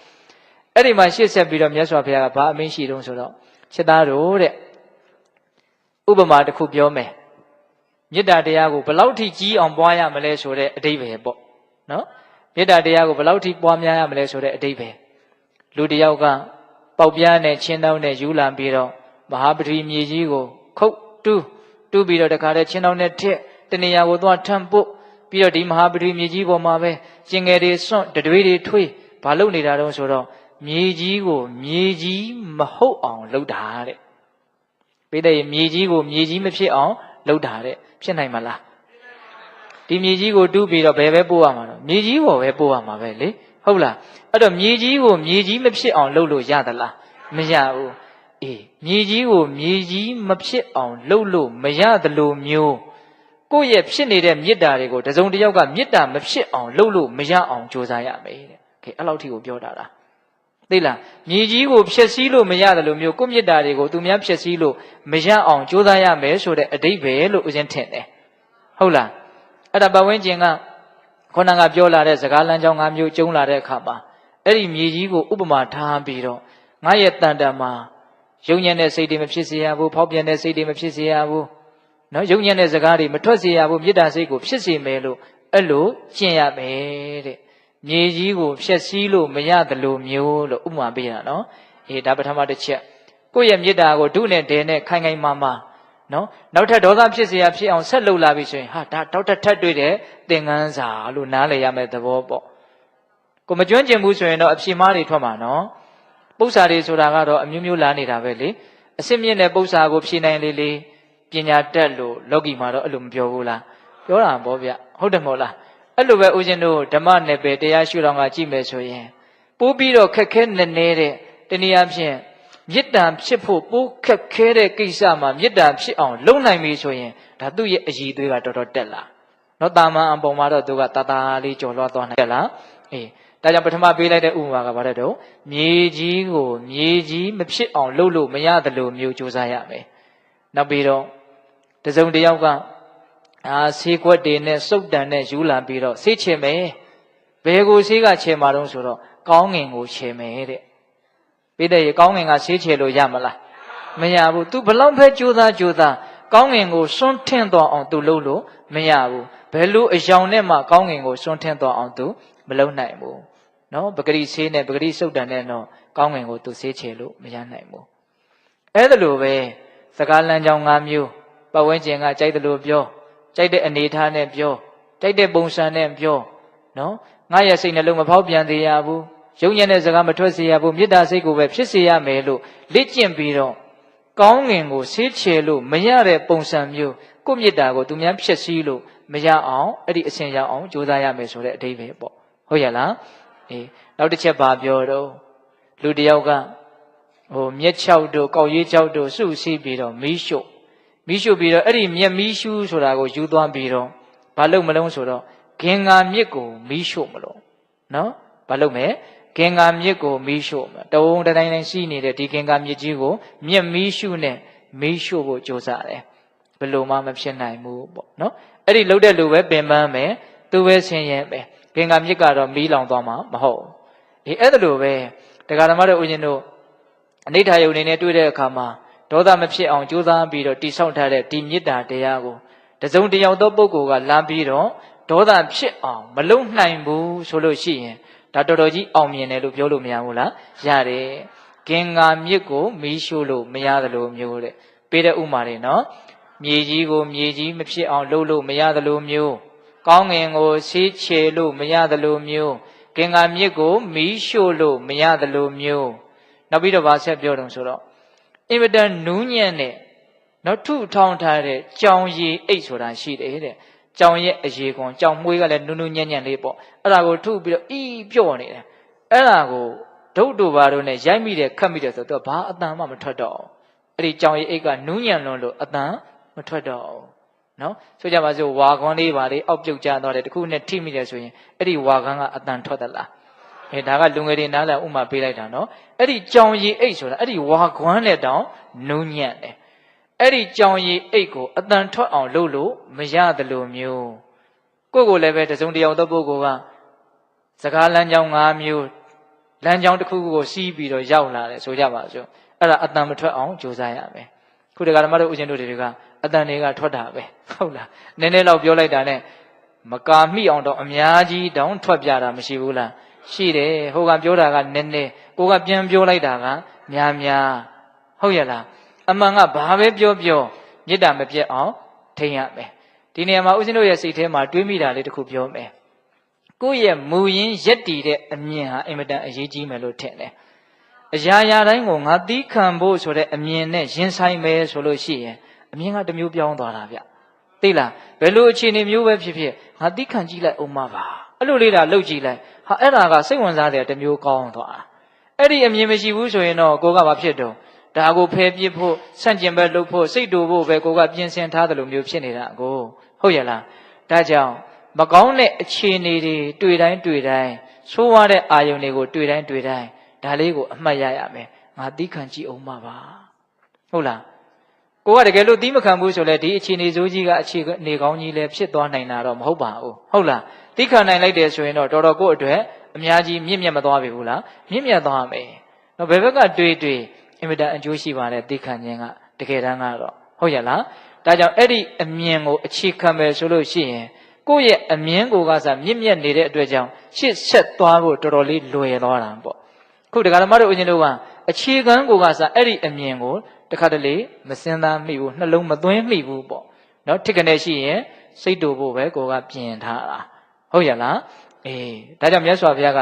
းအဲ့ဒီမှာရှေ့ဆက်ပြီးတော့မြတ်စွာဘုရားကဘာအမင်းရှိတုံးဆိုတော့ချက်သားတို့တဲ့ဥပမာတစ်ခုပြောမယ်မေတ္တာတရားကိုဘယ်လောက်ထိကြီးအောင်ပွားရမလဲဆိုတဲ့အဓိပ္ပာယ်ပေါ့နော်မေတ္တာတရားကိုဘယ်လောက်ထိပွားများရမလဲဆိုတဲ့အဓိပ္ပာယ်လူတစ်ယောက်ကပေါက်ပြားနဲ့ချင်းတောင်းနဲ့ယူလာပြီးတော့မဟာပထဝီမြေကြီးကိုခုတ်တူးပြီးတော့တခါတည်းချင်းတောင်းနဲ့ထက်တနေရာကိုသွားထမ်းပုတ်ပြီးတော့ဒီမဟာပထဝီမြေကြီးပေါ်မှာပဲကျင်ငယ်တွေစွန့်တတွေးတွေထွေးဘာလုပ်နေတာတုံးဆိုတော့မြေကြီးကိုမြေကြီးမဟုတ်အောင်လုပ်တာတဲ့ပိဋကမြေကြီးကိုမြေကြီးမဖြစ်အောင်လုပ်တာတဲ့ဖြစ်နိုင်မလားဒီမြေကြီးကိုတူးပြီးတော့ဘယ်ပဲပို့ရမှာတော့မြေကြီးကိုပဲပို့ရမှာပဲလေဟုတ်လားအဲ့တော့မြေကြီးကိုမြေကြီးမဖြစ်အောင်လုပ်လို့ရသလားမရဘူးမြေကြီးကိုမြေကြီးမဖြစ်အောင်လုပ်လို့မရသလိုမျိုးကိုယ့်ရဲ့ဖြစ်နေတဲ့မေတ္တာတွေကိုတစုံတစ်ယောက်ကမေတ္တာမဖြစ်အောင်လုပ်လို့မရအောင်ကြိုးစားရမယ်တဲ့အဲ့လောက်ထိကိုပြောတာလားသိလားမြေကြီးကိုဖျက်ဆီးလို့မရတယ်လို့မျိုးကိုမေတ္တာတွေကိုသူများဖျက်ဆီးလို့မရအောင်ကြိုးစားရမယ်ဆိုတဲ့အဓိပ္ပာယ်လို့ဦးဇင်းထင်တယ်ဟုတ်လားအဲ့ဒါပတ်ဝန်းကျင်ကခေါင်းကပြောလာတဲ့စကားလမ်းကြောင်း၅မျိုးကျုံလာတဲ့အခါမှာအဲ့ဒီမြေကြီးကိုဥပမာထားပြီးတော့ငါရဲ့တန်တန်မှာယုံညံ့တဲ့စိတ်တွေမဖြစ်စေရဘူးဖောက်ပြန်တဲ့စိတ်တွေမဖြစ်စေရဘူးနော်ယုံညံ့တဲ့စကားတွေမထွက်စေရဘူးမေတ္တာစိတ်ကိုဖြစ်စေမယ်လို့ အဲ့လိုကျင့်ရမယ်တဲ့မြေကြီးကိုဖျက်ဆီးလို့မရတယ်လို့မျိုးလို့ဥပမာပေးတာနော်ဒါပထမတစ်ချက်ကိုယ့်ရဲ့မေတ္တာကိုဒုနဲ့ဒဲနဲ့ခိုင်ခိုင်မာမာနော်နောက်ထပ်ဒေါသဖြစ်เสียဖြစ်အောင်ဆက်လုပ်လာပြီဆိုရင်ဟာဒါတောက်ထပ်တွေ့တဲ့သင်္ကန်းစာလို့နားလည်ရမယ့်သဘောပေါ့ကိုမကျွမ်းကျင်ဘူးဆိုရင်တော့အဖြေမားတွေထွက်မှာနော်ပု္ပ္ပာတွေဆိုတာကတော့အမျိုးမျိုးလာနေတာပဲလေအစစ်မြင့်တဲ့ပု္ပ္ပာကိုဖြေနိုင်လေလေပညာတတ်လို့လောကီမှာတော့အဲ့လိုမပြောဘူးလားပြောတာပေါ့ဗျဟုတ်တယ်မဟုတ်လားအဲ့လိုပဲဦးဇင်းတို့ဓမ္မနယ်ပယ်တရားရှုတော်ကကြည့်မယ်ဆိုရင်ပိုးပြီးတော့ခက်ခဲနည်းနည်းတဲ့တနည်းအားဖြင့်မေတ္တာဖြစ်ဖို့ပိုးခက်ခဲတဲ့ကိစ္စမှာမေတ္တာဖြစ်အောင်လုပ်နိုင်ပြီဆိုရင်ဒါသူ့ရဲ့အည်သွေးကတော်တော်တက်လာနော်တာမန်အပေါ်မှာတော့သူကတာတာလေးကြော်လွှားသွားနိုင်တယ်လားဒါကြောင့်ပထမပေးလိုက်တဲ့ဥပမာကဘာလဲတော့မြေကြီးကိုမြေကြီးမဖြစ်အောင်လုပ်လို့မရတယ်လို့မျိုးကြိုးစားရမယ်နောက်ပြီးတော့တစုံတစ်ယောက်ကဆေးခွက်တွေနဲ့စုပ်တန်နဲ့ယူလာပြီးတော့ဆေးချင်မယ်ဘယ်ကိုဆေးကချင်မှာတော့ဆိုတော့ကောင်းငင်ကိုချင်မယ်တဲ့ပြီးတဲ့ရေကောင်းငင်ကဆေးချေလို့ရမလားမရဘူး तू ဘလောက်ပဲကြိုးစားကောင်းငင်ကိုစွန့်ထင်းသွားအောင် तू လုပ်လို့မရဘူးဘယ်လိုအယောင်နဲ့မှကောင်းငင်ကိုစွန့်ထင်းသွားအောင် तू မလုပ်နိုင်ဘူးနော်ပဂရိဆေးနဲ့ပဂရိစုပ်တန်နဲ့တော့ကောင်းငင်ကို तू ဆေးချေလို့မရနိုင်ဘူးအဲ့ဒါလိုပဲစကားလမ်းကြောင်း၅မျိုးပတ်ဝန်းကျင်ကကြိုက်တယ်လို့ပြောကြိုက်တဲ့အနေထားနဲ့ပြောကြိုက်တဲ့ပုံစံနဲ့ပြောနော်ငါရဲ့စိတ်နှလုံးမဖောက်ပြန်သေးရဘူးယုံညံ့တဲ့စကားမထွက်စေရဘူးမေတ္တာစိတ်ကိုပဲဖြစ်စေရမယ်လို့လေ့ကျင့်ပြီးတော့ကောင်းငင်ကိုဆေးချေလို့မရတဲ့ပုံစံမျိုးကိုယ့်မေတ္တာကိုသူများဖြစ်စည်းလို့မရအောင်အဲ့ဒီအစဉ်ရောက်အောင်ကြိုးစားရမယ်ဆိုတဲ့အဓိပ္ပာယ်ပေါ့ဟုတ်ရလားနောက်တစ်ချက်ပါပြောတော့လူတယောက်ကမြက်ချောက်တို့ကောက်ရေးချောက်တို့စုစည်းပြီးတော့မီးရှို့ပြီးတော့အဲ့ဒီမြက်မီးရှူးဆိုတာကိုယူသွားပြီးတော့ဘာလုပ်မလုံးဆိုတော့ဂင်္ဂါမြစ်ကိုမီးရှို့မလို့နော်ဘာလုပ်မယ်ဂင်္ဂါမြစ်ကိုမီးရှို့မယ်တုံးတိုင်းရှိနေတဲ့ဒီဂင်္ဂါမြစ်ကြီးကိုမြက်မီးရှူးနဲ့မီးရှို့ဖို့ကြိုးစားတယ်ဘယ်လိုမှမဖြစ်နိုင်ဘူးပေါ့နော်အဲ့ဒီလှုပ်တဲ့လူပဲပင်ပန်းမယ်သူပဲဆင်းရဲမယ်ဂင်္ဂါမြစ်ကတော့မီးလောင်သွားမှာမဟုတ်အဲ့ဒါလိုပဲတရားဓမ္မတို့ဦးဇင်းတို့အနိဋ္ဌာယုန်နေနဲ့တွေ့တဲ့အခါမှာဒေါသမဖြစ်အောင်ကြိုးစားပြီးတော့တိဆောက်ထားတဲ့ဒီမေတ္တာတရားကိုတစုံတစ်ယောက်သောပုဂ္ဂိုလ်ကလမ်းပြီးတော့ဒေါသဖြစ်အောင်မလုံနိုင်ဘူးဆိုလို့ရှိရင်ဒါတော်တော်ကြီးအောင်မြင်တယ်လို့ပြောလို့မရဘူးလားရတယ်ဂင်္ဂါမြစ်ကိုမီးရှို့လို့မရတယ်လို့မျိုးတဲ့ပေးတဲ့ဥမာတွေနော်မြေကြီးကိုမြေကြီးမဖြစ်အောင်လုပ်လို့မရတယ်လို့မျိုးကောင်းငင်ကိုဆေးချေလို့မရတယ်လို့မျိုးဂင်္ဂါမြစ်ကိုမီးရှို့လို့မရတယ်လို့မျိုးနောက်ပြီးတော့ဗာဆက်ပြောတယ်ဆိုတော့အင်မတန်နူးညံ့တဲ့နော်ထုထောင်ထားတဲ့ကြောင်ရည်အိတ်ဆိုတာရှိတယ်တဲ့ကြောင်ရဲ့အရေကွန်ကြောင်မွေးကလည်းနူးနူးညံ့ညံ့လေးပေါ့အဲ့ဒါကိုထုပြီးတော့ပြော့နေတယ်အဲ့ဒါကိုဒုတ်တို့ဘာတို့နဲ့ရိုက်မိတယ်ခတ်မိတယ်ဆိုတော့ဘာအတန်မှမထွက်တော့အဲ့ဒီကြောင်ရည်အိတ်ကနူးညံ့လွန်းလို့အတန်မထွက်တော့နော်ဆိုကြပါစို့ဝါခွန်းလေးပါလေအောက်ပြုတ်ကျသွားတယ်တခုနဲ့ထိမိတယ်ဆိုရင်အဲ့ဒီဝါခွန်းကအတန်ထွက်သလားဒါကလူငယ်တွေနားလည်ဥမာပေးလိုက်တာနော်အဲ့ဒီကြောင်ရည်အိတ်ဆိုတာအဲ့ဒီဝါခွန်းနဲ့တောင်နူးညံ့တယ်အဲ့ဒီကြောင်ရည်အိတ်ကိုအတန်ထွက်အောင်လုပ်လို့မရတယ်လို့မျိုးကိုယ့်ကိုယ်လည်းပဲတစုံတစ်ယောက်သောပုဂ္ဂိုလ်ကစကားလမ်းကြောင်း၅မျိုးလမ်းကြောင်းတစ်ခုကိုစီးပြီးတော့ရောက်လာတယ်ဆိုကြပါစို့အဲ့ဒါအတန်မထွက်အောင်ကြိုးစားရမယ်ခုတက္ကရာမတို့ဦးဇင်းတို့တွေကအတန်တွေကထွက်တာပဲဟုတ်လားနည်းနည်းတော့ပြောလိုက်တာနဲ့မကာမိအောင်တော့အများကြီးတောင်ထွက်ပြတာမရှိဘူးလားရှိတယ်ဟိုကပြောတာကနည်းနည်းကိုကပြန်ပြောလိုက်တာကများဟုတ်ရလားအမှန်ကဘာပဲပြောမေတ္တာမပြတ်အောင်ထိန်းရမယ်ဒီနေရာမှာဦးဇင်းတို့ရဲ့စိတ်ထဲမှာတွေးမိတာလေးတစ်ခုပြောမယ်ကိုယ့်ရဲ့မူရင်းရက်တည်တဲ့အမြင်ဟာအင်မတန်အရေးကြီးမယ်လို့ထင်တယ်အရာရာတိုင်းကိုငါသီးခံဖို့ဆိုတဲ့အမြင်နဲ့ရင်ဆိုင်မယ်ဆိုလို့ရှိရင်အမြင်ကတစ်မျိုးပြောင်းသွားတာဗျသိလားဘယ်လိုအခြေအနေမျိုးပဲဖြစ်ငါသီးခံကြည့်လိုက်အောင်ပါအဲ့လိုလေးတာလှုပ်ကြည့်လိုက်ဟာအဲ့ဒါကစိတ်ဝင်စားတဲ့တစ်မျိုးကောင်းသွားအဲ့ဒီအမြင်မရှိဘူးဆိုရင်တော့ကိုကဘာဖြစ်တော့ဒါကိုဖယ်ပြစ်ဖို့ဆန့်ကျင်ဘက်လုပ်ဖို့စိတ်တူဖို့ပဲကိုကပြင်ဆင်ထားတယ်လို့မျိုးဖြစ်နေတာကိုဟုတ်ရလားဒါကြောင့်မကောင်းတဲ့အခြေအနေတွေတွေ့တိုင်းဆိုးဝါးတဲ့အာယုန်တွေကိုတွေ့တိုင်းဒါလေးကိုအမှတ်ရရမယ်ငါသီးခံကြည့်အောင်ပါဟုတ်လားကိုကတကယ်လို့သီးမခံဘူးဆိုလဲဒီအခြေအနေဆိုးကြီးကအခြေအနေကောင်းကြီးလည်းဖြစ်သွားနိုင်တာတော့မဟုတ်ပါဘူးဟုတ်လားသီးခံနိုင်လိုက်တယ်ဆိုရင်တော့တော်တော်ကိုအတွက်အများကြီးမြင့်မြတ်မသွားပြီဘူးလားမြင့်မြတ်သွားမယ်နော်ဘယ်ဘက်ကတွေ့အင်မတန်အကျိုးရှိပါတယ်သီးခံခြင်းကတကယ်တမ်းကတော့ဟုတ်ရလားဒါကြောင့်အဲ့ဒီအမြင်ကိုအခြေခံမယ်ဆိုလို့ရှိရင် ကိုယ့်ရဲ့အမြင်ကိုကစားမြင့်မြတ်နေတဲ့အတွက်ကြောင့်ရှေ့ဆက်သွားဖို့တော်တော်လေးလွယ်သွားတာပေါ့ခုတရားဓမ္မတို့ဦးဇင်းတို့ကအခြေခံကိုကစားအဲ့ဒီအမြင်ကိုတခါတလေမစင်သားမိဘူးနှလုံးမသွင်းမိဘူးပေါ့နော်ထစ်ကနေရှိရင်စိတ်တူဖို့ပဲကိုကပြင်ထားတာဟုတ်ရလားဒါကြောင့်မြတ်စွာဘုရားက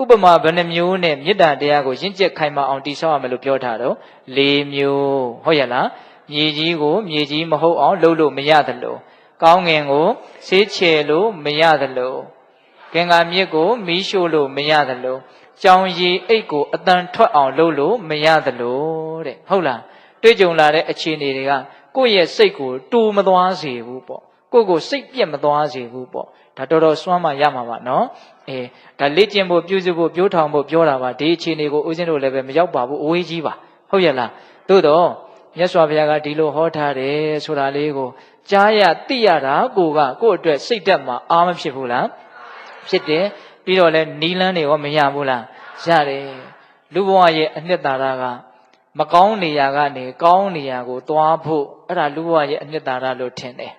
ဥပမာဘယ်နှမျိုးနဲ့မေတ္တာတရားကိုရင့်ကျက်ခိုင်မာအောင်တည်ဆောက်ရမယ်လို့ပြောထားတော့၄မျိုးဟုတ်ရလားမြေကြီးကိုမြေကြီးမဟုတ်အောင်လှုပ်လို့မရသလိုကောင်းငင်ကိုဆေးချယ်လို့မရသလိုကင်္ဂါမြစ်ကိုမီးရှို့လို့မရသလိုကြောင်ရည်အိတ်ကိုအတန်ထွက်အောင်လှုပ်လို့မရသလိုတဲ့ဟုတ်လားတွေ့ကြုံလာတဲ့အခြေအနေတွေကကိုယ့်ရဲ့စိတ်ကိုတူမသွားစေဘူးပေါ့ကိုစိတ်ပြက်မသွားစေဘူးပေါ့ဒါတော်တော်စွမ်းမှရမှာပါနော်ဒါလေ့ကျင့်ဖို့ပြုစုဖို့ပြိုးထောင်ဖို့ပြောတာပါဒီအခြေအနေကိုဦးဇင်းတို့လည်းပဲမရောက်ပါဘူးအဝေးကြီးပါဟုတ်ရဲ့လားသို့တော့မြတ်စွာဘုရားကဒီလိုဟောထားတယ်ဆိုတာလေးကိုကြားရသိရတာကိုယ့်အတွက်စိတ်ဓာတ်မှာအားမဖြစ်ဘူးလားဖြစ်တယ်ပြီးတော့လဲနီးလန်းတွေရောမရဘူးလားရတယ်လူဘဝရဲ့အနှစ်သာရကမကောင်းနေရာကနေကောင်းနေရာကိုသွားဖို့အဲ့ဒါလူဘဝရဲ့အနှစ်သာရလို့ထင်တယ်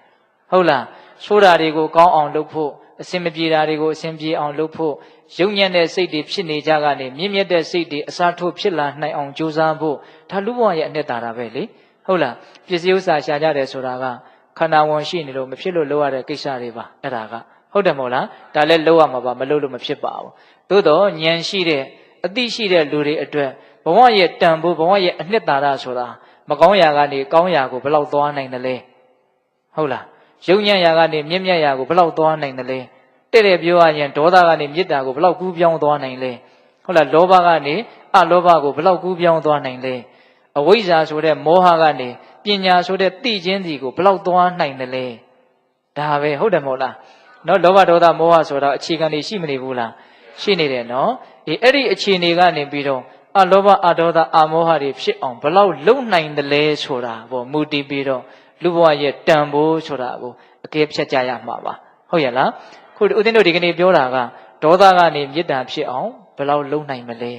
ဟုတ်လားဆိုးတာတွေကိုကောင်းအောင်လုပ်ဖို့အစင်မပြေတာတွေကိုအစင်ပြေအောင်လုပ်ဖို့ယုံညံ့တဲ့စိတ်တွေဖြစ်နေကြကနေမြင့်မြတ်တဲ့စိတ်တွေအစားထိုးဖြစ်လာနိုင်အောင်ကြိုးစားဖို့ဒါလူဘဝရဲ့အနှစ်သာရပဲလေဟုတ်လားပစ္စည်းဥစ္စာရှာကြတယ်ဆိုတာကခန္ဓာဝန်ရှိနေလို့မဖြစ်လို့လုပ်ရတဲ့ကိစ္စတွေပါအဲ့ဒါကဟုတ်တယ်မဟုတ်လားဒါလည်းလုပ်ရမှာပါမလုပ်လို့မဖြစ်ပါဘူးသို့တော့ဉာဏ်ရှိတဲ့အသိရှိတဲ့လူတွေအတွက်ဘဝရဲ့တန်ဖိုးဘဝရဲ့အနှစ်သာရဆိုတာမကောင်းရာကနေကောင်းရာကိုဘယ်လောက်သွားနိုင်တယ်လဲဟုတ်လားယုံညံ့ရာကနေမြင့်မြတ်ရာကိုဘယ်လောက်သွားနိုင်တယ်လဲတဲ့ပြောရရင်ဒေါသကနေမေတ္တာကိုဘယ်လောက်ကူးပြောင်းသွားနိုင်လဲဟုတ်လားလောဘကနေအလောဘကိုဘယ်လောက်ကူးပြောင်းသွားနိုင်လဲအဝိဇ္ဇာဆိုတဲ့မောဟကနေပညာဆိုတဲ့သိခြင်းစီကိုဘယ်လောက်သွားနိုင်တယ်လဲဒါပဲဟုတ်တယ်မဟုတ်လားနော်လောဘဒေါသမောဟဆိုတာအခြေခံတွေရှိမနေဘူးလားရှိနေတယ်နော်အဲ့ဒီအခြေအနေကနေပြီးတော့အလောဘအဒေါသအမောဟတွေဖြစ်အောင်ဘယ်လောက်လုံနိုင်တယ်လဲဆိုတာပေါ့မူတည်ပြီးတော့လူဘဝရဲ့တန်ဖိုးဆိုတာကိုအကဲဖြတ်ကြရမှာပါဟုတ်ရဲ့လားခုဦးဇင်းတို့ဒီကနေ့ပြောတာကဒေါသကနေမေတ္တာဖြစ်အောင်ဘယ်လောက်လုံနိုင်မလဲ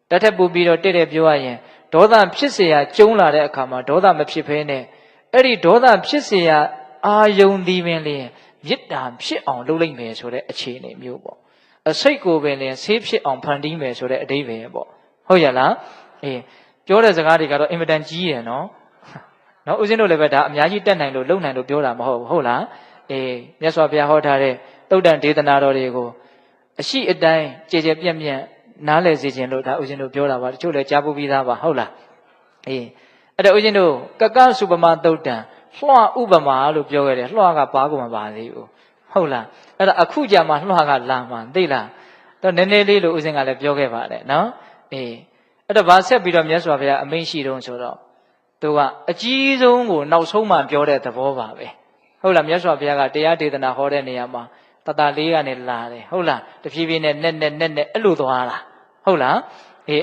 တတ်ထပ်ပူပြီးတော့တဲ့ပြောရရင်ဒေါသဖြစ်เสียကျုံးလာတဲ့အခါမှာဒေါသမဖြစ်ဖဲနဲ့အဲ့ဒီဒေါသဖြစ်เสียအာယုံသည်ပင်လျင်မေတ္တာဖြစ်အောင်လုပ်လိုက်မယ်ဆိုတဲ့အခြေအနေမျိုးပေါ့အစိတ်ကိုပင်လျင်ဆေးဖြစ်အောင်ဖန်တီးမယ်ဆိုတဲ့အဓိပ္ပာယ်ပေါ့ဟုတ်ရဲ့လားပြောတဲ့စကားတွေကတော့အင်မတန်ကြီးရယ်နော်ဦးဇင်းတို့လည်းပဲဒါအများကြီးတက်နိုင်လို့လုံနိုင်လို့ပြောတာမဟုတ်ဘူးဟုတ်လားမြတ်စွာဘုရားဟောထားတဲ့သုတ်တန်ဒေသနာတော်တွေကိုအရှိအတိုင်းကြည်ကြပြန့်ပြန့်နားလည်စေခြင်းလို့ဒါဦးဇင်းတို့ပြောတာပါတချို့လည်းကြားပူပြီးသားပါဟုတ်လားအဲ့တော့ဦးဇင်းတို့ကကစုပမာသုတ်တန်လွှဥပမာလို့ပြောခဲ့တယ်လွှကပါကုန်မပါသေးဘူးဟုတ်လားအဲ့ဒါအခုကြမှာလွှကလာမှသိလားတော့နည်းနည်းလေးလို့ဦးဇင်းကလည်းပြောခဲ့ပါတယ်နော်အဲ့တော့ဗာဆက်ပြီးတော့မြတ်စွာဘုရားအမိန့်ရှိတော့ဆိုတော့သူကအကြီးဆုံးကိုနောက်ဆုံးမှပြောတဲ့သဘောပါပဲဟုတ်လားမြတ်စွာဘုရားကတရားဒေသနာဟောတဲ့နေရာမှာတတလေးကနေလာတယ်ဟုတ်လားတဖြည်းဖြည်းနဲ့နဲ့အဲ့လိုသွားတာဟုတ်လား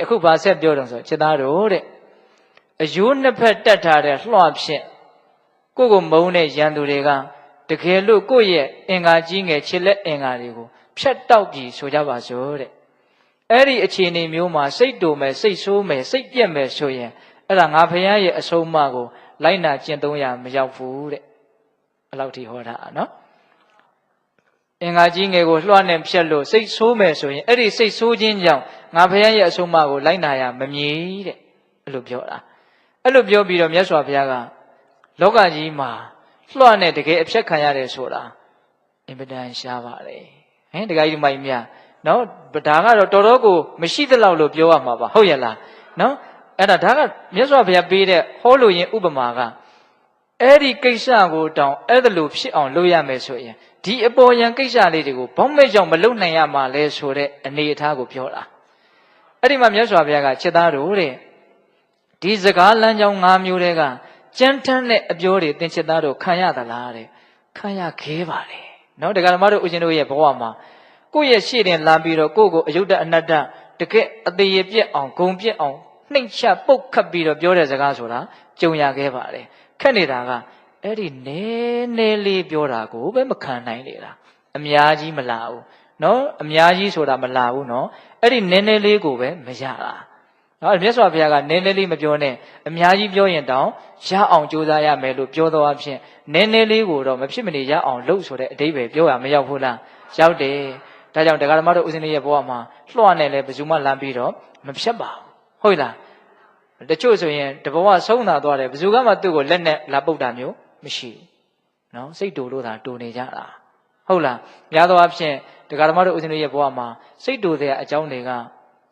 အခုဗာဆက်ပြောတော့ဆိုခြေသားတို့တဲ့အယိုးနှစ်ဖက်တက်ထားတဲ့လွှဖြင့်ကိုမုန်းတဲ့ရန်သူတွေကတကယ်လို့ကိုယ့်ရဲ့အင်္ဂါကြီးငယ်ခြေလက်အင်္ဂါတွေကိုဖြတ်တောက်ပြီးဆိုကြပါစို့တဲ့အဲ့ဒီအခြေအနေမျိုးမှာစိတ်တူမယ်စိတ်ဆိုးမယ်စိတ်ပြက်မယ်ဆိုရင်အဲ့ဒါငါဘုရားရဲ့အဆုံးအမကိုလိုက်နာကျင့်သုံးရမရောက်ဘူးတဲ့အဲ့လောက်ထိဟောတာနော်အင်္ဂါကြီးငယ်ကိုလွှတ်နဲ့ဖြတ်လို့စိတ်ဆိုးမယ်ဆိုရင်အဲ့ဒီစိတ်ဆိုးခြင်းကြောင့်ငါဘုရားရဲ့အဆုံးအမကိုလိုက်နာရမမြည်တဲ့အဲ့လိုပြောတာအဲ့လိုပြောပြီးတော့မြတ်စွာဘုရားကလောကကြီးမှာလွှတ်နဲ့တကယ်အဖြတ်ခံရတယ်ဆိုတာအင်မတန်ရှားပါတယ်တကယ်ကြီးမိုက်မြနော်ဒါကတော့တော်တော်ကိုမရှိသလောက်လို့ပြောရမှာပါဟုတ်ရဲ့လားနော်အဲ့ဒါကမြတ်စွာဘုရားပေးတဲ့ဟောလို့ရင်ဥပမာကအဲ့ဒီကိစ္စကိုတောင်အဲ့ဒါလိုဖြစ်အောင်လုပ်ရမယ်ဆိုရင်ဒီအပေါ်ယံကိစ္စလေးတွေကိုဘောင်းမဲ့ကြောင့်မလုပ်နိုင်ရမှာလဲဆိုတဲ့အနေအထားကိုပြောတာအဲ့ဒီမှာမြတ်စွာဘုရားကချက်သားတို့တဲ့ဒီစကားလမ်းကြောင်း၅မျိုးတည်းကကြမ်းတမ်းတဲ့အပြောတွေသင်ချက်သားတို့ခံရသလားတဲ့ခံရခဲပါလေနော်ဒကာဓမ္မတို့ဦးဇင်းတို့ရဲ့ဘဝမှာကိုယ့်ရဲ့ရှေ့တင်လာပြီးတော့ကိုယ့်ကိုအယုဒ္ဓအနတ္တတကယ်အသေးရပြက်အောင်ဂုံပြက်အောင်နှိမ့်ချပုတ်ခတ်ပြီးတော့ပြောတဲ့စကားဆိုတာကြုံရခဲ့ပါတယ်ခက်နေတာကအဲ့ဒီနည်းနည်းလေးပြောတာကိုပဲမခံနိုင်နေတာအများကြီးမလာဘူးနော်အများကြီးဆိုတာမလာဘူးနော်အဲ့ဒီနည်းနည်းလေးကိုပဲမရတာ နော်မြတ်စွာဘုရားကနည်းနည်းလေးမပြောနဲ့အများကြီးပြောရင်တောင်ရအောင်ကြိုးစားရမယ်လို့ပြောတော့အဖြစ်နည်းနည်းလေးကိုတော့မဖြစ်မနေရအောင်လုပ်ဆိုတဲ့အဓိပ္ပာယ်ပြောရမရောက်ဘူးလားရောက်တယ်ဒါကြောင့်တရားဓမ္မတို့ဦးဇင်းရဲ့ဘဝမှာလွှတ်နဲ့လည်းဘယ်သူမှလမ်းပြီးတော့မဖြတ်ပါဘူးဟုတ်လားတချို့ဆိုရင်တဘဝဆုံးသာသွားတယ်ဘယ်သူကမှသူ့ကိုလက်နဲ့လာပုတ်တာမျိုးမရှိဘူးနော်စိတ်တူလို့သာတူနေကြတာဟုတ်လားများသောအားဖြင့်တရားဓမ္မတို့ဦးဇင်းရဲ့ဘဝမှာစိတ်တူတဲ့အကြောင်းတွေက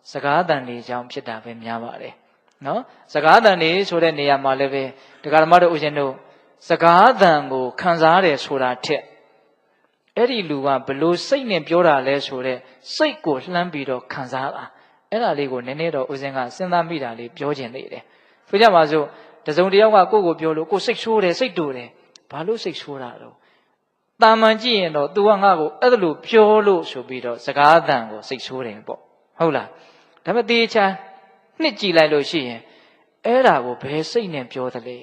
စကားတန်တွေအကြောင်းဖြစ်တာပဲများပါတယ်နော်စကားတန်တွေဆိုတဲ့နေရာမှာလည်းပဲတရားဓမ္မတို့ဦးဇင်းတို့စကားတန်ကိုခံစားရတယ်ဆိုတာထက်အဲ့ဒီလူကဘလို့စိတ်နဲ့ပြောတာလဲဆိုတဲ့စိတ်ကိုလှမ်းပြီးတော့ခံစားတာအဲ့ဒါလေးကိုနည်းနည်းတော့ဦးဇင်းကစဉ်းစားမိတာလေးပြောခြင်းသေးတယ်ဆိုကြပါစို့တစုံတစ်ယောက်ကကိုယ့်ကိုပြောလို့ကိုယ်စိတ်ဆိုးတယ်စိတ်တူတယ်ဘာလို့စိတ်ဆိုးတာတော့တာမန်ကြည့်ရင်တော့ तू ကငါ့ကိုအဲ့ဒါလို့ပြောလို့ဆိုပြီးတော့စကားတန်ကိုစိတ်ဆိုးတယ်ပေါ့ဟုတ်လားဒါပေမဲ့တေချာနှစ်ကြည့်လိုက်လို့ရှိရင်အဲ့ဒါကိုဘယ်စိတ်နဲ့ပြောသလဲ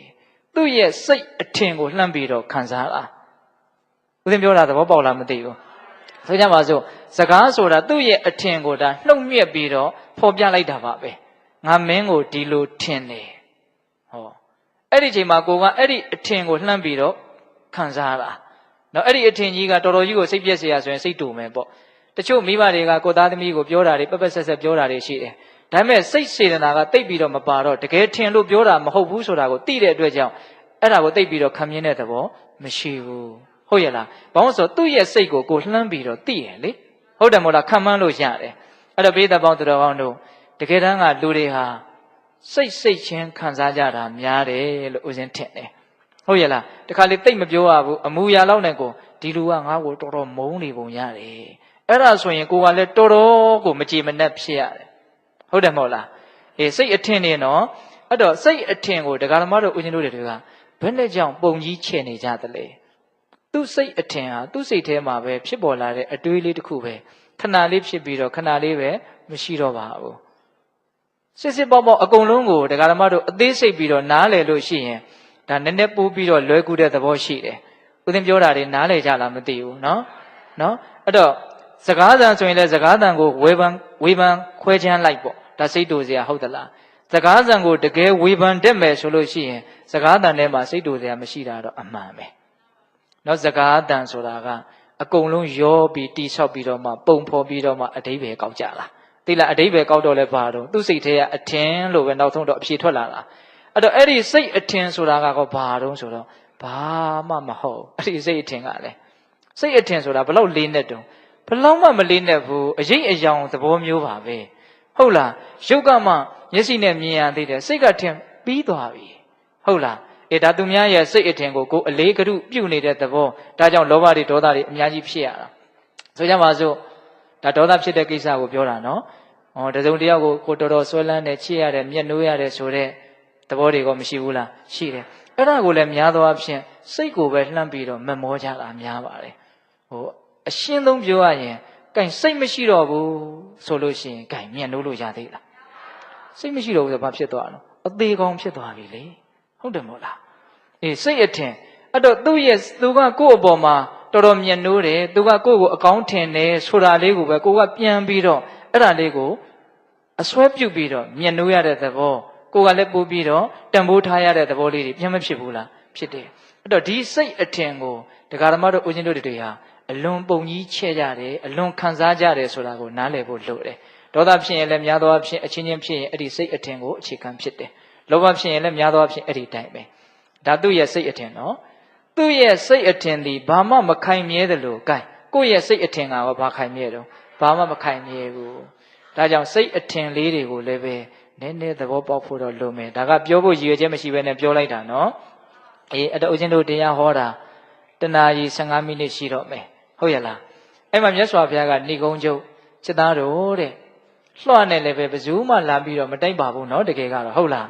သူ့ရဲ့စိတ်အထင်ကိုလှမ်းပြီးတော့ခံစားတာဦးဇင်းပြောတာသဘောပေါက်လားမသိဘူးဆိုကြပါစို့စကားဆိုတာသူ့ရဲ့အထင်ကိုဒါနှုတ်မြက်ပြီးတော့ဖော်ပြလိုက်တာပါပဲငါမင်းကိုဒီလိုထင်တယ်ဟောအဲ့ဒီချိန်မှာကိုကအဲ့ဒီအထင်ကိုလှမ်းပြီးတော့ခံစားတာနော်အဲ့ဒီအထင်ကြီးကတော်တော်ကြီးကိုစိတ်ပြည့်စရာဆိုရင်စိတ်တူမယ်ပေါ့တချို့မိဘတွေကကိုသားသမီးကိုပြောတာတွေပက်ပက်ဆက်ဆက်ပြောတာတွေရှိတယ်ဒါပေမဲ့စိတ်စေတနာကတိတ်ပြီးတော့မပါတော့တကယ်ထင်လို့ပြောတာမဟုတ်ဘူးဆိုတာကိုသိတဲ့အတွက်ကြောင့်အဲ့ဒါကိုတိတ်ပြီးတော့ခံမြင်တဲ့သဘောမရှိဘူးဟုတ်ရဲ့လားဘာလို့ဆိုသူ့ရဲ့စိတ်ကိုလှမ်းပြီးတော့သိရလေဟုတ်တယ်မို့လားခံမှန်းလို့ရတယ်အဲ့တော့ဘေးသက်ပေါင်းသူတော်ကောင်းတို့တကယ်တမ်းကလူတွေဟာစိတ်ချင်းခံစားကြတာများတယ်လို့ဦးဇင်းထင်တယ်ဟုတ်ရဲ့လားတခါလေတိတ်မပြောရဘူးအမူအရာလောက်နဲ့ကိုဒီလူကငါ့ကိုတော်တော်မုန်းနေပုံရတယ်အဲ့ဒါဆိုရင်ကိုကလည်းတော်တော်ကိုမကြည်မနှက်ဖြစ်ရတယ်ဟုတ်တယ်မဟုတ်လားအေးစိတ်အထင်နေနော်အဲ့တော့စိတ်အထင်ကိုတရားဓမ္မတို့ဦးဇင်းတို့တွေကဘယ်နဲ့ကြောင့်ပုံကြီးချဲ့နေကြသလဲသူ့စိတ်အထင်ဟာသူ့စိတ်ထဲမှာပဲဖြစ်ပေါ်လာတဲ့အတွေးလေးတစ်ခုပဲခဏလေးဖြစ်ပြီးတော့ခဏလေးပဲမရှိတော့ပါဘူးစစ်ပေါက်အကုန်လုံးကိုတရားဓမ္မတို့အသေးစိတ်ပြီးတော့နားလည်လို့ရှိရင်ဒါနည်းနည်းပိုးပြီးတော့လွယ်ကူတဲ့သဘောရှိတယ်ဦးသင်ပြောတာတွေနားလည်ကြလားမသိဘူးနော်အဲ့တော့စကားသံဆိုရင်လည်းစကားသံကိုဝေဖန်ခွဲခြမ်းလိုက်ပေါ့ဒါစိတ်တူစရာဟုတ်သလားစကားသံကိုတကယ်ဝေဖန်တတ်မယ်ဆိုလို့ရှိရင်စကားသံထဲမှာစိတ်တူစရာမရှိတာတော့အမှန်ပဲနော်စကားသံဆိုတာကအကုန်လုံးရောပြီးတိဆောက်ပြီးတော့မှပုံဖော်ပြီးတော့မှအဓိပ္ပာယ်ကောက်ကြလားသိလားအဓိပ္ပာယ်ကောက်တော့လဲပါတော့သူ့စိတ်ထဲကအထင်လို့ပဲနောက်ဆုံးတော့အဖြေထွက်လာတာအဲ့တော့အဲ့ဒီစိတ်အထင်ဆိုတာကောဘာတုံးဆိုတော့ဘာမှမဟုတ်အဲ့ဒီစိတ်အထင်ကလည်းစိတ်အထင်ဆိုတာဘလောက်လေးနဲ့တုံးဘလောက်မှမလေးနဲ့ဘူးအရေးအယောင်သဘောမျိုးပါပဲဟုတ်လားရုပ်ကမှမျက်စိနဲ့မြင်ရသေးတယ်စိတ်ကထင်ပြီးသွားပြီဟုတ်လားဒါသူများရဲ့စိတ်အထင်ကိုအလေးကရုပြုနေတဲ့သဘောဒါကြောင့်လောဘတွေဒေါသတွေအများကြီးဖြစ်ရတာဆိုကြပါစို့ဒါဒေါသဖြစ်တဲ့ကိစ္စကိုပြောတာနော်တစုံတယောက်ကိုတော်တော်ဆွဲလန်းတယ်ချစ်ရတယ်မျက်နှိုးရတယ်ဆိုတဲ့သဘောတွေကမရှိဘူးလားရှိတယ်အဲ့ဒါကိုလည်းများသောအားဖြင့်စိတ်ကိုပဲလှမ်းပြီးတော့မမောကြတာများပါတယ်အရှင်းဆုံးပြောရရင်ကင်စိတ်မရှိတော့ဘူးဆိုလို့ရှိရင်ကင်မျက်နှိုးလို့ရသေးလားစိတ်မရှိတော့ဘူးဆိုဘာဖြစ်သွားလဲအသေးကောင်ဖြစ်သွားပြီလေဟုတ်တယ်မို့လားစိတ်အထင်အဲ့တော့သူကကိုယ့်အပေါ်မှာတော်တော်မျက်နှိုးတယ်သူကကိုယ့်ကိုအကောင်းထင်တယ်ဆိုတာလေးကိုပဲကိုကပြန်ပြီးတော့အဲ့ဒါလေးကိုအစွဲပြုတ်ပြီးတော့မျက်နှိုးရတဲ့သဘောကိုကလည်းပို့ပြီးတော့တန်ဖိုးထားရတဲ့သဘောလေးတွေပြန်မဖြစ်ဘူးလားဖြစ်တယ်အဲ့တော့ဒီစိတ်အထင်ကိုတရားဓမ္မတို့ဦးဇင်းတို့တွေဟာအလွန်ပုံကြီးချဲ့ကြတယ်အလွန်ခံစားကြတယ်ဆိုတာကိုနားလည်ဖို့လိုတယ်ဒေါသဖြစ်ရင်လည်းများသောအားဖြင့်အချင်းချင်းဖြစ်ရင်အဲ့ဒီစိတ်အထင်ကိုအခြေခံဖြစ်တယ်လောဘဖြစ်ရင်လည်းများသောအားဖြင့်အဲ့ဒီတိုင်းပဲဒါသူ့ရဲ့စိတ်အထင်နော်သူ့ရဲ့စိတ်အထင်ဒီဘာမှမခိုင်မြဲတယ်လို့ gain ကိုယ့်ရဲ့စိတ်အထင်ကဘာခိုင်မြဲတော့ဘာမှမခိုင်မြဲဘူးဒါကြောင့်စိတ်အထင်လေးတွေကိုလည်းပဲနည်းနည်းသဘောပေါက်ဖို့တော့လိုမယ်ဒါကပြောဖို့ရည်ရွယ်ချက်မရှိဘဲနဲ့ပြောလိုက်တာနော်အဲ့တော့ဦးဇင်းတို့တရားဟောတာတနာရီ15မိနစ်ရှိတော့မယ်ဟုတ်ရဲ့လားအဲ့မှာမြတ်စွာဘုရားကနေကုန်းကျုပ်စစ်သားတို့တဲ့လွှတ်နဲ့လည်းပဲဘယ်သူမှလာပြီးတော့မတိုက်ပါဘူးနော်တကယ်ကတော့ဟုတ်လာ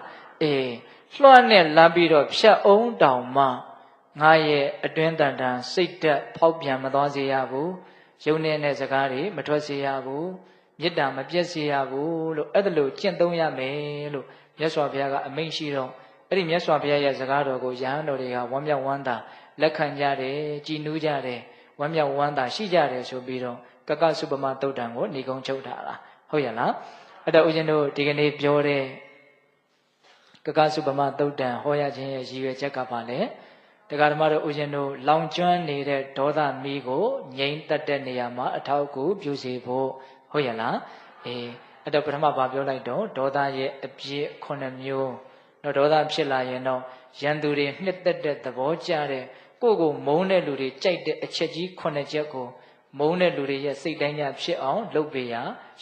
းလွှတ်နဲ့လာပြီးတော့ဖြတ်အောင်တောင်မှငါရဲ့အတွင်းတန်တန်စိတ်တက်ဖောက်ပြန်မသွားစေရဘူးယုံနေတဲ့စကားတွေမထွက်စေရဘူးမေတ္တာမပြတ်စေရဘူးလို့အဲ့ဒါလို့ကျင့်သုံးရမယ်လို့မြတ်စွာဘုရားကအမိန့်ရှိတော့အဲ့ဒီမြတ်စွာဘုရားရဲ့စကားတော်ကိုယဟန်တော်တွေကဝမ်းမြောက်ဝမ်းသာလက်ခံကြတယ်ကြည်နူးကြတယ်ဝမ်းမြောက်ဝမ်းသာရှိကြတယ်ဆိုပြီးတော့ကကစုပမသုတ်တံကိုဏိကုံးချုပ်ထားတာဟုတ်ရဲ့လား အဲ့တော့ဦးဇင်းတို့ဒီကနေ့ပြောတဲ့ကကစုပမသုတ်တံဟောရခြင်းရဲ့ရည်ရွယ်ချက်ကပါလေတရားဓမ္မတို့ဦးဇင်းတို့လောင်ကျွမ်းနေတဲ့ဒေါသမီးကိုငြိမ်းတတ်တဲ့နေရာမှာအထောက်အကူပြုစေဖို့ဟုတ်ရလားအဲ့တော့ပထမဘာပြောလိုက်တော့ဒေါသရဲ့အပြည့်9မျိုးတော့ဒေါသဖြစ်လာရင်တော့ရန်သူတွေနှစ်သက်တဲ့သဘောကျတဲ့ကိုမုန်းတဲ့လူတွေကြိုက်တဲ့အချက်ကြီး9ချက်ကိုမုန်းတဲ့လူတွေရဲ့စိတ်တိုင်းကြဖြစ်အောင်လုပ်ပေးရ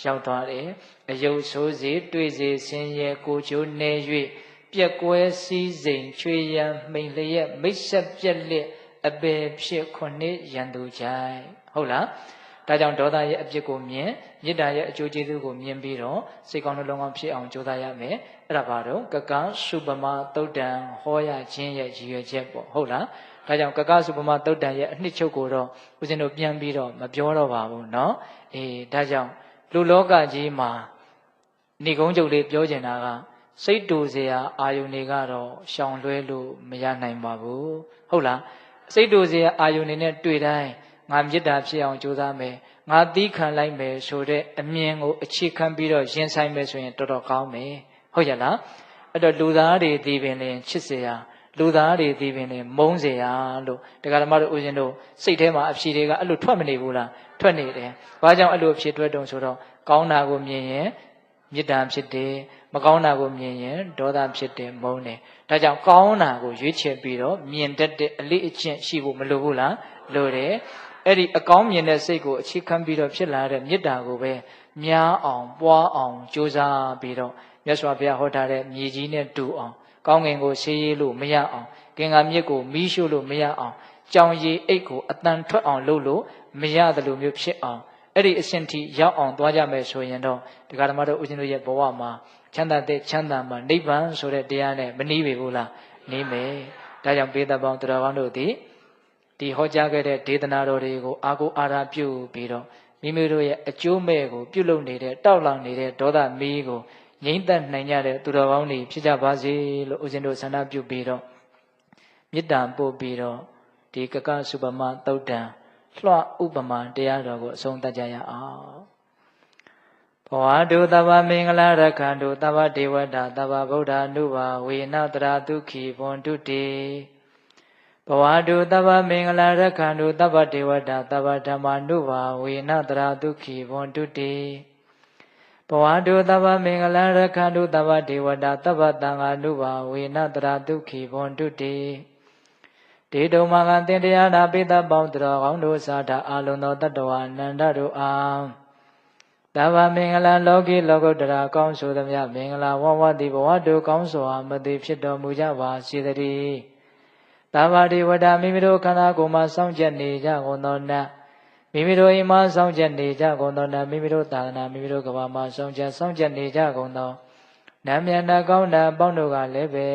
ရောက်သွားတယ်အယုတ်ဆိုးစေတွေ့စေဆင်းရဲကိုချိုးနေ၍ပြက်ကွဲစည်းစိမ်ချွေရန်မိန်လျက်မိတ်ဆက်ပြက်လက်အပေဖြစ်9ရန်သူကြိုက်ဟုတ်လားဒါကြောင့်ဒေါသရဲ့အပြစ်ကိုမြင်မေတ္တာရဲ့အကျိုးကျေးဇူးကိုမြင်ပြီးတော့စိတ်ကောင်းနှလုံးကောင်းဖြစ်အောင်ကြိုးစားရမယ်အဲ့ဒါဘာတော့ကကစုပမသုတ်တံဟောရခြင်းရဲ့ရည်ရွယ်ချက်ပေါ့ဟုတ်လားဒါကြောင့်ကကစုပမသုတ်တံရဲ့အနှစ်ချုပ်ကိုတော့ဦးဇင်းတို့ပြန်ပြီးတော့မပြောတော့ပါဘူးเนาะဒါကြောင့်လူလောကကြီးမှာဏိကုံးချုပ်လေးပြောချင်တာကစိတ်တူစရာအာယုန်တွေကတော့ရှောင်လွှဲလို့မရနိုင်ပါဘူးဟုတ်လားစိတ်တူစရာအာယုန်တွေနဲ့တွေ့တိုင်းငါမေတ္တာဖြစ်အောင်ကြိုးစားမယ်ငါသီးခံလိုက်မယ်ဆိုတဲ့အမြင်ကိုအခြေခံပြီးတော့ရင်ဆိုင်မယ်ဆိုရင်တော်တော်ကောင်းမယ်ဟုတ်ရလားအဲ့တော့လူသားတွေဒီပင်လင်ချစ်စရာလူသားတွေဒီပင်လင်မုန်းစရာလို့တရားဓမ္မတို့ဦးဇင်းတို့စိတ်ထဲမှာအဖြေတွေကအဲ့လိုထွက်မနေဘူးလားထွက်နေတယ်ဘာကြောင့်အဲ့လိုအဖြေထွက်တုံဆိုတော့ကောင်းတာကိုမြင်ရင်မေတ္တာဖြစ်တယ်မကောင်းတာကိုမြင်ရင်ဒေါသဖြစ်တယ်မုန်းတယ်ဒါကြောင့်ကောင်းတာကိုရွေးချယ်ပြီးတော့မြင်တတ်တဲ့အလေးအကျင့်ရှိဖို့မလိုဘူးလားလိုတယ်အဲ့ဒီအကောင်းမြင်တဲ့စိတ်ကိုအခြေခံပြီးတော့ဖြစ်လာတဲ့မေတ္တာကိုပဲများအောင်ပွားအောင်ကြိုးစားပြီးတော့မြတ်စွာဘုရားဟောထားတဲ့မြေကြီးနဲ့တူအောင်ကောင်းကင်ကိုဆေးရည်လို့မရအောင်ကင်္ဂါမြစ်ကိုမီးရှို့လို့မရအောင်ကြောင်ရည်အိတ်ကိုအတန်ထွက်အောင်လုပ်လို့မရတယ်လို့မျိုးဖြစ်အောင်အဲ့ဒီအရှင်ထိရောက်အောင်သွားကြမယ်ဆိုရင်တော့တရားဓမ္မတို့ဦးဇင်းတို့ရဲ့ဘဝမှာချမ်းသာတဲ့ချမ်းသာမှာနိဗ္ဗာန်ဆိုတဲ့တရားနဲ့မနှီးပေဘူးလားနှီးမယ်ဒါကြောင့်ပေသပေါင်းတရားကောင်းတို့သည်ဒီဟောကြားခဲ့တဲ့ဒေသနာတော်တွေကိုအာကိုအာရာပြုပြီးတော့မိမိတို့ရဲ့အကျိုးမဲ့ကိုပြုလုပ်နေတဲ့တောက်လောင်နေတဲ့ဒေါသမီးကိုငြိမ့်သက်နိုင်ကြတဲ့သူတော်ကောင်းတွေဖြစ်ကြပါစေလို့ဦးဇင်းတို့ဆန္ဒပြုပြီးတော့မေတ္တာပို့ပြီးတော့ဒီကကစုပမသုတ်တံလွှဥပမာတရားတော်ကိုအဆုံးသတ်ကြရအောင်ဘဝတုသဗ္ဗမင်္ဂလာရခန္တုသဗ္ဗဒေဝတာသဗ္ဗဗုဒ္ဓ ानु ဘာဝေနတရာဒုက္ခိဘွန်တုတေဘဝတုသဗ္ဗမင်္ဂလာရခန္တုသဗ္ဗဒေဝတာသဗ္ဗဓမ္မာနုဘာဝေနတရာဒုက္ခိဘွန်တုတေဘဝတုသဗ္ဗမင်္ဂလာရခန္တုသဗ္ဗဒေဝတာသဗ္ဗသံဃာနုဘာဝေနတရာဒုက္ခိဘွန်တုတေဒေတုံမကသင်တရားနာပိသပေါင်းတော်ကောင်းတို့စာထအာလုံသောတတ္တဝအနန္တတို့အားသဗ္ဗမင်္ဂလာလောကီလောကုတ္တရာကောင်းဆိုသမျှမင်္ဂလာဝဝတိဘဝတုကောင်းစွာမသိဖြစ်တော်မူကြပါစေတည်းသဗ္ဗဒေဝတာမိမိတို့ခန္ဓာကိုယ်မှာစောင့်ကြနေကြကုန်သောနတ်မိမိတို့အိမ်မှာစောင့်ကြနေကြကုန်သောနတ်မိမိတို့သာသနာမိမိတို့ကဘာမှာစောင့်ကြနေကြကုန်သောနတ်မြတ်နာကောင်းတာပေါင်းတို့ကလည်းပဲ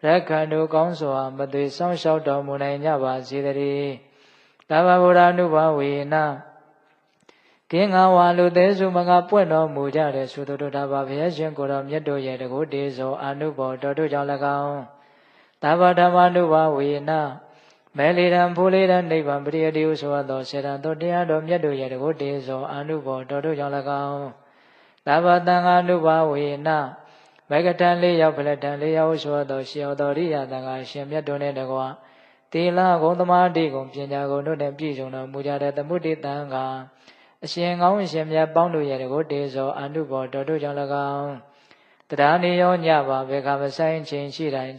ရက္ခဏုကောင်းစွာမသွေစောင့်ရှောက်တော်မူနိုင်ကြပါစေတည်းသဗ္ဗဗုဒ္ဓ ानु ဘာဝေနကင်းငါဝါလူသေးစုမကပွင့်တော်မူကြတဲ့သုတ္တတဘာဘုရားရှင်ကိုယ်တော်မြတ်တို့ရဲ့တကုတေဇောအနုဘောတော်တို့ကြောင့်၎င်းသဗ္ဗဓမ္မာနုဘာဝေနမဲလီရန်ဖိုးလေးရန်နိဗ္ဗာန်ပရိယတိဟုဆိုသောစေတံတော်တရားတော်မြတ်တို့ရဲ့တကုတေဇောအနုဘောတော်တို့ကြောင့်၎င်းသဗ္ဗသံဃာနုဘာဝေနမေကတံလေးရောက်ဖလက်တံလေးရောက်ဆိုသောရှေယောတော်ရိယသံဃာရှင်မြတ်တို့နဲ့တကွာသီလဂုဏ်သမာဓိဂုဏ်ပညာဂုဏ်တို့နဲ့ပြည့်စုံတော်မူကြတဲ့သမုဒိတံဃာအရှင်ကောင်းရှင်မြတ်ပေါင်းတို့ရဲ့တကုတေဇောအနုဘောတော်တို့ကြောင့်၎င်းတရားနေရောညပါဘေခမဆိုင်ခြင်းရှိတိုင်း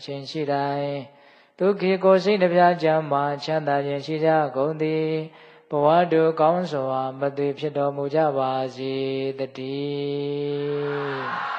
ဒုက္ခိကိုစိတ်နှပြချမ်းမှာချမ်းသာခြင်းရှိကြကုန်သည်ဘဝတုကောင်းစွာမသွေဖြစ်တော်မူကြပါစေတည်း